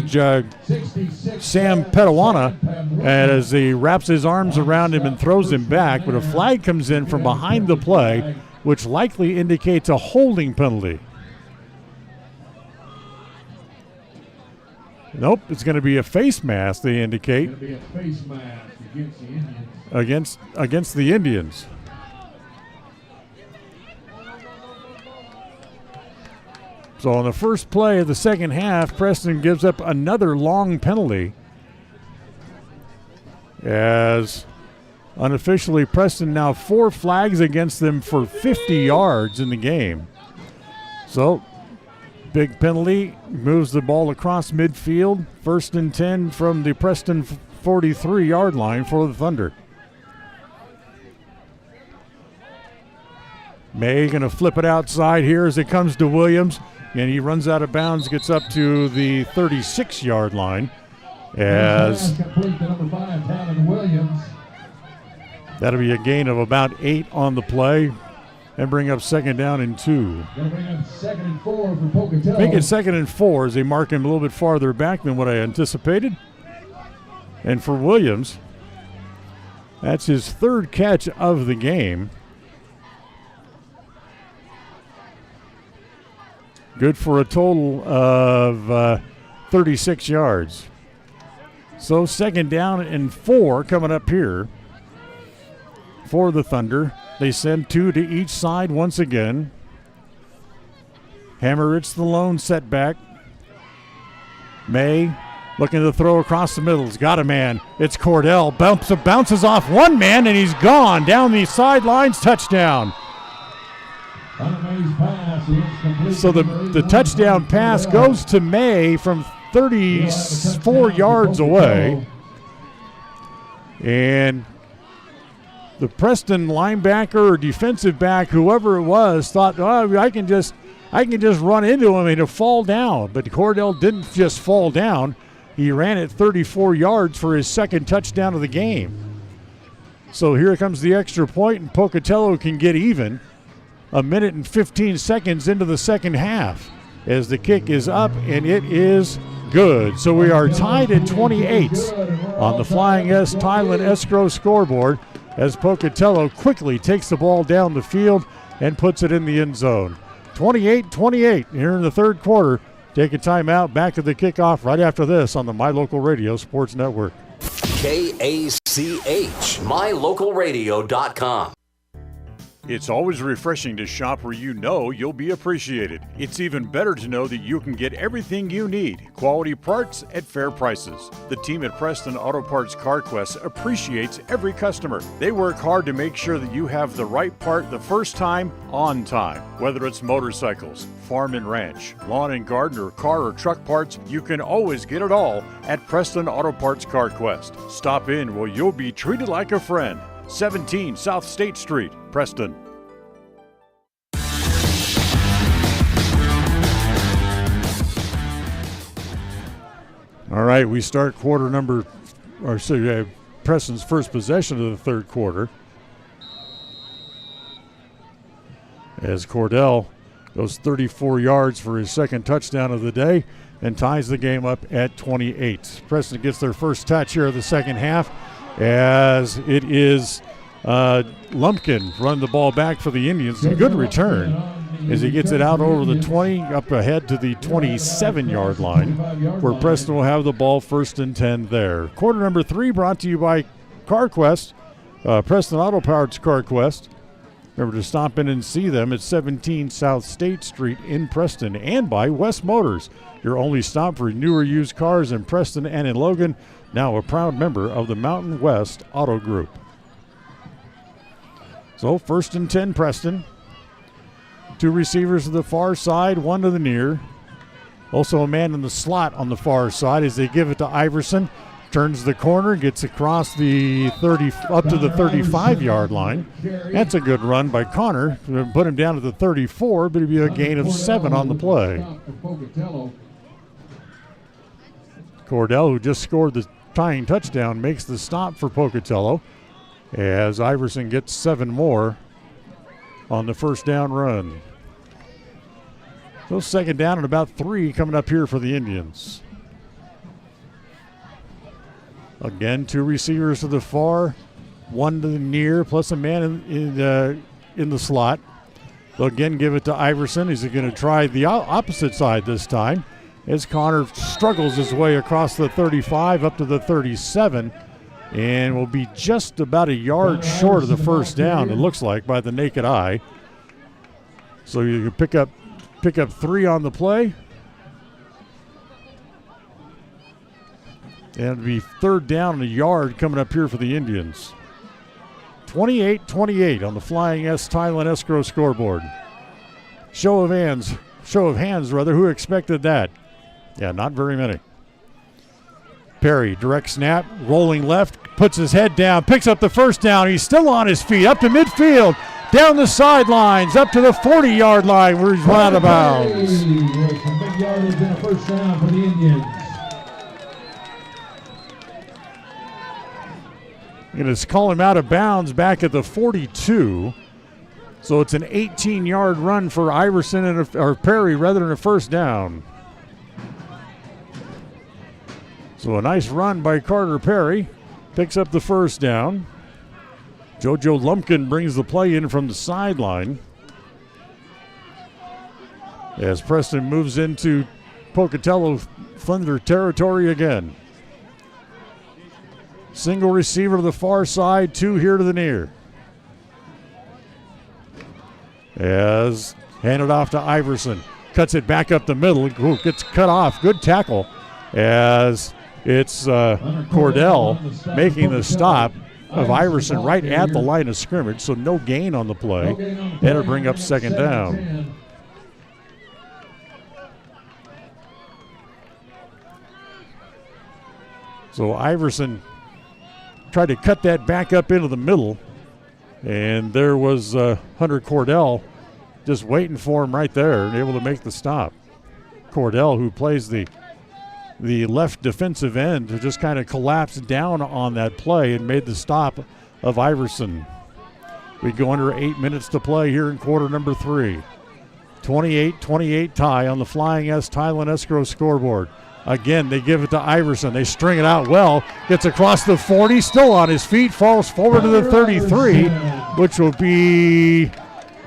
Sam Petawana, as he wraps his arms around him and throws him back. But a flag comes in from behind the play, which likely indicates a holding penalty. Nope, it's going to be a face mask, they indicate. It's going to be a face mask against the Indians. Against the Indians. So on the first play of the second half, Preston gives up another long penalty. As unofficially, Preston now 4 flags against them for 50 yards in the game. So big penalty, moves the ball across midfield. 1st and 10 from the Preston 43-yard line for the Thunder. May going to flip it outside here as it comes to Williams. And he runs out of bounds, gets up to the 36-yard line. As that'll be a gain of about 8 on the play. And bring up 2nd down and 2. Gonna bring up 2nd and 4 for Pocatello. Make it 2nd and 4 as they mark him a little bit farther back than what I anticipated. And for Williams, that's his 3rd catch of the game. Good for a total of 36 yards. So 2nd down and 4 coming up here for the Thunder. They send 2 to each side once again. Hammerich the lone setback. May looking to throw across the middle. He's got a man. It's Cordell. Bounces off one man, and he's gone down the sidelines. Touchdown. So the touchdown pass goes to May from 34 yards away. And the Preston linebacker or defensive back, whoever it was, thought, oh, I can just run into him and he'll fall down. But Cordell didn't just fall down. He ran it 34 yards for his 2nd touchdown of the game. So here comes the extra point, and Pocatello can get even. 1 minute and 15 seconds into the 2nd half as the kick is up, and it is good. So we are tied at 28 on the Flying S Thailand Escrow scoreboard as Pocatello quickly takes the ball down the field and puts it in the end zone. 28-28 here in the 3rd quarter. Take a timeout, back to the kickoff right after this on the My Local Radio Sports Network. KACH, MyLocalRadio.com. It's always refreshing to shop where you know you'll be appreciated. It's even better to know that you can get everything you need. Quality parts at fair prices. The team at Preston Auto Parts CarQuest appreciates every customer. They work hard to make sure that you have the right part the first time, on time. Whether it's motorcycles, farm and ranch, lawn and garden, or car or truck parts, you can always get it all at Preston Auto Parts CarQuest. Stop in where you'll be treated like a friend. 17 South State Street, Preston. All right, we start Preston's first possession of the 3rd quarter. As Cordell goes 34 yards for his 2nd touchdown of the day and ties the game up at 28. Preston gets their first touch here of the 2nd half, as it is Lumpkin running the ball back for the Indians. A good return as he gets it out over the 20, up ahead to the 27-yard line, where Preston will have the ball 1st and 10 there. Quarter number 3 brought to you by CarQuest, Preston Auto Parts CarQuest. Remember to stop in and see them at 17 South State Street in Preston, and by West Motors, your only stop for newer used cars in Preston and in Logan, now a proud member of the Mountain West Auto Group. So 1st and 10 Preston. 2 receivers to the far side, 1 to the near. Also a man in the slot on the far side as they give it to Iverson. Turns the corner, gets across the 30, up to the 35-yard line. That's a good run by Connor. Put him down to the 34, but it'd be a gain of 7 on the play. Cordell, who just scored the tying touchdown, makes the stop for Pocatello as Iverson gets 7 more on the 1st down run. So 2nd down and about 3 coming up here for the Indians. Again, 2 receivers to the far, 1 to the near, plus a man in the slot. They'll again give it to Iverson. He's going to try the opposite side this time as Connor struggles his way across the 35 up to the 37 and will be just about a yard short of the 1st down, it looks like, by the naked eye. So you can pick up 3 on the play. And it'll be 3rd down and a yard coming up here for the Indians. 28-28 on the Flying S Thailand Escrow scoreboard. Show of hands, who expected that? Yeah, not very many. Perry, direct snap, rolling left, puts his head down, picks up the 1st down. He's still on his feet, up to midfield. down the sidelines, up to the 40-yard line where he's out of bounds. Some big yardage and a first down for the Indians. Going to call him out of bounds back at the 42. So it's an 18-yard run for Iverson or Perry rather than a first down. So a nice run by Carter Perry. Picks up the first down. JoJo Lumpkin brings the play in from the sideline. As Preston moves into Pocatello Thunder territory again. Single receiver to the far side, two here to the near. As handed off to Iverson. Cuts it back up the middle. Ooh, gets cut off. Good tackle. As it's Cordell making the stop of Iverson right at the line of scrimmage, so no gain on the play. That'll bring up second down. So Iverson tried to cut that back up into the middle, and there was Hunter Cordell just waiting for him right there and able to make the stop. Cordell, who plays the left defensive end, who just kind of collapsed down on that play and made the stop of Iverson. We go under 8 minutes to play here in quarter number 3. 28-28 tie on the Flying S Thailand Escrow scoreboard. Again, they give it to Iverson. They string it out well. Gets across the 40, still on his feet, falls forward to the 33, which will be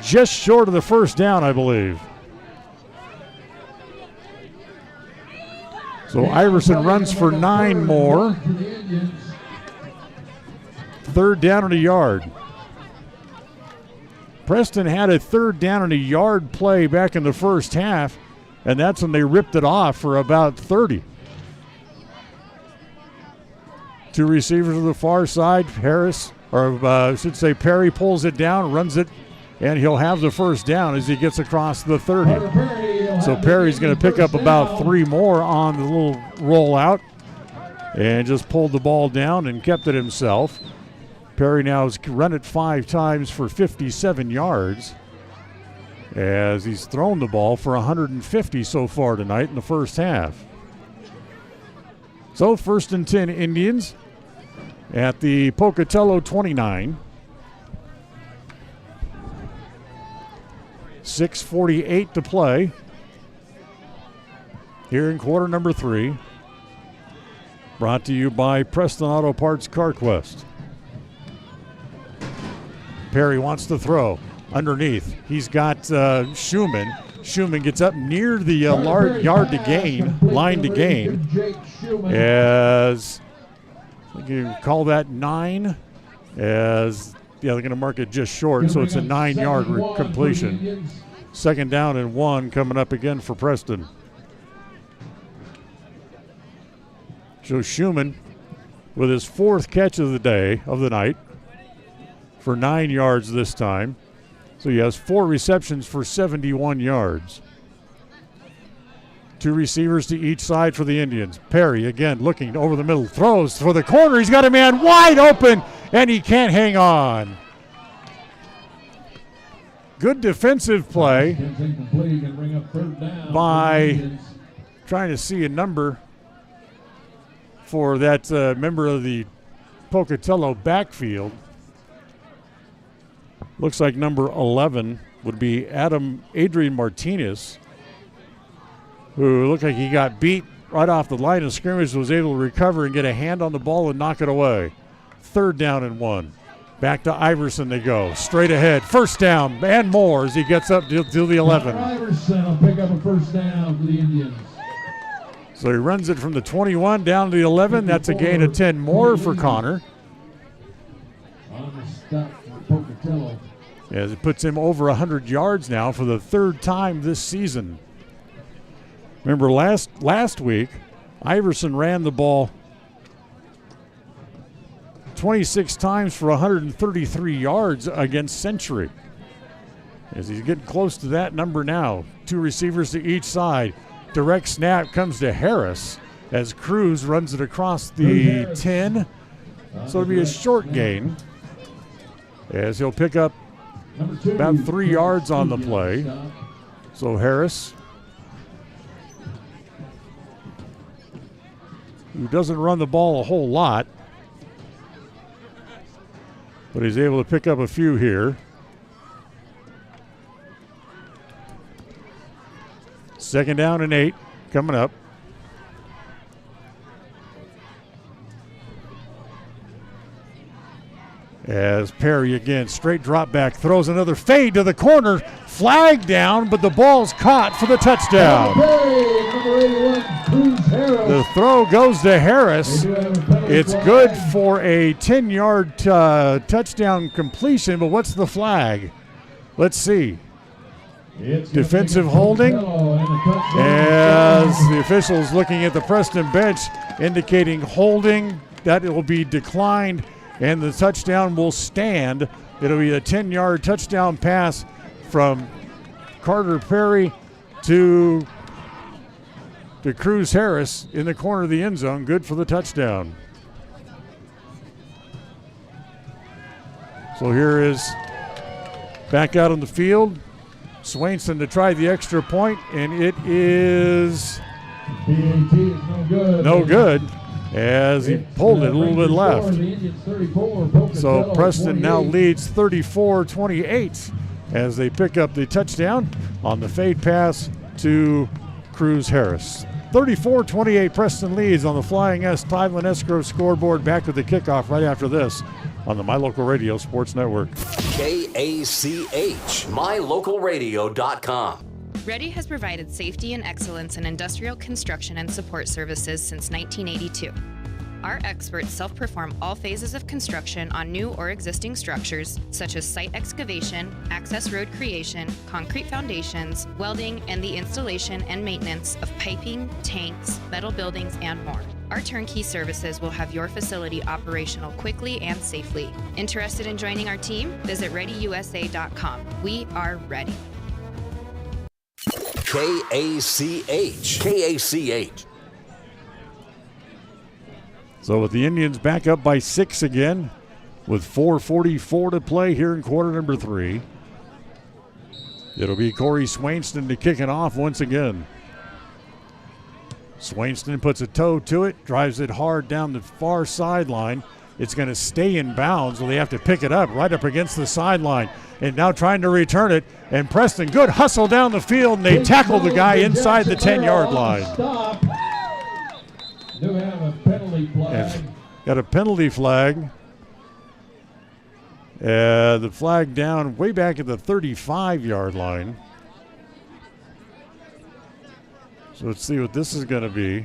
just short of the first down, I believe. So Iverson runs for 9 more. Third down and a yard. Preston had a third down and a yard play back in the first half, and that's when they ripped it off for about 30. Two receivers to the far side. Perry pulls it down, runs it, and he'll have the first down as he gets across the 30. So Perry's going to pick up about 3 more on the little rollout and just pulled the ball down and kept it himself. Perry now has run it 5 times for 57 yards as he's thrown the ball for 150 so far tonight in the first half. So 1st and 10 Indians at the Pocatello 29. 6:48 to play here in quarter number 3. Brought to you by Preston Auto Parts CarQuest. Perry wants to throw underneath. He's got Schumann. Schumann gets up near the line to gain. As you can call that 9. As they're going to mark it just short, so it's a 9-yard completion. Second down and 1 coming up again for Preston. So Schumann with his 4th catch of the night for 9 yards this time. So he has 4 receptions for 71 yards. 2 receivers to each side for the Indians. Perry again looking over the middle, throws for the corner. He's got a man wide open, and he can't hang on. Good defensive play by trying to see a number for that member of the Pocatello backfield. Looks like number 11 would be Adrian Martinez, who looked like he got beat right off the line of scrimmage, was able to recover and get a hand on the ball and knock it away. 3rd down and 1. Back to Iverson they go. Straight ahead. First down and more as he gets up to the 11. Iverson will pick up a first down for the Indians. So he runs it from the 21 down to the 11. That's a gain of 10 more for Connor. On the stop for Pocatello. As it puts him over 100 yards now for the 3rd time this season. Remember last week, Iverson ran the ball 26 times for 133 yards against Century. As he's getting close to that number now. 2 receivers to each side. Direct snap comes to Harris as Cruz runs it across the 10. So it'll be a short gain as he'll pick up about 3 yards on the play. So Harris, who doesn't run the ball a whole lot, but he's able to pick up a few here. Second down and 8 coming up. As Perry again, straight drop back, throws another fade to the corner, flag down, but the ball's caught for the touchdown. The throw goes to Harris. It's good for a 10-yard touchdown completion, but what's the flag? Let's see. Defensive holding, as the officials looking at the Preston bench indicating holding. That will be declined, and the touchdown will stand. It'll be a 10-yard touchdown pass from Carter Perry to Cruz Harris in the corner of the end zone. Good for the touchdown. So here is back out on the field. Swainston to try the extra point, and it is no good as he pulled it a little bit left. So Preston now leads 34-28 as they pick up the touchdown on the fade pass to Cruz Harris. 34-28, Preston leads on the Flying S Tideland Escrow scoreboard. Back with the kickoff right after this on the My Local Radio Sports Network. KACH, mylocalradio.com. Ready has provided safety and excellence in industrial construction and support services since 1982. Our experts self-perform all phases of construction on new or existing structures, such as site excavation, access road creation, concrete foundations, welding, and the installation and maintenance of piping, tanks, metal buildings, and more. Our turnkey services will have your facility operational quickly and safely. Interested in joining our team? Visit ReadyUSA.com. We are ready. KACH. So with the Indians back up by 6 again, with 4:44 to play here in quarter number 3. It'll be Corey Swainston to kick it off once again. Swainston puts a toe to it, drives it hard down the far sideline. It's going to stay in bounds, so they have to pick it up right up against the sideline. And now trying to return it. And Preston, good hustle down the field, and they tackle the guy inside the 10-yard line. Do have a penalty flag. Got a penalty flag. The flag down way back at the 35-yard line. So let's see what this is going to be.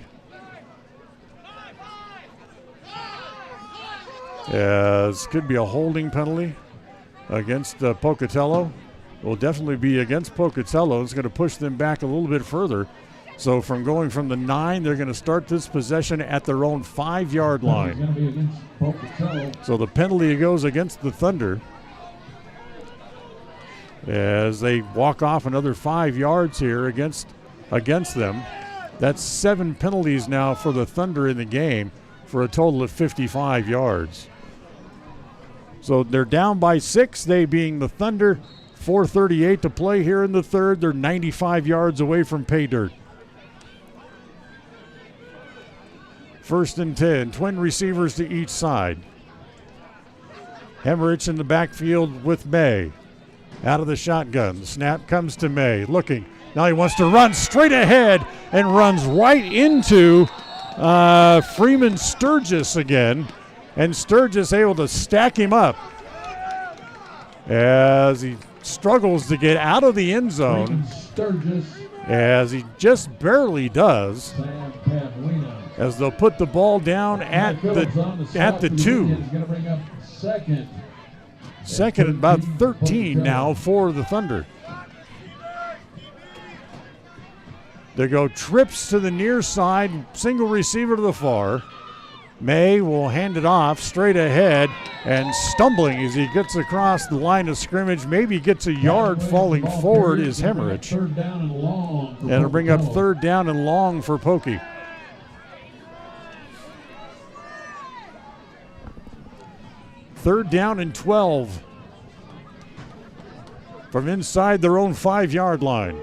This could be a holding penalty against Pocatello. Will definitely be against Pocatello. It's going to push them back a little bit further. So from going from the 9, they're going to start this possession at their own 5-yard line. So the penalty goes against the Thunder as they walk off another 5 yards here against them. That's 7 penalties now for the Thunder in the game for a total of 55 yards. So they're down by 6, they being the Thunder. 4:38 to play here in the third. They're 95 yards away from pay dirt. First and 10, twin receivers to each side. Hemmerich in the backfield with May. Out of the shotgun, the snap comes to May, looking. Now he wants to run straight ahead and runs right into Freeman Sturgis again. And Sturgis able to stack him up as he struggles to get out of the end zone, as he just barely does, as they'll put the ball down at the 2. Second and about 13 now for the Thunder. They go trips to the near side, single receiver to the far. May will hand it off straight ahead, and stumbling as he gets across the line of scrimmage, maybe gets a yard falling forward, is Hemmerich. And it'll bring up 3rd down and long for Pokey. Third down and 12. from inside their own 5-yard line.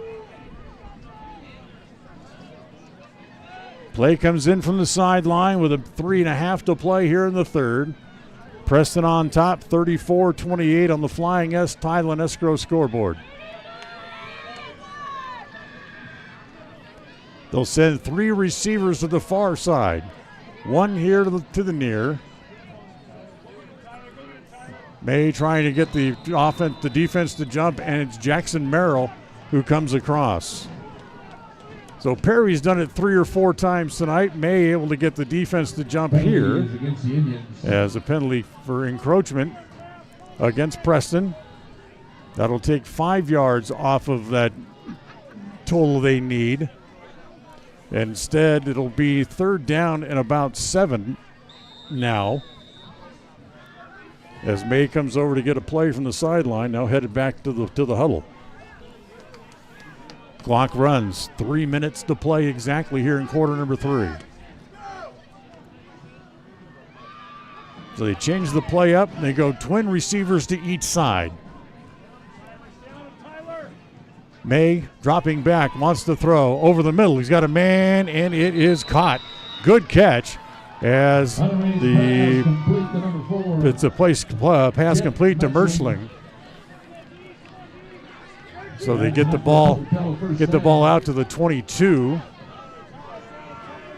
Play comes in from the sideline with a 3.5 to play here in the third. Preston on top, 34-28 on the Flying S Thailand Escrow scoreboard. They'll send 3 receivers to the far side. 1 here to the near. May trying to get the defense to jump, and it's Jackson Merrill who comes across. So Perry's done it 3 or 4 times tonight. May able to get the defense to jump here as a penalty for encroachment against Preston. That'll take 5 yards off of that total they need. Instead, it'll be 3rd down and about 7 now. As May comes over to get a play from the sideline, now headed back to the huddle. Clock runs, 3 minutes to play exactly here in quarter number 3. So they change the play up, and they go twin receivers to each side. May dropping back, wants to throw over the middle. He's got a man, and it is caught. Good catch as it's a pass complete to Merschling. So they get the ball out to the 22.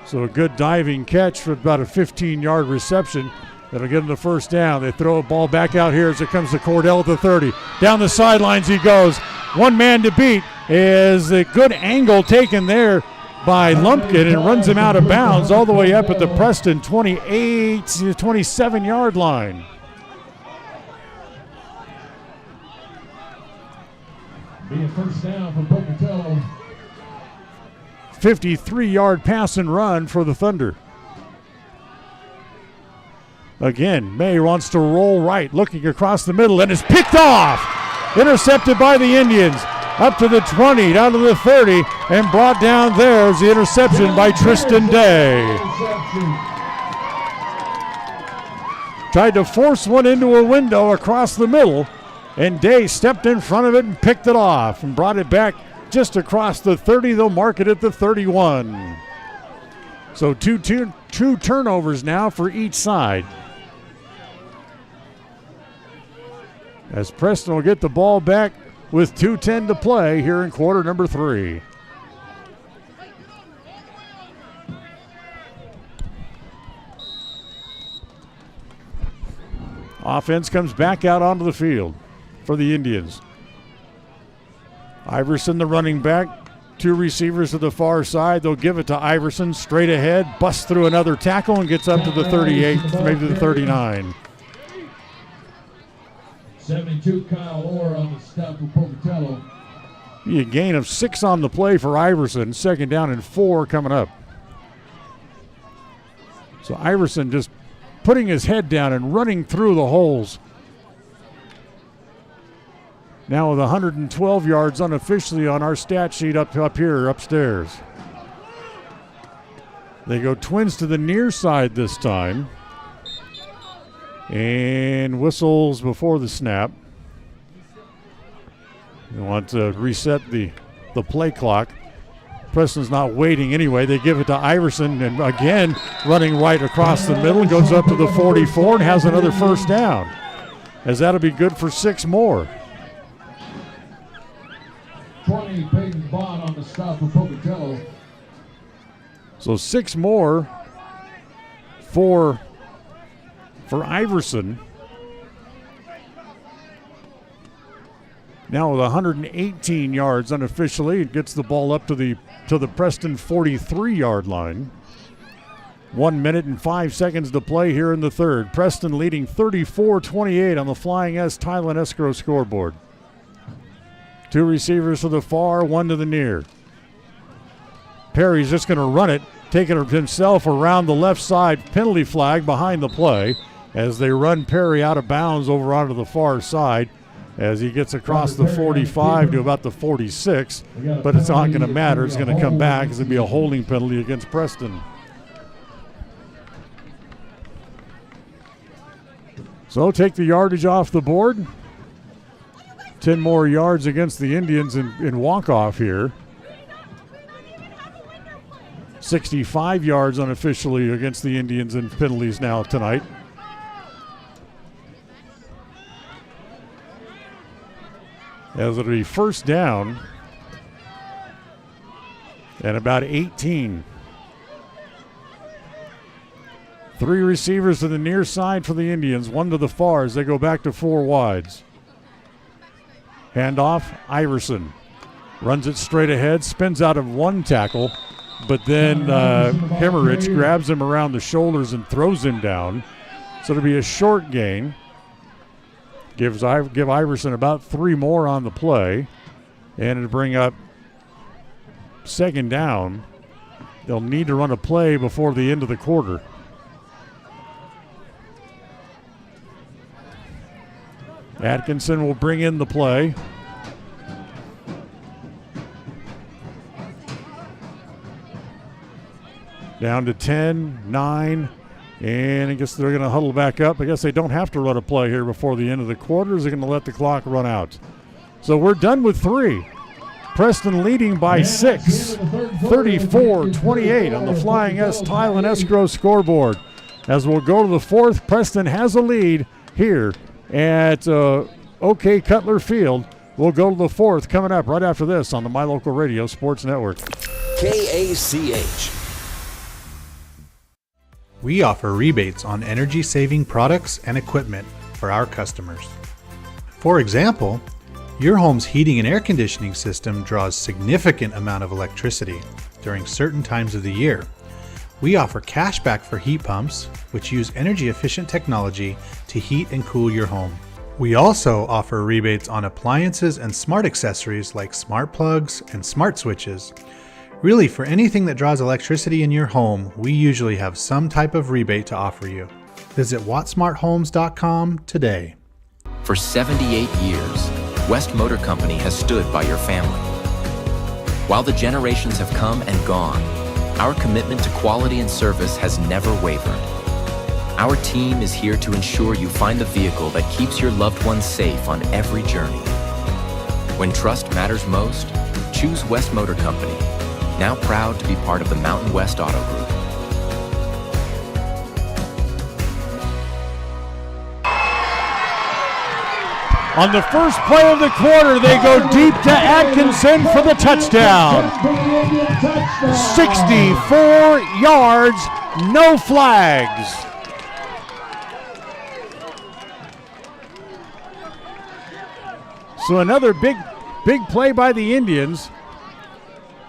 So a good diving catch for about a 15-yard reception. That'll get him the first down. They throw a ball back out here as it comes to Cordell at the 30. Down the sidelines he goes. One man to beat is a good angle taken there by Lumpkin and runs him out of bounds all the way up at the Preston 27-yard line. Be a first down for Pocatello. 53-yard pass and run for the Thunder. Again, May wants to roll right, looking across the middle, and is picked off. Intercepted by the Indians. Up to the 20, down to the 30, and brought down there is the interception by Tristan Day. Tried to force one into a window across the middle, and Day stepped in front of it and picked it off and brought it back just across the 30. They'll mark it at the 31. So two turnovers now for each side. As Preston will get the ball back with 2:10 to play here in quarter number 3. Offense comes back out onto the field for the Indians. Iverson, the running back, 2 receivers to the far side. They'll give it to Iverson straight ahead, busts through another tackle and gets up to the 38, maybe the 39. 72, Kyle Orr on the stop for Pocatello. A gain of 6 on the play for Iverson. 2nd down and 4 coming up. So Iverson just putting his head down and running through the holes. Now with 112 yards unofficially on our stat sheet up here upstairs. They go twins to the near side this time. And whistles before the snap. They want to reset the play clock. Preston's not waiting anyway. They give it to Iverson, and again running right across the middle. Goes up to the 44 and has another first down. As that'll be good for 6 more. 20, Peyton Bond on the stop for Pocatello. So 6 more for Iverson. Now with 118 yards unofficially, it gets the ball up to the Preston 43-yard line. 1 minute and 5 seconds to play here in the third. Preston leading 34-28 on the Flying S Thailand Escrow scoreboard. 2 receivers to the far, 1 to the near. Perry's just going to run it, taking it himself around the left side. Penalty flag behind the play as they run Perry out of bounds over onto the far side as he gets across the 45 to about the 46. But it's not going to matter. It's going to come back as it'll be a holding penalty against Preston. So take the yardage off the board. 10 more yards against the Indians in walk-off here. 65 yards unofficially against the Indians in penalties now tonight. As it'll be first down and about 18. 3 receivers to the near side for the Indians, 1 to the far as they go back to 4 wides. Handoff, Iverson runs it straight ahead, spins out of 1 tackle, but then Hemmerich grabs him around the shoulders and throws him down. So it'll be a short gain. Give Iverson about 3 more on the play, and it'll bring up second down. They'll need to run a play before the end of the quarter. Atkinson will bring in the play. Down to 10, 9, and I guess they're going to huddle back up. I guess they don't have to run a play here before the end of the quarters. They're going to let the clock run out. So we're done with 3. Preston leading by 6, 34-28 on the Flying S Tile and Escrow scoreboard. As we'll go to the 4th, Preston has a lead here at OK Cutler Field. We'll go to the 4th coming up right after this on the My Local Radio Sports Network. KACH. We offer rebates on energy-saving products and equipment for our customers. For example, your home's heating and air conditioning system draws significant amount of electricity during certain times of the year. We offer cash back for heat pumps, which use energy-efficient technology to heat and cool your home. We also offer rebates on appliances and smart accessories like smart plugs and smart switches. Really, for anything that draws electricity in your home, we usually have some type of rebate to offer you. Visit wattsmarthomes.com today. For 78 years, West Motor Company has stood by your family. While the generations have come and gone, our commitment to quality and service has never wavered. Our team is here to ensure you find the vehicle that keeps your loved ones safe on every journey. When trust matters most, choose West Motor Company, now proud to be part of the Mountain West Auto Group. On the first play of the quarter, they go deep to Atkinson for the touchdown. 64 yards, no flags. So another big play by the Indians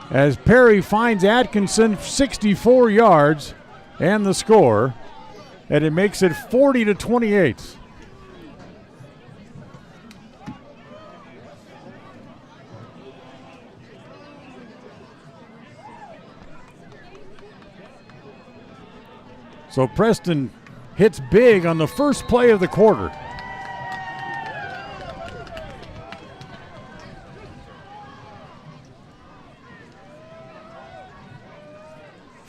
as Perry finds Atkinson 64 yards and the score, and it makes it 40-28. So Preston hits big on the first play of the quarter.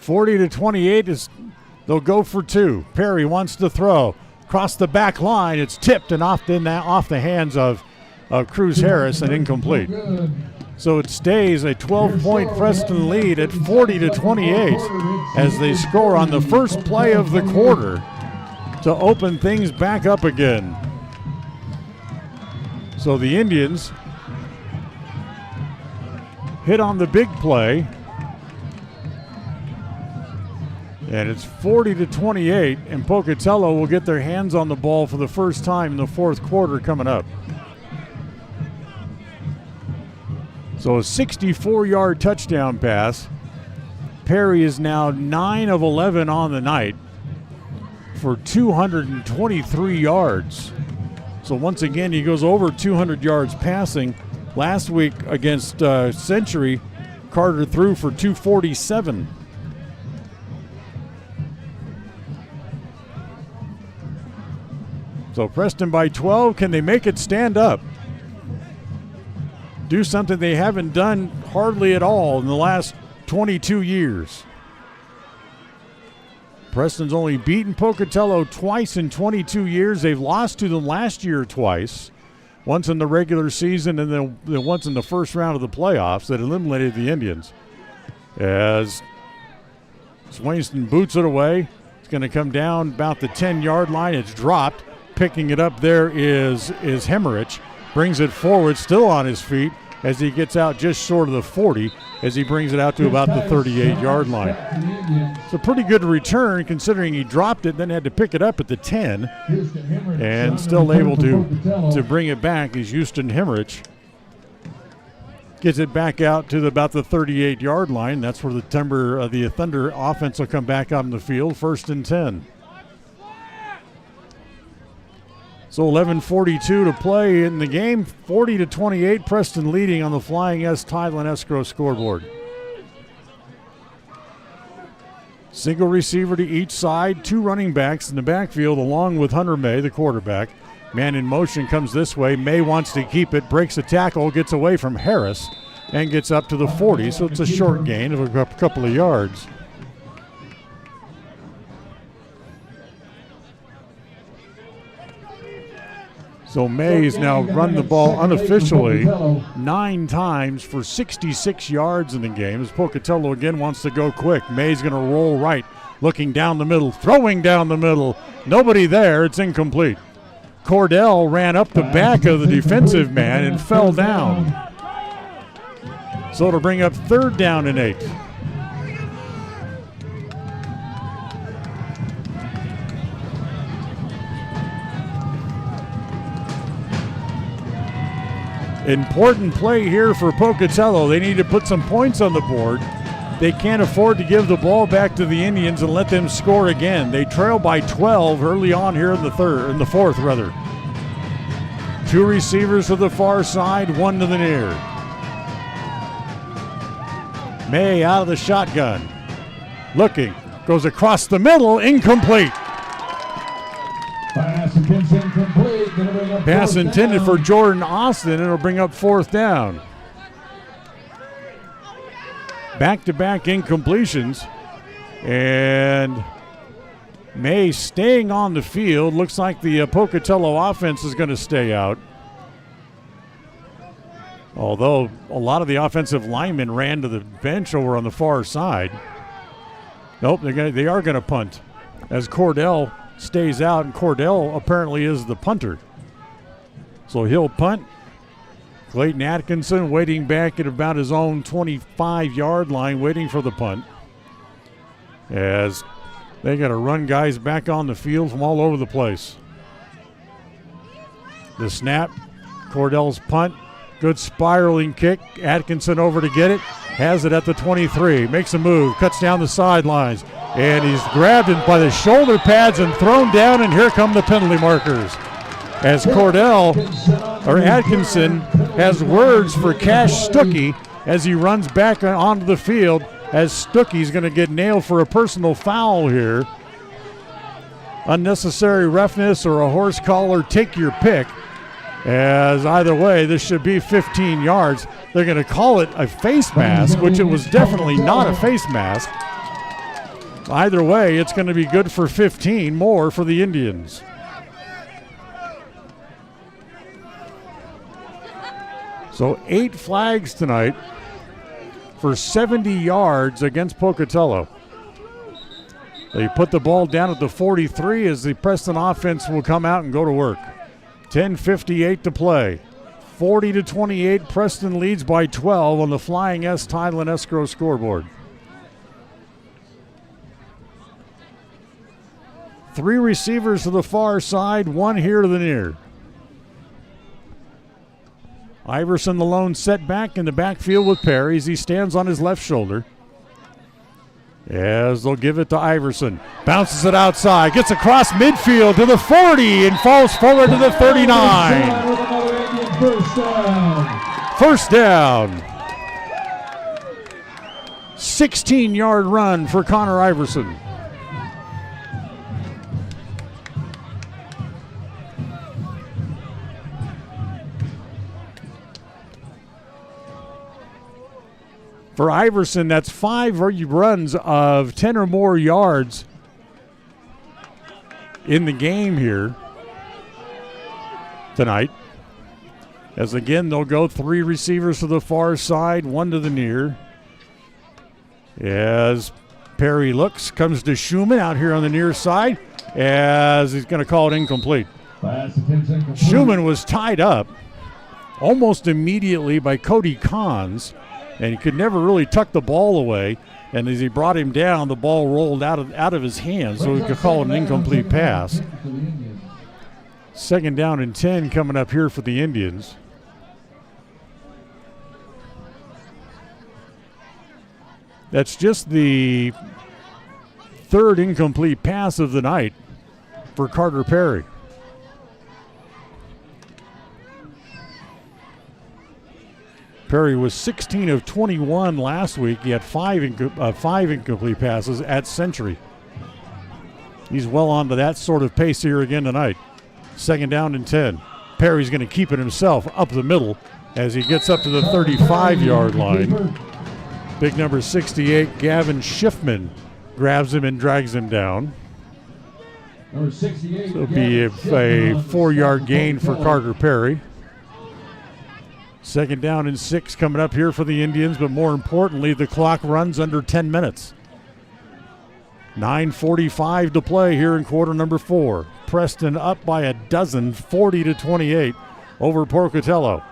(40-28) they'll go for 2. Perry wants to throw across the back line. It's tipped and off the hands of Cruz Harris and incomplete. So it stays a 12-point Preston lead at 40-28 as they score on the first play of the quarter to open things back up again. So the Indians hit on the big play, and it's 40-28, and Pocatello will get their hands on the ball for the first time in the fourth quarter coming up. So a 64-yard touchdown pass. Perry is now 9 of 11 on the night for 223 yards. So once again, he goes over 200 yards passing. Last week against Century, Carter threw for 247. So Preston by 12. Can they make it stand up? Do something they haven't done hardly at all in the last 22 years. Preston's only beaten Pocatello twice in 22 years. They've lost to them last year twice. once in the regular season and then once in the first round of the playoffs that eliminated the Indians. As Swainson boots it away, it's going to come down about the 10-yard line. It's dropped. Picking it up there is Hemmerich. Brings it forward, still on his feet, as he gets out just short of the 40, as he brings it out to about the 38-yard line. It's a pretty good return considering he dropped it, then had to pick it up at the 10, and still able to bring it back is Houston Hemmerich. Gets it back out to about the 38-yard line. That's where the Thunder offense will come back out on the field, 1st and 10. So 11:42 to play in the game. 40-28, Preston leading on the Flying S Title and Escrow scoreboard. Single receiver to each side, 2 running backs in the backfield along with Hunter May, the quarterback. Man in motion comes this way. May wants to keep it, breaks a tackle, gets away from Harris, and gets up to the 40. So it's a short gain of a couple of yards. So May's now run the ball unofficially 9 times for 66 yards in the game as Pocatello again wants to go quick. May's going to roll right, looking down the middle, throwing down the middle. Nobody there. It's incomplete. Cordell ran up the back of the defensive man and fell down. So it'll bring up 3rd down and 8. Important play here for Pocatello. They need to put some points on the board. They can't afford to give the ball back to the Indians and let them score again. They trail by 12 early on here in the 4th. 2 receivers to the far side, 1 to the near. May out of the shotgun. Looking, goes across the middle, incomplete. Pass intended for Jordan Austin, and it'll bring up 4th down. Back-to-back incompletions, and May staying on the field. Looks like the Pocatello offense is going to stay out. Although a lot of the offensive linemen ran to the bench over on the far side. Nope, they are going to punt as Cordell stays out, and Cordell apparently is the punter. So he'll punt. Clayton Atkinson waiting back at about his own 25-yard line, waiting for the punt. As they got to run guys back on the field from all over the place. The snap, Cordell's punt, good spiraling kick. Atkinson over to get it, has it at the 23, makes a move, cuts down the sidelines, and he's grabbed by the shoulder pads and thrown down, and here come the penalty markers. As Atkinson has words for Cash Stuckey as he runs back onto the field, as Stuckey's going to get nailed for a personal foul here. Unnecessary roughness or a horse collar, take your pick. As either way, this should be 15 yards. They're going to call it a face mask, which it was definitely not a face mask. Either way, it's going to be good for 15 more for the Indians. So 8 flags tonight for 70 yards against Pocatello. They put the ball down at the 43 as the Preston offense will come out and go to work. 10:58 to play. 40-28, Preston leads by 12 on the Flying S Title and Escrow scoreboard. 3 receivers to the far side, 1 here to the near. Iverson, the lone setback in the backfield with Perry as he stands on his left shoulder. As they'll give it to Iverson. Bounces it outside, gets across midfield to the 40 and falls forward to the 39. First down. 16-yard run for Connor Iverson. For Iverson, that's 5 runs of 10 or more yards in the game here tonight. As again, they'll go 3 receivers to the far side, 1 to the near. As Perry looks, comes to Schumann out here on the near side, as he's going to call it incomplete. Schumann was tied up almost immediately by Cody Kahns, and he could never really tuck the ball away. And as he brought him down, the ball rolled out of his hands, so he could call it an incomplete pass. 2nd down and 10 coming up here for the Indians. That's just the 3rd incomplete pass of the night for Carter Perry. Perry was 16 of 21 last week. He had 5 incomplete passes at Century. He's well on to that sort of pace here again tonight. 2nd down and 10. Perry's going to keep it himself up the middle as he gets up to the 35-yard line. Big number 68, Gavin Schiffman, grabs him and drags him down. Number 68. So it'll be a 4-yard gain for Carter Perry. 2nd down and 6 coming up here for the Indians, but more importantly, the clock runs under 10 minutes. 9:45 to play here in quarter number 4. Preston up by a dozen, 40-28 over Pocatello.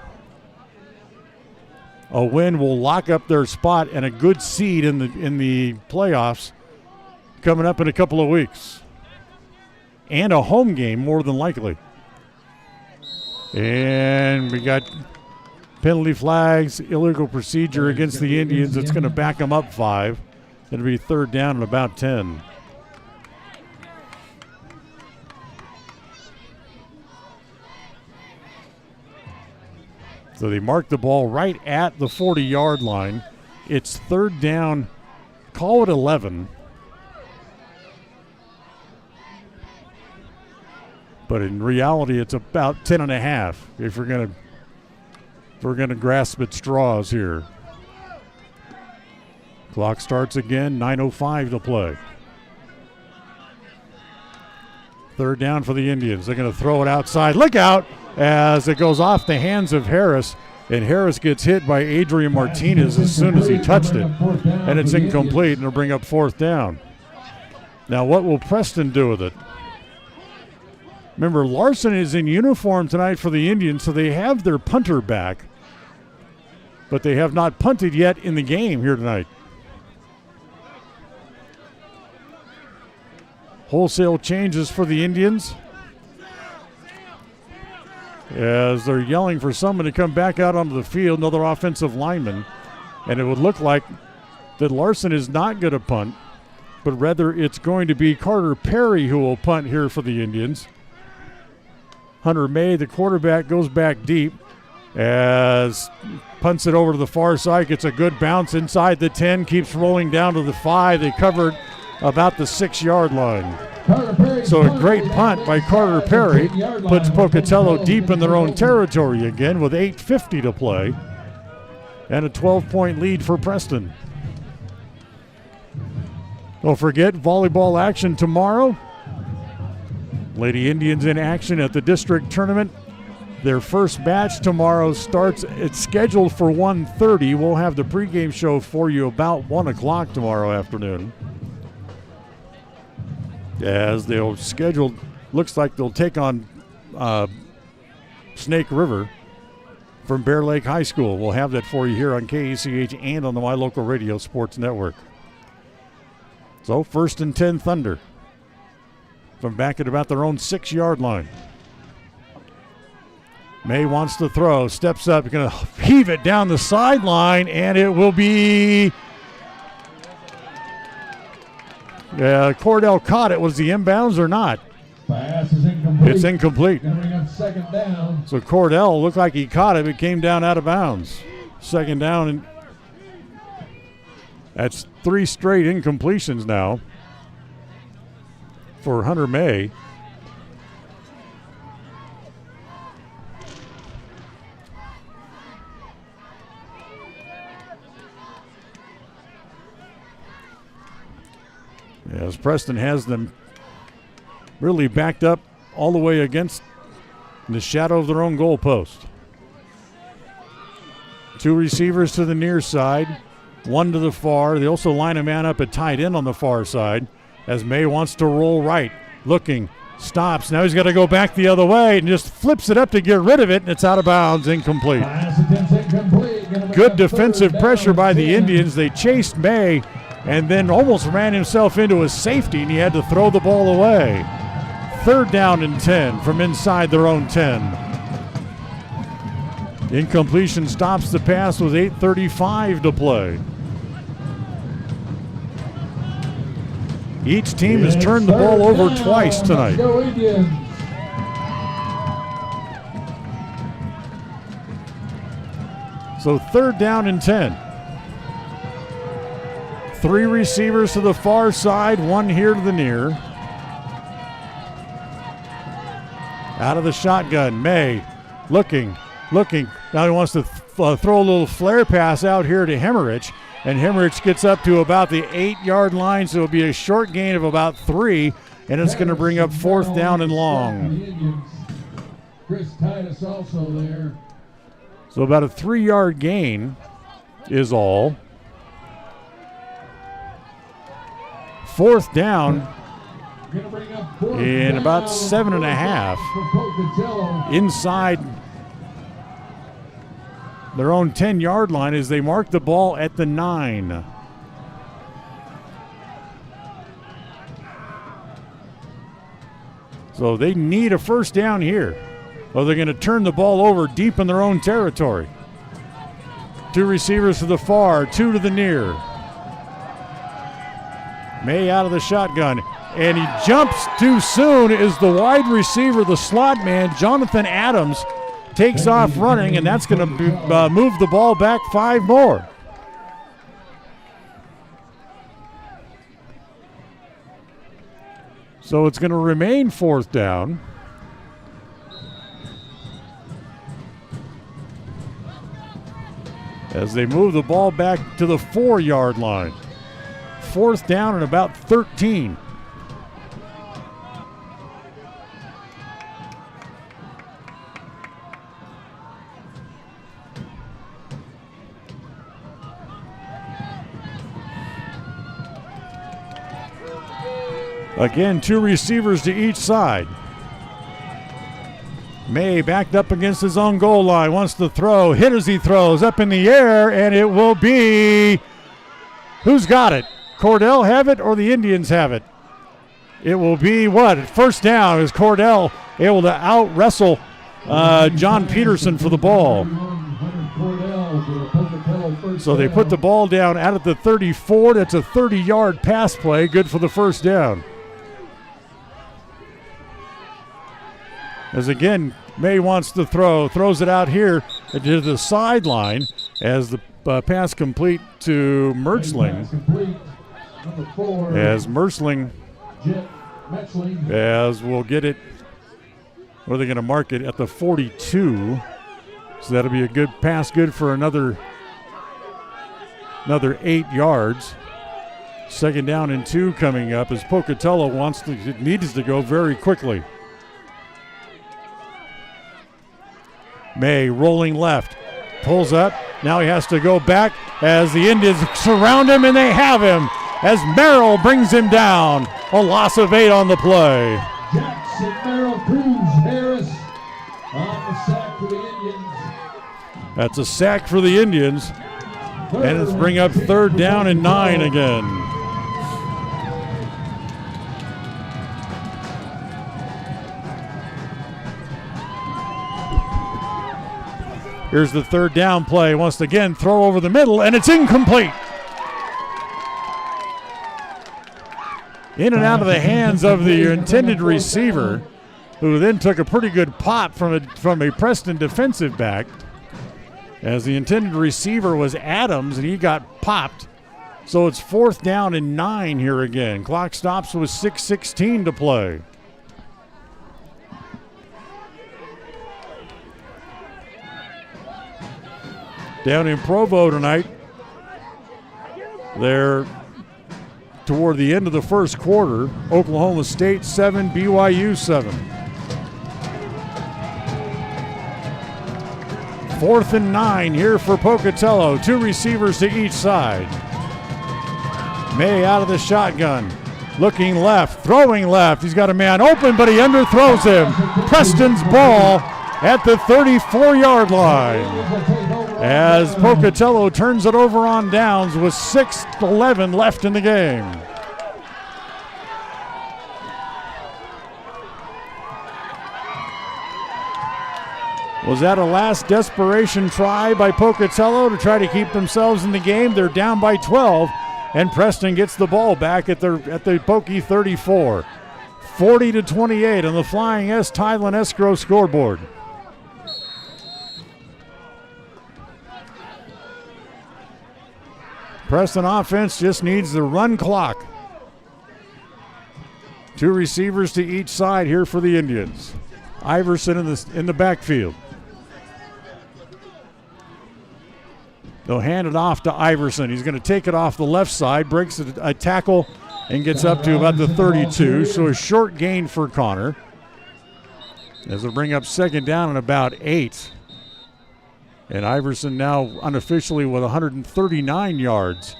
A win will lock up their spot and a good seed in the playoffs coming up in a couple of weeks. And a home game, more than likely. And we got penalty flags, illegal procedure against the Indians. It's going to back them up 5. It'll be 3rd down and about 10. So they mark the ball right at the 40-yard line. It's 3rd down, call it 11. But in reality, it's about 10 and a half if we're going to grasp at straws here. Clock starts again, 9:05 to play. 3rd down for the Indians. They're going to throw it outside. Look out as it goes off the hands of Harris, and Harris gets hit by Adrian Martinez as soon as he touched it, and it's incomplete, and it'll bring up 4th down. Now what will Preston do with it? Remember, Larson is in uniform tonight for the Indians, so they have their punter back, but they have not punted yet in the game here tonight. Wholesale changes for the Indians as they're yelling for someone to come back out onto the field, another offensive lineman. And it would look like that Larson is not going to punt, but rather it's going to be Carter Perry who will punt here for the Indians. Hunter May, the quarterback, goes back deep as punts it over to the far side, gets a good bounce inside the 10, keeps rolling down to the 5. They covered about the 6-yard line. So a great punt by Carter Perry puts Pocatello deep in their own territory again with 8:50 to play and a 12-point lead for Preston. Don't forget volleyball action tomorrow. Lady Indians in action at the district tournament. Their first match tomorrow starts, it's scheduled for 1:30. We'll have the pregame show for you about 1 o'clock tomorrow afternoon. As they'll schedule, looks like they'll take on Snake River from Bear Lake High School. We'll have that for you here on KACH and on the My Local Radio Sports Network. So 1st and 10 Thunder from back at about their own 6-yard line. May wants to throw, steps up, going to heave it down the sideline, and it will be Cordell caught it. Was the inbounds or not? Pass is incomplete. It's incomplete. Gonna bring up 2nd down. So Cordell looked like he caught it. It came down out of bounds. 2nd down, and that's 3 straight incompletions now for Hunter May. As Preston has them really backed up all the way against the shadow of their own goal post. Two receivers to the near side, one to the far. They also line a man up at tight end on the far side as May wants to roll right. Looking, stops. Now he's got to go back the other way and just flips it up to get rid of it, and it's out of bounds, incomplete. Good defensive pressure by the Indians. They chased May and then almost ran himself into a safety, and he had to throw the ball away. 3rd down and 10 from inside their own 10. Incompletion stops the pass with 8:35 to play. Each team has turned the ball over twice tonight. So 3rd down and 10. 3 receivers to the far side, 1 here to the near. Out of the shotgun, May looking. Now he wants to throw a little flare pass out here to Hemmerich, and Hemmerich gets up to about the 8-yard line, so it'll be a short gain of about 3, and it's going to bring up 4th down and long. Chris Titus also there. So about a 3-yard gain is all. 4th down in about 7.5 inside their own 10-yard line as they mark the ball at the 9. So they need a first down here, or they're going to turn the ball over deep in their own territory. 2 receivers to the far, 2 to the near. May out of the shotgun, and he jumps too soon as the wide receiver, the slot man, Jonathan Adams, takes off running, and that's going to move the ball back 5 more. So it's going to remain 4th down. As they move the ball back to the 4-yard line. 4th down and about 13. Again, 2 receivers to each side. May backed up against his own goal line, wants to throw, hit as he throws, up in the air, and it will be, who's got it? Cordell have it or the Indians have it? It will be what? First down. Is Cordell able to out-wrestle John Peterson for the ball? So they put the ball down out at the 34. That's a 30-yard pass play, good for the first down. As again, May wants to throw, throws it out here to the sideline as the pass complete to Mertzling. As Mertzling, as we'll get it, where they're going to mark it at the 42. So that'll be a good pass, good for another 8 yards. 2nd down and 2 coming up as Pocatello needs to go very quickly. May rolling left, pulls up. Now he has to go back as the Indians surround him, and they have him as Merrill brings him down. A loss of 8 on the play. Jackson Merrill Cruz Harris on the sack for the Indians. That's a sack for the Indians. And it's bring up 3rd down and 9 again. Here's the 3rd down play. Once again, throw over the middle, and it's incomplete. In and out of the hands of the intended receiver, who then took a pretty good pop from a Preston defensive back. As the intended receiver was Adams, and he got popped. So it's 4th down and 9 here again. Clock stops with 6:16 to play. Down in Provo tonight, they're toward the end of the first quarter. Oklahoma State 7, BYU 7. 4th and 9 here for Pocatello. 2 receivers to each side. May out of the shotgun. Looking left, throwing left. He's got a man open, but he underthrows him. Preston's ball at the 34-yard line. As Pocatello turns it over on downs with 6:11 left in the game. Was that a last desperation try by Pocatello to try to keep themselves in the game? They're down by 12, and Preston gets the ball back at the Pokey 34. 40-28 on the Flying S Thailand Escrow scoreboard. Preston offense just needs the run clock. 2 receivers to each side here for the Indians. Iverson in the backfield. They'll hand it off to Iverson. He's going to take it off the left side, breaks a tackle, and gets up to about the 32. So a short gain for Connor. As they'll bring up 2nd down and about 8. And Iverson now unofficially with 139 yards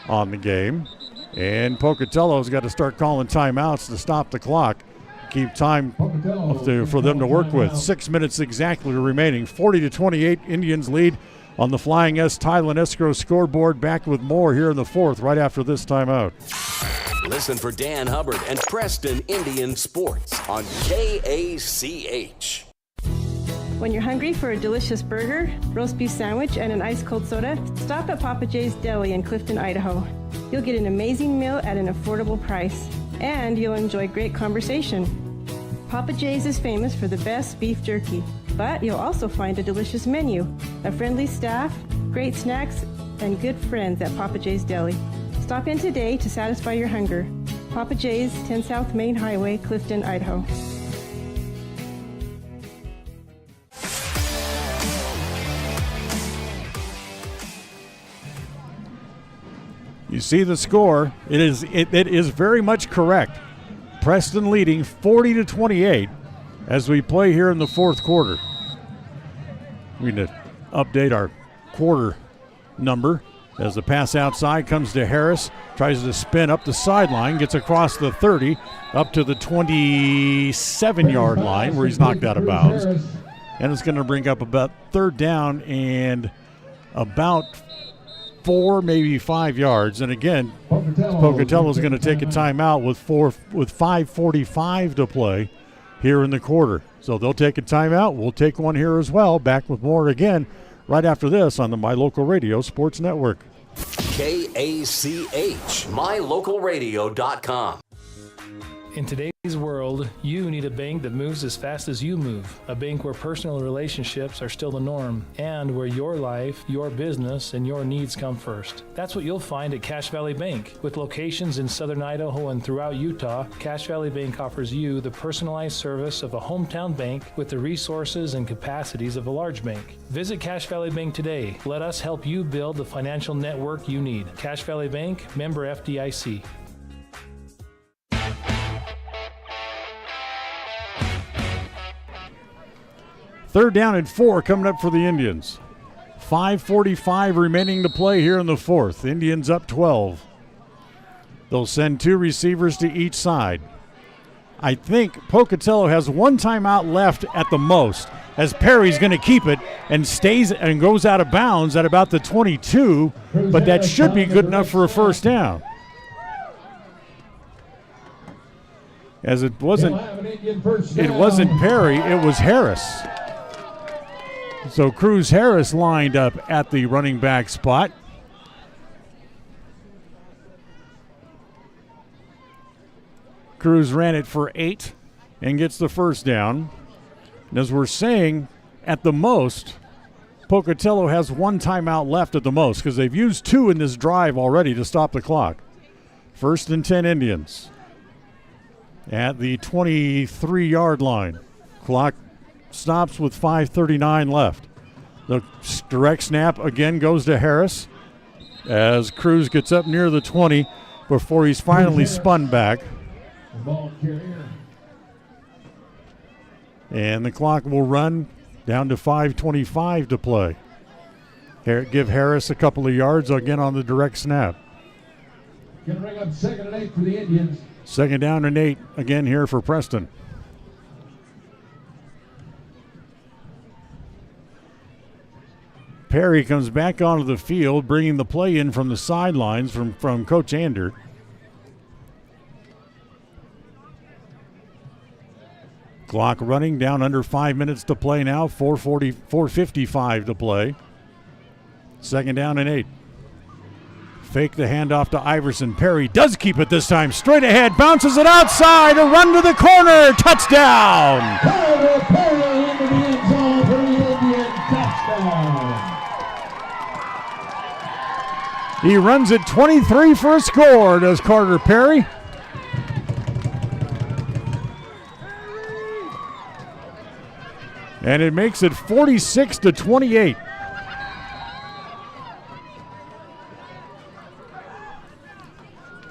on the game. And Pocatello's got to start calling timeouts to stop the clock. Keep time for them to work with. 6 minutes exactly remaining. 40-28, Indians lead on the Flying S Thailand Escrow scoreboard. Back with more here in the 4th right after this timeout. Listen for Dan Hubbard and Preston Indian Sports on KACH. When you're hungry for a delicious burger, roast beef sandwich, and an ice-cold soda, stop at Papa J's Deli in Clifton, Idaho. You'll get an amazing meal at an affordable price, and you'll enjoy great conversation. Papa J's is famous for the best beef jerky, but you'll also find a delicious menu, a friendly staff, great snacks, and good friends at Papa J's Deli. Stop in today to satisfy your hunger. Papa J's, 10 South Main Highway, Clifton, Idaho. You see the score. It is very much correct. Preston leading 40-28 as we play here in the 4th quarter. We need to update our quarter number as the pass outside comes to Harris. Tries to spin up the sideline, gets across the 30, up to the 27-yard line where he's knocked out of bounds. And it's going to bring up about 3rd down and about 4, maybe 5 yards. And again, Pocatello's going to take a timeout with 5:45 to play here in the quarter. So they'll take a timeout. We'll take one here as well. Back with more again right after this on the My Local Radio Sports Network. KACH, mylocalradio.com. In today's world, you need a bank that moves as fast as you move. A bank where personal relationships are still the norm and where your life, your business, and your needs come first. That's what you'll find at Cache Valley Bank. With locations in southern Idaho and throughout Utah, Cache Valley Bank offers you the personalized service of a hometown bank with the resources and capacities of a large bank. Visit Cache Valley Bank today. Let us help you build the financial network you need. Cache Valley Bank, member FDIC. Third down and 4 coming up for the Indians. 5:45 remaining to play here in the 4th. Indians up 12. They'll send 2 receivers to each side. I think Pocatello has 1 timeout left at the most, as Perry's going to keep it and stays and goes out of bounds at about the 22, but that should be good enough for a 1st down. As it wasn't Perry, it was Harris. So Cruz Harris lined up at the running back spot. Cruz ran it for 8 and gets the 1st down. And as we're saying, at the most, Pocatello has 1 timeout left at the most because they've used 2 in this drive already to stop the clock. 1st and 10 Indians at the 23-yard line. Clock stops with 5:39 left. The direct snap again goes to Harris as Cruz gets up near the 20 before he's finally spun back. And the clock will run Down to 5:25 to play. Give Harris a couple of yards again on the direct snap. Gonna bring up 2nd and 8 for the Indians. 2nd down and 8 again here for Preston. Perry comes back onto the field, bringing the play in from the sidelines from Coach Ander. Clock running down under 5 minutes to play now. 4:55 to play. 2nd down and 8. Fake the handoff to Iverson. Perry does keep it this time. Straight ahead, bounces it outside. A run to the corner. Touchdown. Carter Perry into the end zone for the Indian touchdown. He runs it 23 for a score, does Carter Perry. And it makes it 46-28.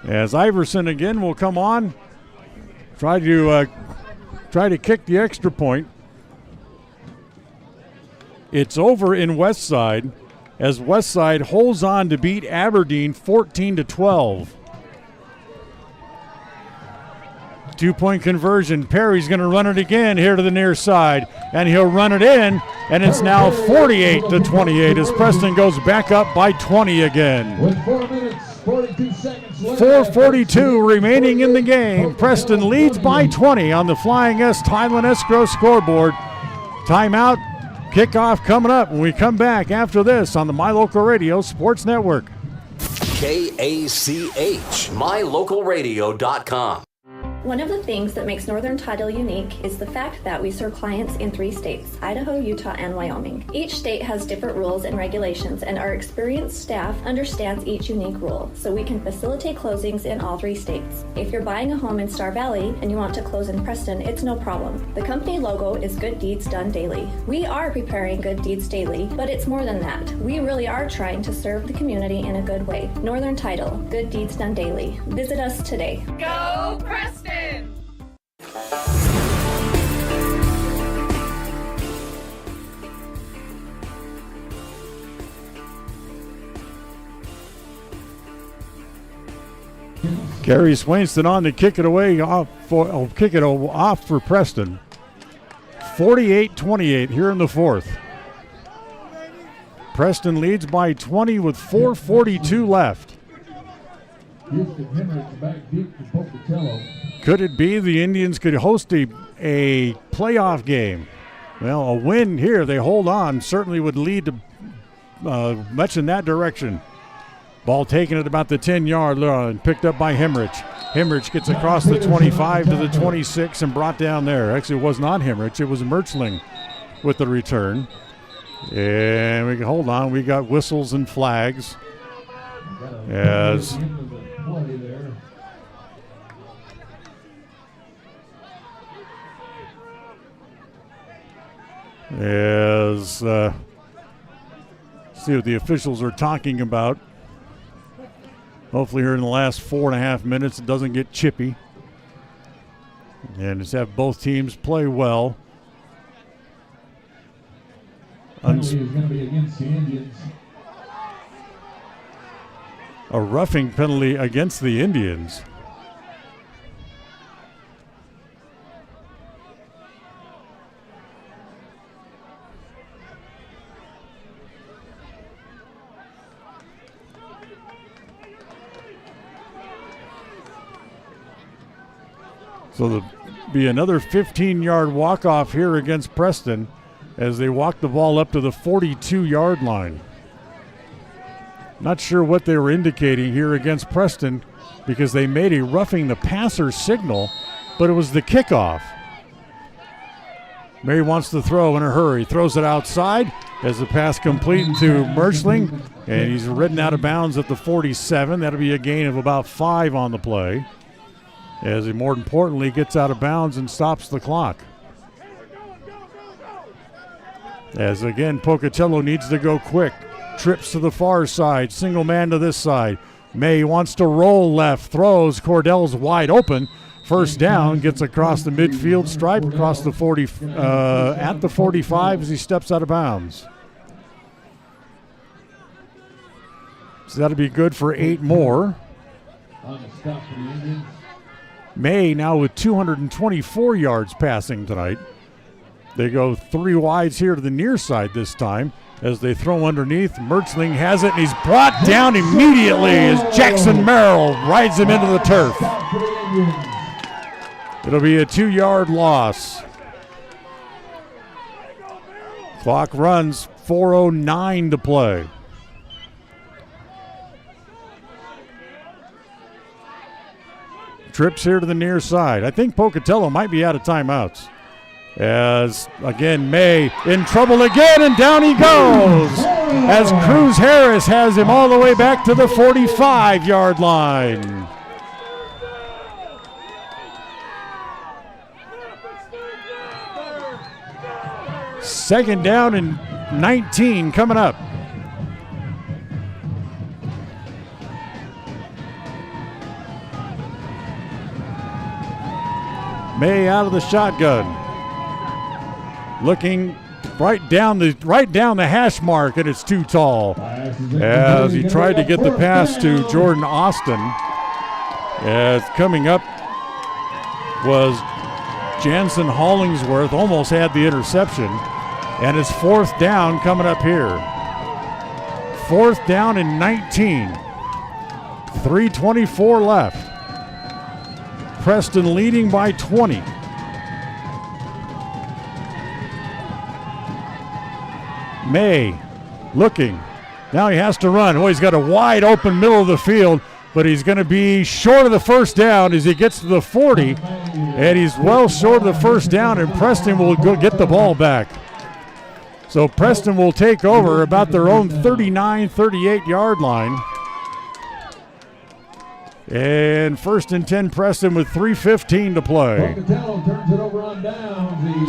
As Iverson again will come on, try to kick the extra point. It's over in Westside as Westside holds on to beat Aberdeen 14-12. 2-point conversion. Perry's going to run it again here to the near side, and he'll run it in, and it's now 48-28 as Preston goes back up by 20 again. With 4 minutes, 42 seconds left. 4:42 remaining in the game. Preston leads by 20 on the Flying S Thailand Escrow scoreboard. Timeout, kickoff coming up when we come back after this on the My Local Radio Sports Network. KACH, mylocalradio.com. One of the things that makes Northern Title unique is the fact that we serve clients in 3 states, Idaho, Utah, and Wyoming. Each state has different rules and regulations, and our experienced staff understands each unique rule, so we can facilitate closings in all 3 states. If you're buying a home in Star Valley and you want to close in Preston, it's no problem. The company logo is Good Deeds Done Daily. We are preparing Good Deeds Daily, but it's more than that. We really are trying to serve the community in a good way. Northern Title, Good Deeds Done Daily. Visit us today. Go Preston! Gary Swainston on to kick it off for Preston. 48-28 here in the 4th. Preston leads by 20 with 4:42 left. Houston Hemorrhage back deep to Pocatello. Could it be the Indians could host a playoff game? Well, a win here, they hold on, certainly would lead to much in that direction. Ball taken at about the 10-yard line, picked up by Hemorrhage. Hemorrhage gets across the 25 to the 26 and brought down there. Actually, it was not Hemorrhage, it was Merchling with the return. And we hold on, we got whistles and flags as see what the officials are talking about. Hopefully here in the last 4.5 minutes it doesn't get chippy. And just have both teams play well. Penalty is going to be against the Indians. A roughing penalty against the Indians. So there'll be another 15-yard walk-off here against Preston as they walk the ball up to the 42-yard line. Not sure what they were indicating here against Preston because they made a roughing the passer signal, but it was the kickoff. Mary wants to throw in a hurry, throws it outside as the pass complete to Merchling, and he's ridden out of bounds at the 47. That'll be a gain of about 5 on the play, as he more importantly gets out of bounds and stops the clock. As again, Pocatello needs to go quick. Trips to the far side, single man to this side. May wants to roll left, throws. Cordell's wide open First down, gets across the midfield stripe, across the 40, at the 45 as he steps out of bounds. So that'll be good for 8 more. May now with 224 yards passing tonight. They go 3 wides here to the near side this time as they throw underneath. Mertzling has it, and he's brought down immediately as Jackson Merrill rides him into the turf. It'll be a 2-yard loss. Clock runs, 4:09 to play. Trips here to the near side. I think Pocatello might be out of timeouts. As, again, May in trouble again, and down he goes as Cruz Harris has him all the way back to the 45-yard line. Second down and 19 coming up. May out of the shotgun. Looking right down the hash mark, and it's too tall. As he tried to get the pass to Jordan Austin. As coming up was Jansen Hollingsworth, almost had the interception. And it's 4th down coming up here. 4th down and 19. 3:24 left. Preston leading by 20. May looking. Now he has to run. Oh, he's got a wide open middle of the field, but he's going to be short of the first down as he gets to the 40. And he's well short of the first down, and Preston will go get the ball back. So Preston will take over about their own 39-38-yard line. And 1st and 10 Preston with 3:15 to play.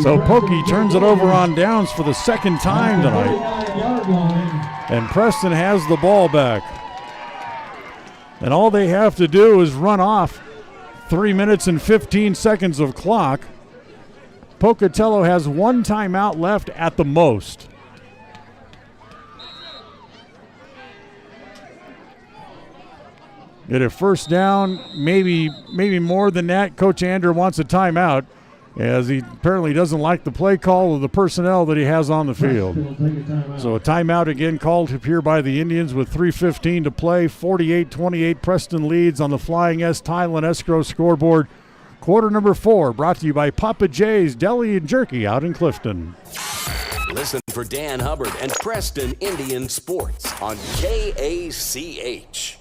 So Pokey turns it over on downs for the second time tonight. And Preston has the ball back. And all they have to do is run off 3 minutes and 15 seconds of clock. Pocatello has 1 timeout left at the most. At a first down, maybe more than that. Coach Ander wants a timeout as he apparently doesn't like the play call of the personnel that he has on the field. So a timeout again called up here by the Indians with 3:15 to play. 48-28 Preston leads on the Flying S Tile and Escrow scoreboard. Quarter number 4 brought to you by Papa J's Deli and Jerky out in Clifton. Listen for Dan Hubbard and Preston Indian Sports on KACH.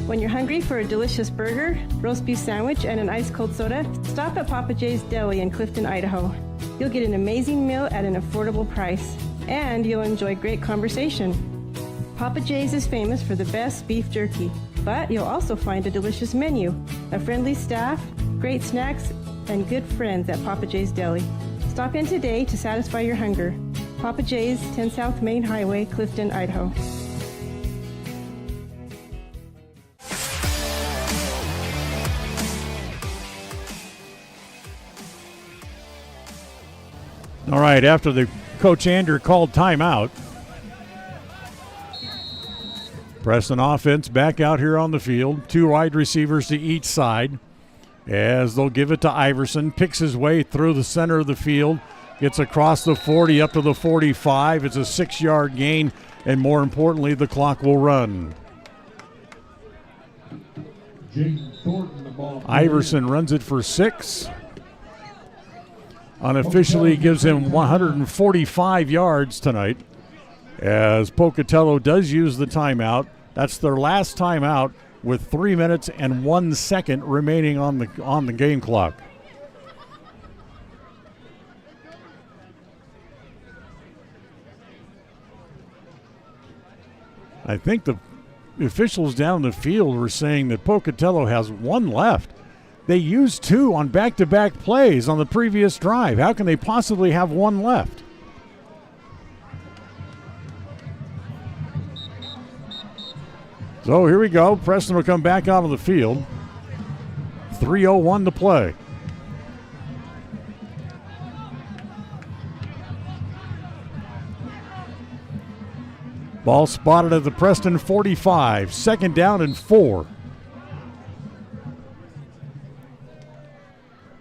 When you're hungry for a delicious burger, roast beef sandwich, and an ice-cold soda, stop at Papa J's Deli in Clifton, Idaho. You'll get an amazing meal at an affordable price, and you'll enjoy great conversation. Papa J's is famous for the best beef jerky, but you'll also find a delicious menu, a friendly staff, great snacks, and good friends at Papa J's Deli. Stop in today to satisfy your hunger. Papa J's, 10 South Main Highway, Clifton, Idaho. All right, after the Coach Ander called timeout, Preston offense back out here on the field. 2 wide receivers to each side as they'll give it to Iverson. Picks his way through the center of the field. Gets across the 40 up to the 45. It's a 6-yard gain, and more importantly, the clock will run. Iverson runs it for 6. Unofficially gives him 145 yards tonight as Pocatello does use the timeout. That's their last timeout with 3 minutes and 1 second remaining on the game clock. I think the officials down the field were saying that Pocatello has 1 left. They used 2 on back-to-back plays on the previous drive. How can they possibly have 1 left? So here we go. Preston will come back out of the field. 3:01 to play. Ball spotted at the Preston 45. 2nd down and 4.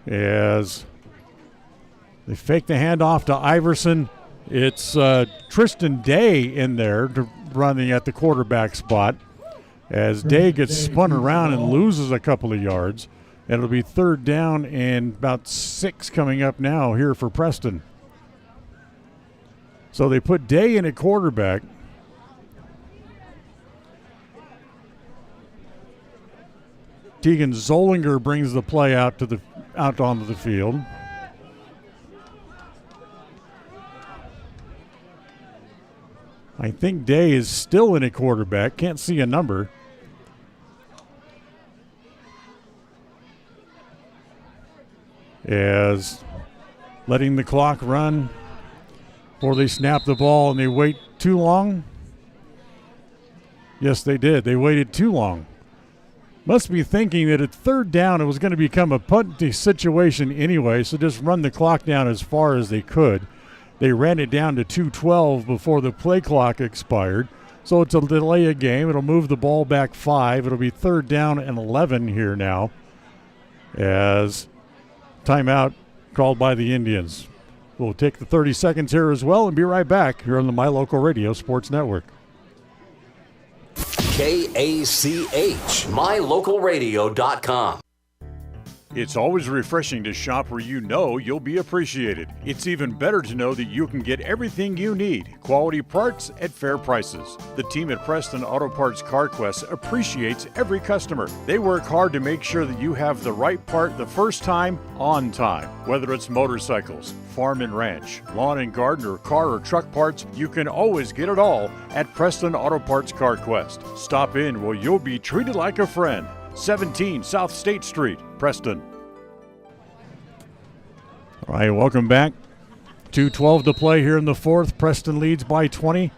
As they fake the handoff to Iverson. It's Tristan Day in there running at the quarterback spot. As Day gets spun around and loses a couple of yards. It'll be 3rd down and about 6 coming up now here for Preston. So they put Day in at quarterback. Tegan Zollinger brings the play out onto the field. I think Day is still in at quarterback. Can't see a number. As letting the clock run before they snap the ball, and they wait too long. Yes, they did. They waited too long. Must be thinking that at 3rd down it was going to become a punty situation anyway, so just run the clock down as far as they could. They ran it down to 2:12 before the play clock expired, so it's a delay of game. It'll move the ball back 5. It'll be 3rd down and 11 here now as timeout called by the Indians. We'll take the 30 seconds here as well and be right back here on the My Local Radio Sports Network. KACH, mylocalradio.com. It's always refreshing to shop where you know you'll be appreciated. It's even better to know that you can get everything you need, quality parts at fair prices. The team at Preston Auto Parts CarQuest appreciates every customer. They work hard to make sure that you have the right part the first time, on time. Whether it's motorcycles, farm and ranch, lawn and garden, or car or truck parts, you can always get it all at Preston Auto Parts CarQuest. Stop in where you'll be treated like a friend. 17 South State Street, Preston. All right, welcome back. 2:12 to play here in the 4th. Preston leads by 20.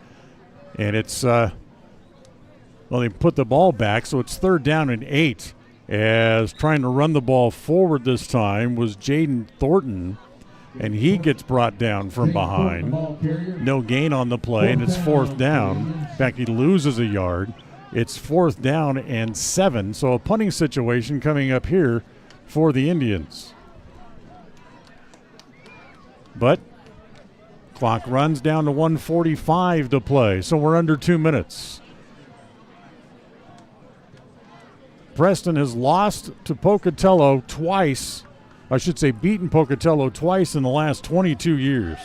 And it's, well, they put the ball back, so it's 3rd down and 8. As trying to run the ball forward this time was Jaden Thornton. And he gets brought down from behind. No gain on the play, and it's 4th down. In fact, he loses a yard. It's 4th down and 7, so a punting situation coming up here for the Indians. But clock runs down to 1:45 to play, so we're under 2 minutes. Preston has lost to Pocatello twice. I should say beaten Pocatello twice in the last 22 years.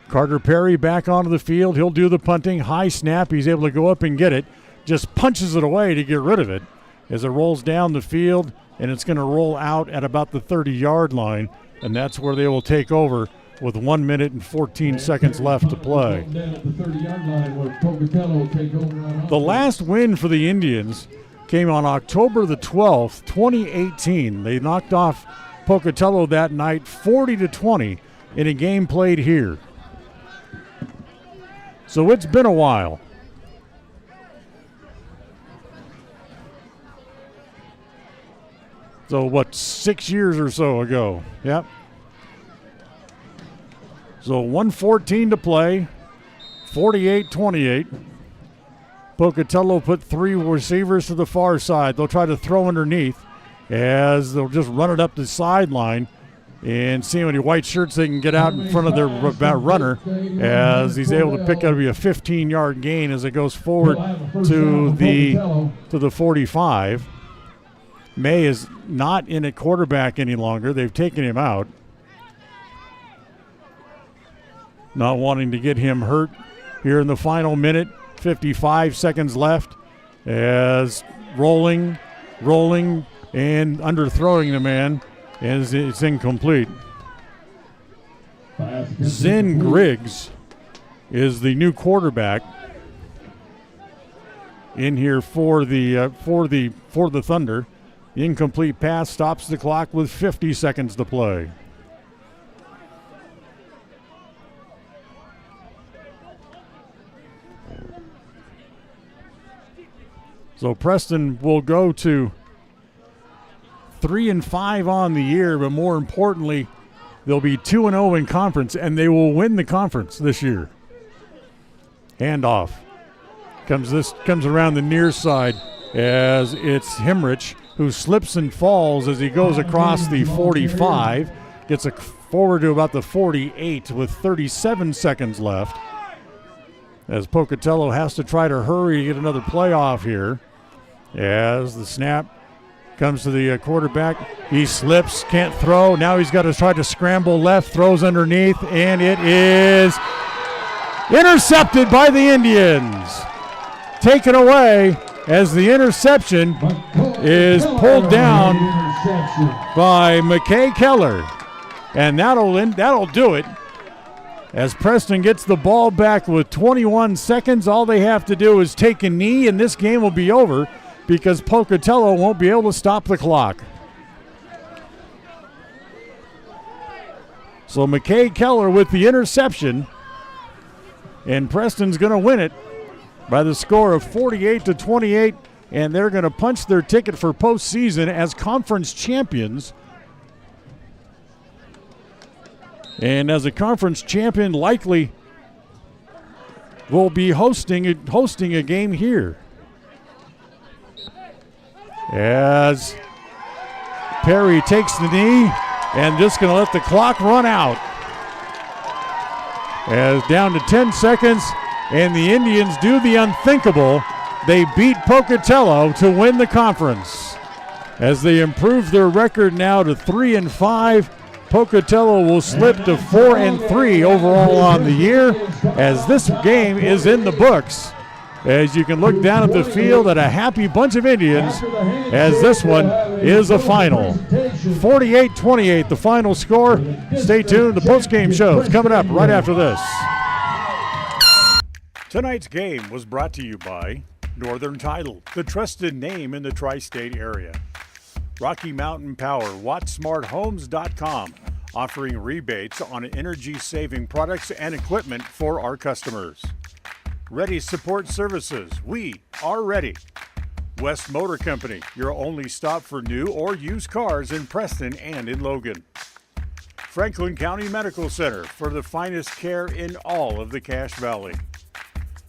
Carter Perry back onto the field. He'll do the punting. High snap. He's able to go up and get it. Just punches it away to get rid of it as it rolls down the field, and it's going to roll out at about the 30-yard line, and that's where they will take over with 1 minute and 14 seconds left to play. The last win for the Indians came on October the 12th, 2018. They knocked off Pocatello that night 40-20 in a game played here. So it's been a while. So 6 years or so ago? Yep. So 1:14 to play, 48-28. Pocatello put 3 receivers to the far side. They'll try to throw underneath as they'll just run it up the sideline and see how many white shirts they can get out in front of their runner as he's able to pick up a 15-yard gain as it goes forward to the 45. May is not in at quarterback any longer. They've taken him out. Not wanting to get him hurt here in the final minute. 55 seconds left as rolling, and underthrowing the man as it's incomplete. Zen Griggs is the new quarterback in here for the Thunder. The incomplete pass stops the clock with 50 seconds to play. So Preston will go to 3-5 on the year, but more importantly, they'll be 2-0 in conference, and they will win the conference this year. Handoff. Comes around the near side as it's Hemrich who slips and falls as he goes across the 45. Gets forward to about the 48 with 37 seconds left. As Pocatello has to try to hurry to get another playoff here. As the snap comes to the quarterback. He slips, can't throw. Now he's got to try to scramble left, throws underneath, and it is intercepted by the Indians. Taken away as the interception is pulled down by McKay Keller. And that'll do it. As Preston gets the ball back with 21 seconds, all they have to do is take a knee, and this game will be over because Pocatello won't be able to stop the clock. So McKay Keller with the interception, and Preston's going to win it by the score of 48-28, and they're going to punch their ticket for postseason as conference champions. And as a conference champion, likely will be hosting a game here. As Perry takes the knee and just going to let the clock run out. As down to 10 seconds, and the Indians do the unthinkable. They beat Pocatello to win the conference. As they improve their record now to 3-5, Pocatello will slip to 4-3 overall on the year, as this game is in the books. As you can look down at the field at a happy bunch of Indians, as this one is a final. 48-28, the final score. Stay tuned. The postgame show is coming up right after this. Tonight's game was brought to you by Northern Title, the trusted name in the tri-state area. Rocky Mountain Power, WattSmartHomes.com, offering rebates on energy-saving products and equipment for our customers. Ready Support Services, we are ready. West Motor Company, your only stop for new or used cars in Preston and in Logan. Franklin County Medical Center for the finest care in all of the Cache Valley.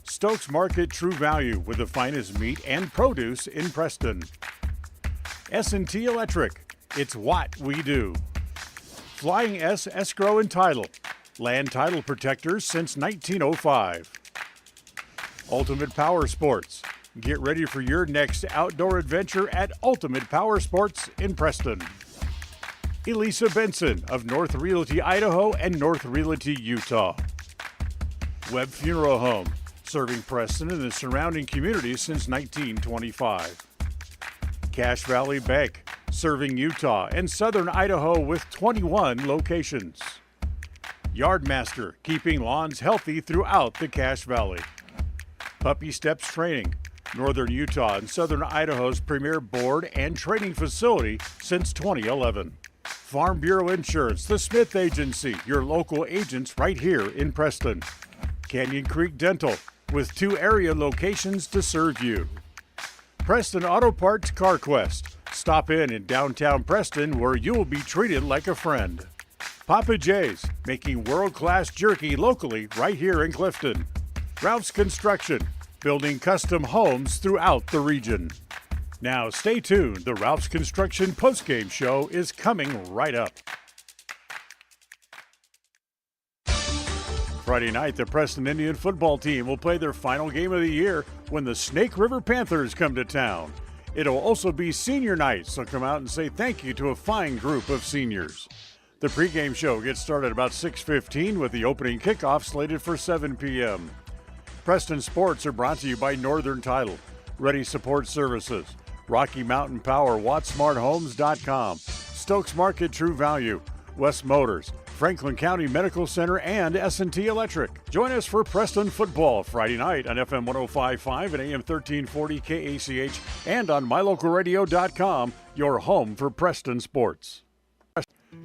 Stokes Market True Value with the finest meat and produce in Preston. S&T Electric, it's what we do. Flying S Escrow and Title, land title protectors since 1905. Ultimate Power Sports, get ready for your next outdoor adventure at Ultimate Power Sports in Preston. Elisa Benson of North Realty, Idaho and North Realty, Utah. Webb Funeral Home, serving Preston and the surrounding communities since 1925. Cache Valley Bank, serving Utah and southern Idaho with 21 locations. Yardmaster, keeping lawns healthy throughout the Cache Valley. Puppy Steps Training, northern Utah and southern Idaho's premier board and training facility since 2011. Farm Bureau Insurance, the Smith Agency, your local agents right here in Preston. Canyon Creek Dental, with 2 area locations to serve you. Preston Auto Parts Car Quest. Stop in downtown Preston where you will be treated like a friend. Papa J's, making world-class jerky locally right here in Clifton. Ralph's Construction, building custom homes throughout the region. Now stay tuned, the Ralph's Construction postgame show is coming right up. Friday night, the Preston Indian football team will play their final game of the year when the Snake River Panthers come to town. It'll also be senior night, so come out and say thank you to a fine group of seniors. The pregame show gets started about 6:15 with the opening kickoff slated for 7 p.m. Preston Sports are brought to you by Northern Title, Ready Support Services, Rocky Mountain Power, WattSmartHomes.com, Stokes Market True Value, West Motors, Franklin County Medical Center, and S&T Electric. Join us for Preston football Friday night on FM 105.5 and AM 1340 KACH and on MyLocalRadio.com, your home for Preston sports.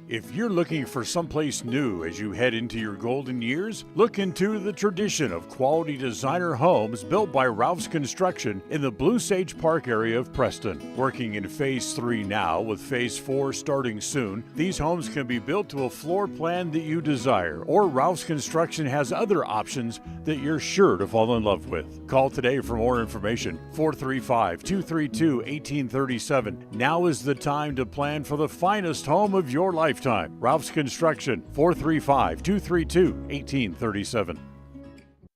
If you're looking for someplace new as you head into your golden years, look into the tradition of quality designer homes built by Ralph's Construction in the Blue Sage Park area of Preston. Working in Phase 3 now, with Phase 4 starting soon, these homes can be built to a floor plan that you desire, or Ralph's Construction has other options that you're sure to fall in love with. Call today for more information, 435-232-1837. Now is the time to plan for the finest home of your lifetime. Ralph's Construction, 435-232-1837.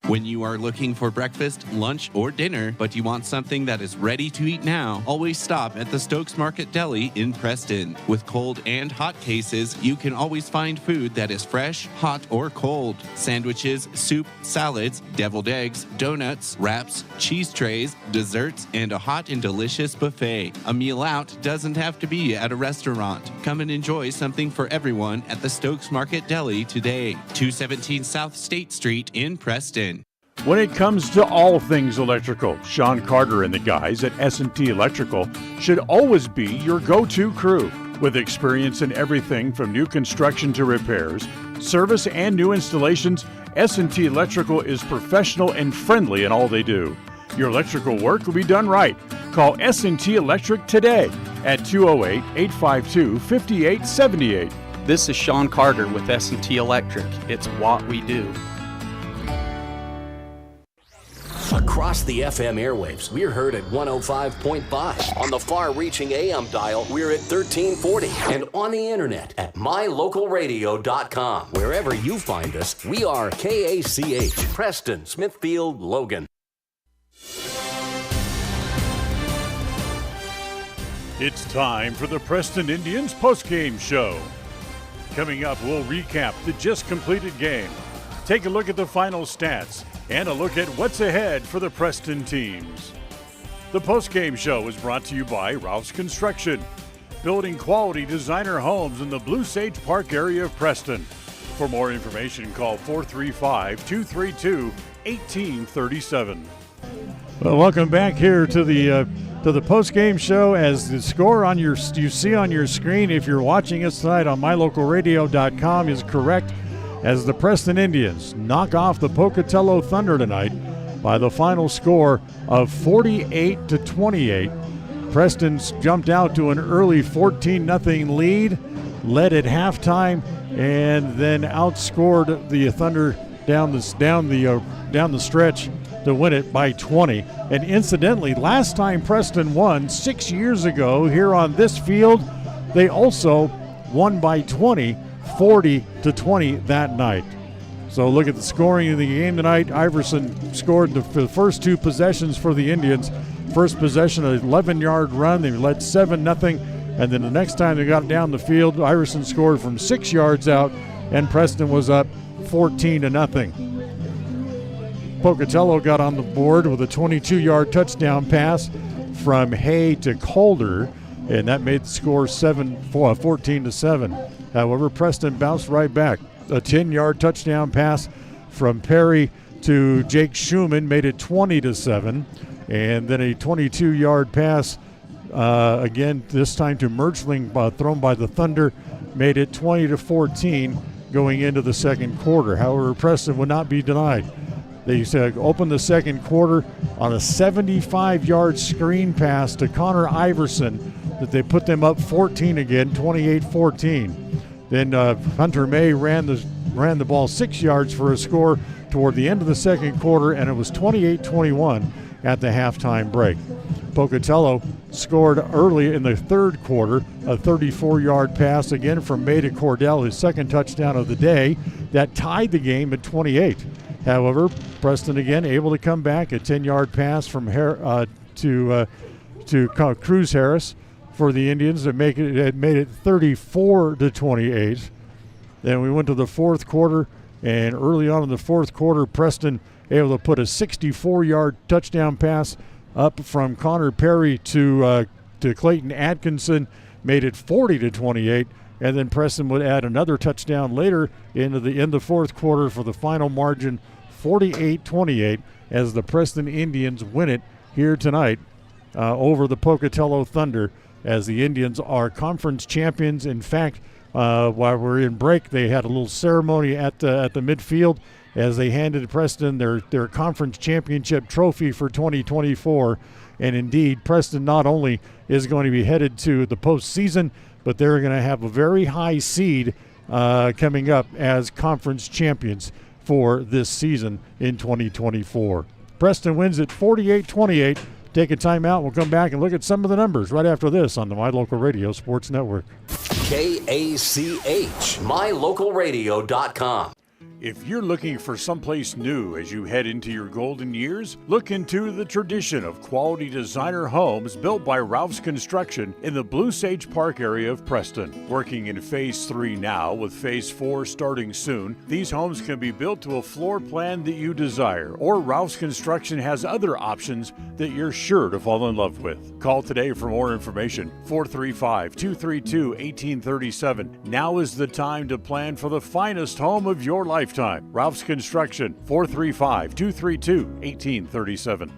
When you are looking for breakfast, lunch, or dinner, but you want something that is ready to eat now, always stop at the Stokes Market Deli in Preston. With cold and hot cases, you can always find food that is fresh, hot, or cold. Sandwiches, soup, salads, deviled eggs, donuts, wraps, cheese trays, desserts, and a hot and delicious buffet. A meal out doesn't have to be at a restaurant. Come and enjoy something for everyone at the Stokes Market Deli today. 217 South State Street in Preston. When it comes to all things electrical, Sean Carter and the guys at S&T Electrical should always be your go-to crew. With experience in everything from new construction to repairs, service, and new installations, S&T Electrical is professional and friendly in all they do. Your electrical work will be done right. Call S&T Electric today at 208-852-5878. This is Sean Carter with S&T Electric. It's what we do. Across the FM airwaves, we're heard at 105.5. On the far-reaching AM dial, we're at 1340. And on the internet at mylocalradio.com. Wherever you find us, we are KACH, Preston, Smithfield, Logan. It's time for the Preston Indians postgame show. Coming up, we'll recap the just completed game, take a look at the final stats, and a look at what's ahead for the Preston teams. The postgame show is brought to you by Ralph's Construction, building quality designer homes in the Blue Sage Park area of Preston. For more information, call 435-232-1837. Well, welcome back here to the postgame show. As the score on you see on your screen, if you're watching us tonight on mylocalradio.com, is correct, as the Preston Indians knock off the Pocatello Thunder tonight by the final score of 48-28. Preston's jumped out to an early 14-0 lead, led at halftime, and then outscored the Thunder down the stretch to win it by 20. And incidentally, last time Preston won 6 years ago here on this field, they also won by 20. 40-20 that night. So look at the scoring in the game tonight. Iverson scored the first two possessions for the Indians. First possession, an 11-yard run. They led 7-0. And then the next time they got down the field, Iverson scored from 6 yards out, and Preston was up 14-0. Pocatello got on the board with a 22-yard touchdown pass from Hay to Calder, and that made the score 14-7. However, Preston bounced right back. A 10-yard touchdown pass from Perry to Jake Schumann made it 20-7. And then a 22-yard pass, again, this time to Merchling, thrown by the Thunder, made it 20-14 going into the second quarter. However, Preston would not be denied. They opened the second quarter on a 75-yard screen pass to Connor Iverson that they put them up 14 again, 28-14. Then Hunter May ran the ball 6 yards for a score toward the end of the second quarter, and it was 28-21 at the halftime break. Pocatello scored early in the third quarter, a 34-yard pass again from May to Cordell, his second touchdown of the day, that tied the game at 28. However, Preston again able to come back, a 10-yard pass from to Cruz Harris for the Indians that made it 34-28. Then we went to the fourth quarter, and early on in the fourth quarter, Preston able to put a 64-yard touchdown pass up from Connor Perry to Clayton Atkinson, made it 40-28, and then Preston would add another touchdown later in the fourth quarter for the final margin, 48-28, as the Preston Indians win it here tonight over the Pocatello Thunder, as the Indians are conference champions. In fact, while we're in break, they had a little ceremony at the midfield as they handed Preston their conference championship trophy for 2024. And indeed, Preston not only is going to be headed to the postseason, but they're going to have a very high seed coming up as conference champions for this season in 2024. Preston wins it 48-28. Take a timeout. We'll come back and look at some of the numbers right after this on the My Local Radio Sports Network. KACH, MyLocalRadio.com. If you're looking for someplace new as you head into your golden years, look into the tradition of quality designer homes built by Ralph's Construction in the Blue Sage Park area of Preston. Working in Phase 3 now, with Phase 4 starting soon, these homes can be built to a floor plan that you desire, or Ralph's Construction has other options that you're sure to fall in love with. Call today for more information, 435-232-1837. Now is the time to plan for the finest home of your lifetime. Ralph's Construction, 435-232-1837.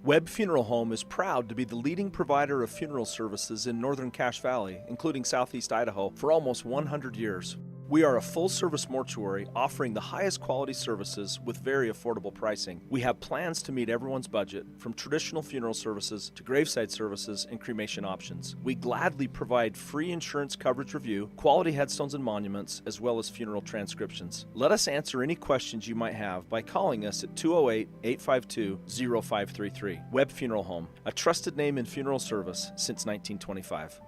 Webb Funeral Home is proud to be the leading provider of funeral services in northern Cache Valley, including southeast Idaho, for almost 100 years. We are a full-service mortuary offering the highest quality services with very affordable pricing. We have plans to meet everyone's budget, from traditional funeral services to graveside services and cremation options. We gladly provide free insurance coverage review, quality headstones and monuments, as well as funeral transcriptions. Let us answer any questions you might have by calling us at 208-852-0533. Webb Funeral Home, a trusted name in funeral service since 1925.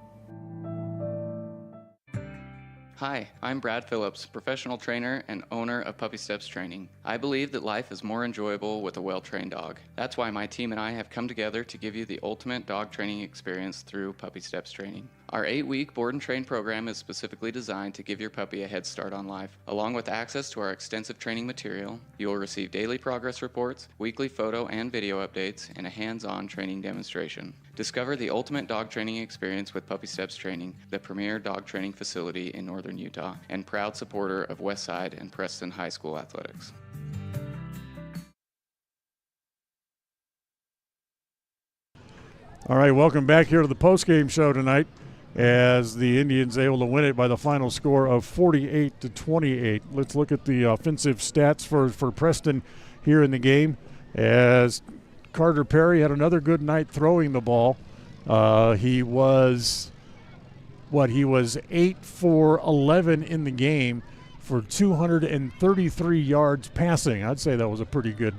Hi, I'm Brad Phillips, professional trainer and owner of Puppy Steps Training. I believe that life is more enjoyable with a well-trained dog. That's why my team and I have come together to give you the ultimate dog training experience through Puppy Steps Training. Our 8-week board and train program is specifically designed to give your puppy a head start on life. Along with access to our extensive training material, you will receive daily progress reports, weekly photo and video updates, and a hands-on training demonstration. Discover the ultimate dog training experience with Puppy Steps Training, the premier dog training facility in northern Utah, and proud supporter of Westside and Preston High School athletics. All right, welcome back here to the postgame show tonight, as the Indians able to win it by the final score of 48-28. Let's look at the offensive stats for Preston here in the game, as Carter Perry had another good night throwing the ball. He was 8 for 11 in the game for 233 yards passing. I'd say that was a pretty good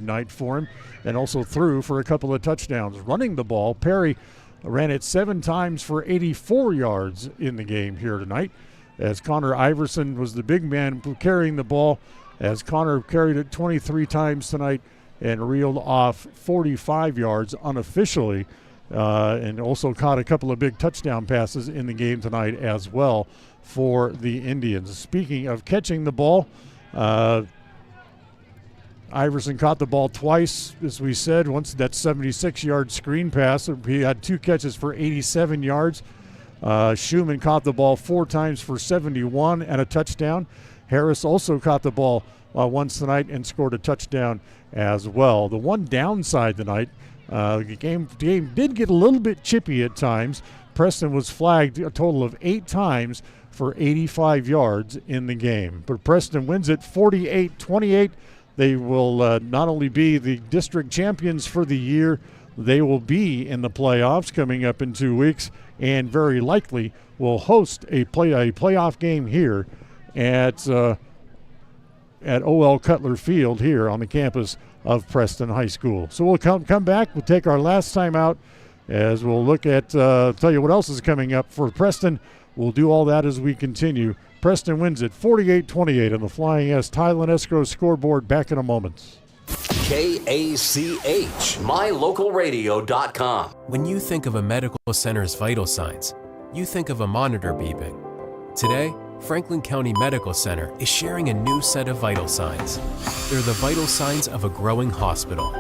night for him, and also threw for a couple of touchdowns. Running the ball, Perry ran it 7 times for 84 yards in the game here tonight, as Connor Iverson was the big man carrying the ball, as Connor carried it 23 times tonight and reeled off 45 yards unofficially, and also caught a couple of big touchdown passes in the game tonight as well for the Indians. Speaking of catching the ball, Iverson caught the ball twice, as we said. Once that 76-yard screen pass. He had 2 catches for 87 yards. Schumann caught the ball 4 times for 71 and a touchdown. Harris also caught the ball once tonight and scored a touchdown as well. The one downside tonight, the game did get a little bit chippy at times. Preston was flagged a total of 8 times for 85 yards in the game. But Preston wins it 48-28. They will not only be the district champions for the year, they will be in the playoffs coming up in 2 weeks, and very likely will host a playoff game here at O.L. Cutler Field here on the campus of Preston High School. So we'll come back. We'll take our last time out as we'll look at, tell you what else is coming up for Preston. We'll do all that as we continue. Preston wins it 48-28 on the Flying S Thailand Escrow scoreboard. Back in a moment. KACH, MyLocalRadio.com. When you think of a medical center's vital signs, you think of a monitor beeping. Today, Franklin County Medical Center is sharing a new set of vital signs. They're the vital signs of a growing hospital.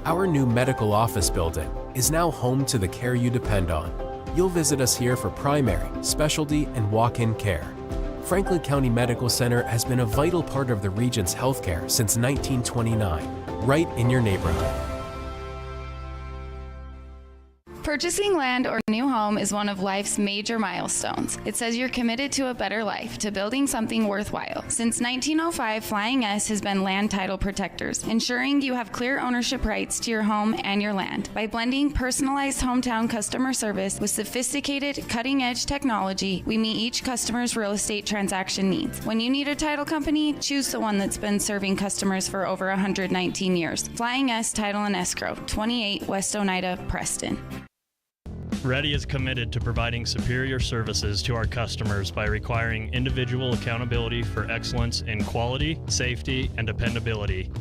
Our new medical office building is now home to the care you depend on. You'll visit us here for primary, specialty, and walk-in care. Franklin County Medical Center has been a vital part of the region's healthcare since 1929, right in your neighborhood. Purchasing land or new home is one of life's major milestones. It says you're committed to a better life, to building something worthwhile. Since 1905, Flying S has been land title protectors, ensuring you have clear ownership rights to your home and your land. By blending personalized hometown customer service with sophisticated, cutting-edge technology, we meet each customer's real estate transaction needs. When you need a title company, choose the one that's been serving customers for over 119 years. Flying S Title and Escrow, 28 West Oneida, Preston. Ready is committed to providing superior services to our customers by requiring individual accountability for excellence in quality, safety, and dependability.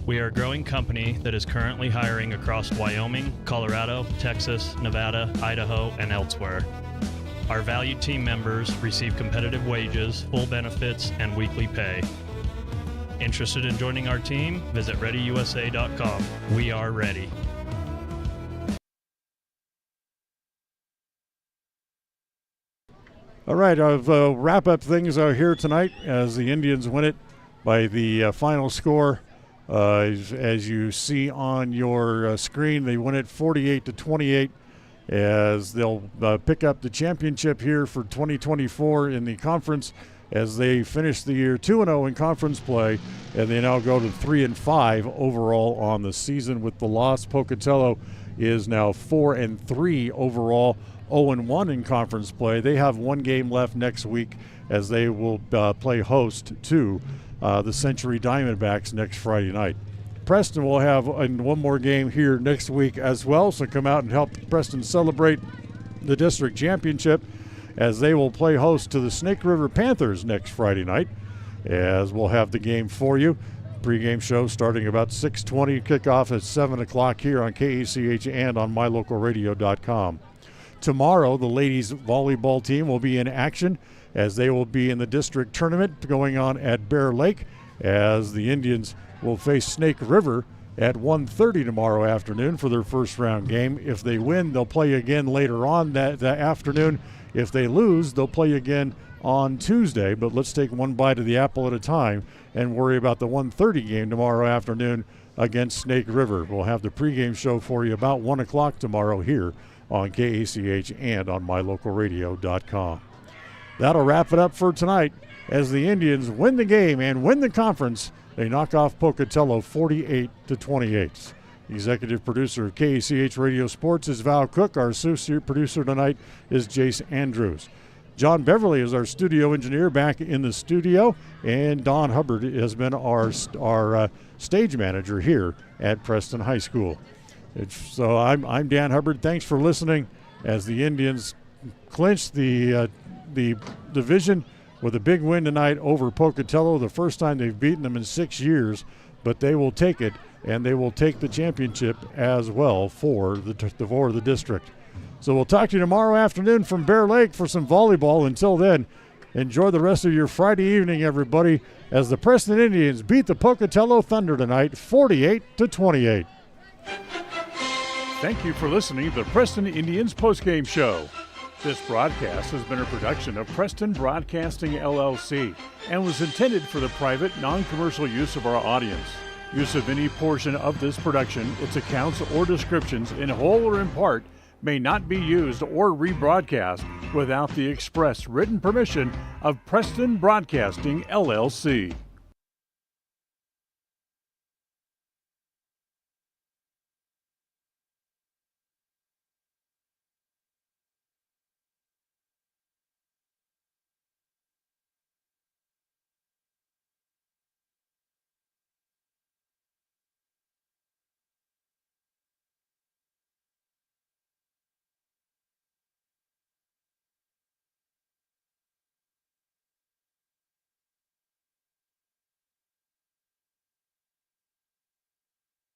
We are a growing company that is currently hiring across Wyoming, Colorado, Texas, Nevada, Idaho, and elsewhere. Our valued team members receive competitive wages, full benefits, and weekly pay. Interested in joining our team? Visit ReadyUSA.com. We are ready. All right, I'll wrap up things here tonight as the Indians win it by the final score. As you see on your screen, they win it 48-28 as they'll pick up the championship here for 2024 in the conference as they finish the year 2-0 in conference play, and they now go to 3-5 overall on the season with the loss. Pocatello is now 4-3 overall, 0-1 in conference play. They have one game left next week as they will play host to the Century Diamondbacks next Friday night. Preston will have one more game here next week as well, so come out and help Preston celebrate the district championship as they will play host to the Snake River Panthers next Friday night, as we'll have the game for you. Pregame show starting about 6:20, kickoff at 7 o'clock here on KACH and on mylocalradio.com. Tomorrow, the ladies volleyball team will be in action as they will be in the district tournament going on at Bear Lake, as the Indians will face Snake River at 1:30 tomorrow afternoon for their first round game. If they win, they'll play again later on that afternoon. If they lose, they'll play again on Tuesday. But let's take one bite of the apple at a time and worry about the 1:30 game tomorrow afternoon against Snake River. We'll have the pregame show for you about 1 o'clock tomorrow here on KACH and on mylocalradio.com. That'll wrap it up for tonight as the Indians win the game and win the conference. They knock off Pocatello 48-28. Executive producer of KACH Radio Sports is Val Cook. Our associate producer tonight is Jace Andrews. John Beverly is our studio engineer back in the studio, and Don Hubbard has been our stage manager here at Preston High School. So I'm Dan Hubbard. Thanks for listening as the Indians clinch the division with a big win tonight over Pocatello, the first time they've beaten them in 6 years, but they will take it, and they will take the championship as well for the district. So we'll talk to you tomorrow afternoon from Bear Lake for some volleyball. Until then, enjoy the rest of your Friday evening, everybody, as the Preston Indians beat the Pocatello Thunder tonight 48-28. Thank you for listening to the Preston Indians postgame show. This broadcast has been a production of Preston Broadcasting, LLC, and was intended for the private, non-commercial use of our audience. Use of any portion of this production, its accounts or descriptions, in whole or in part, may not be used or rebroadcast without the express written permission of Preston Broadcasting, LLC.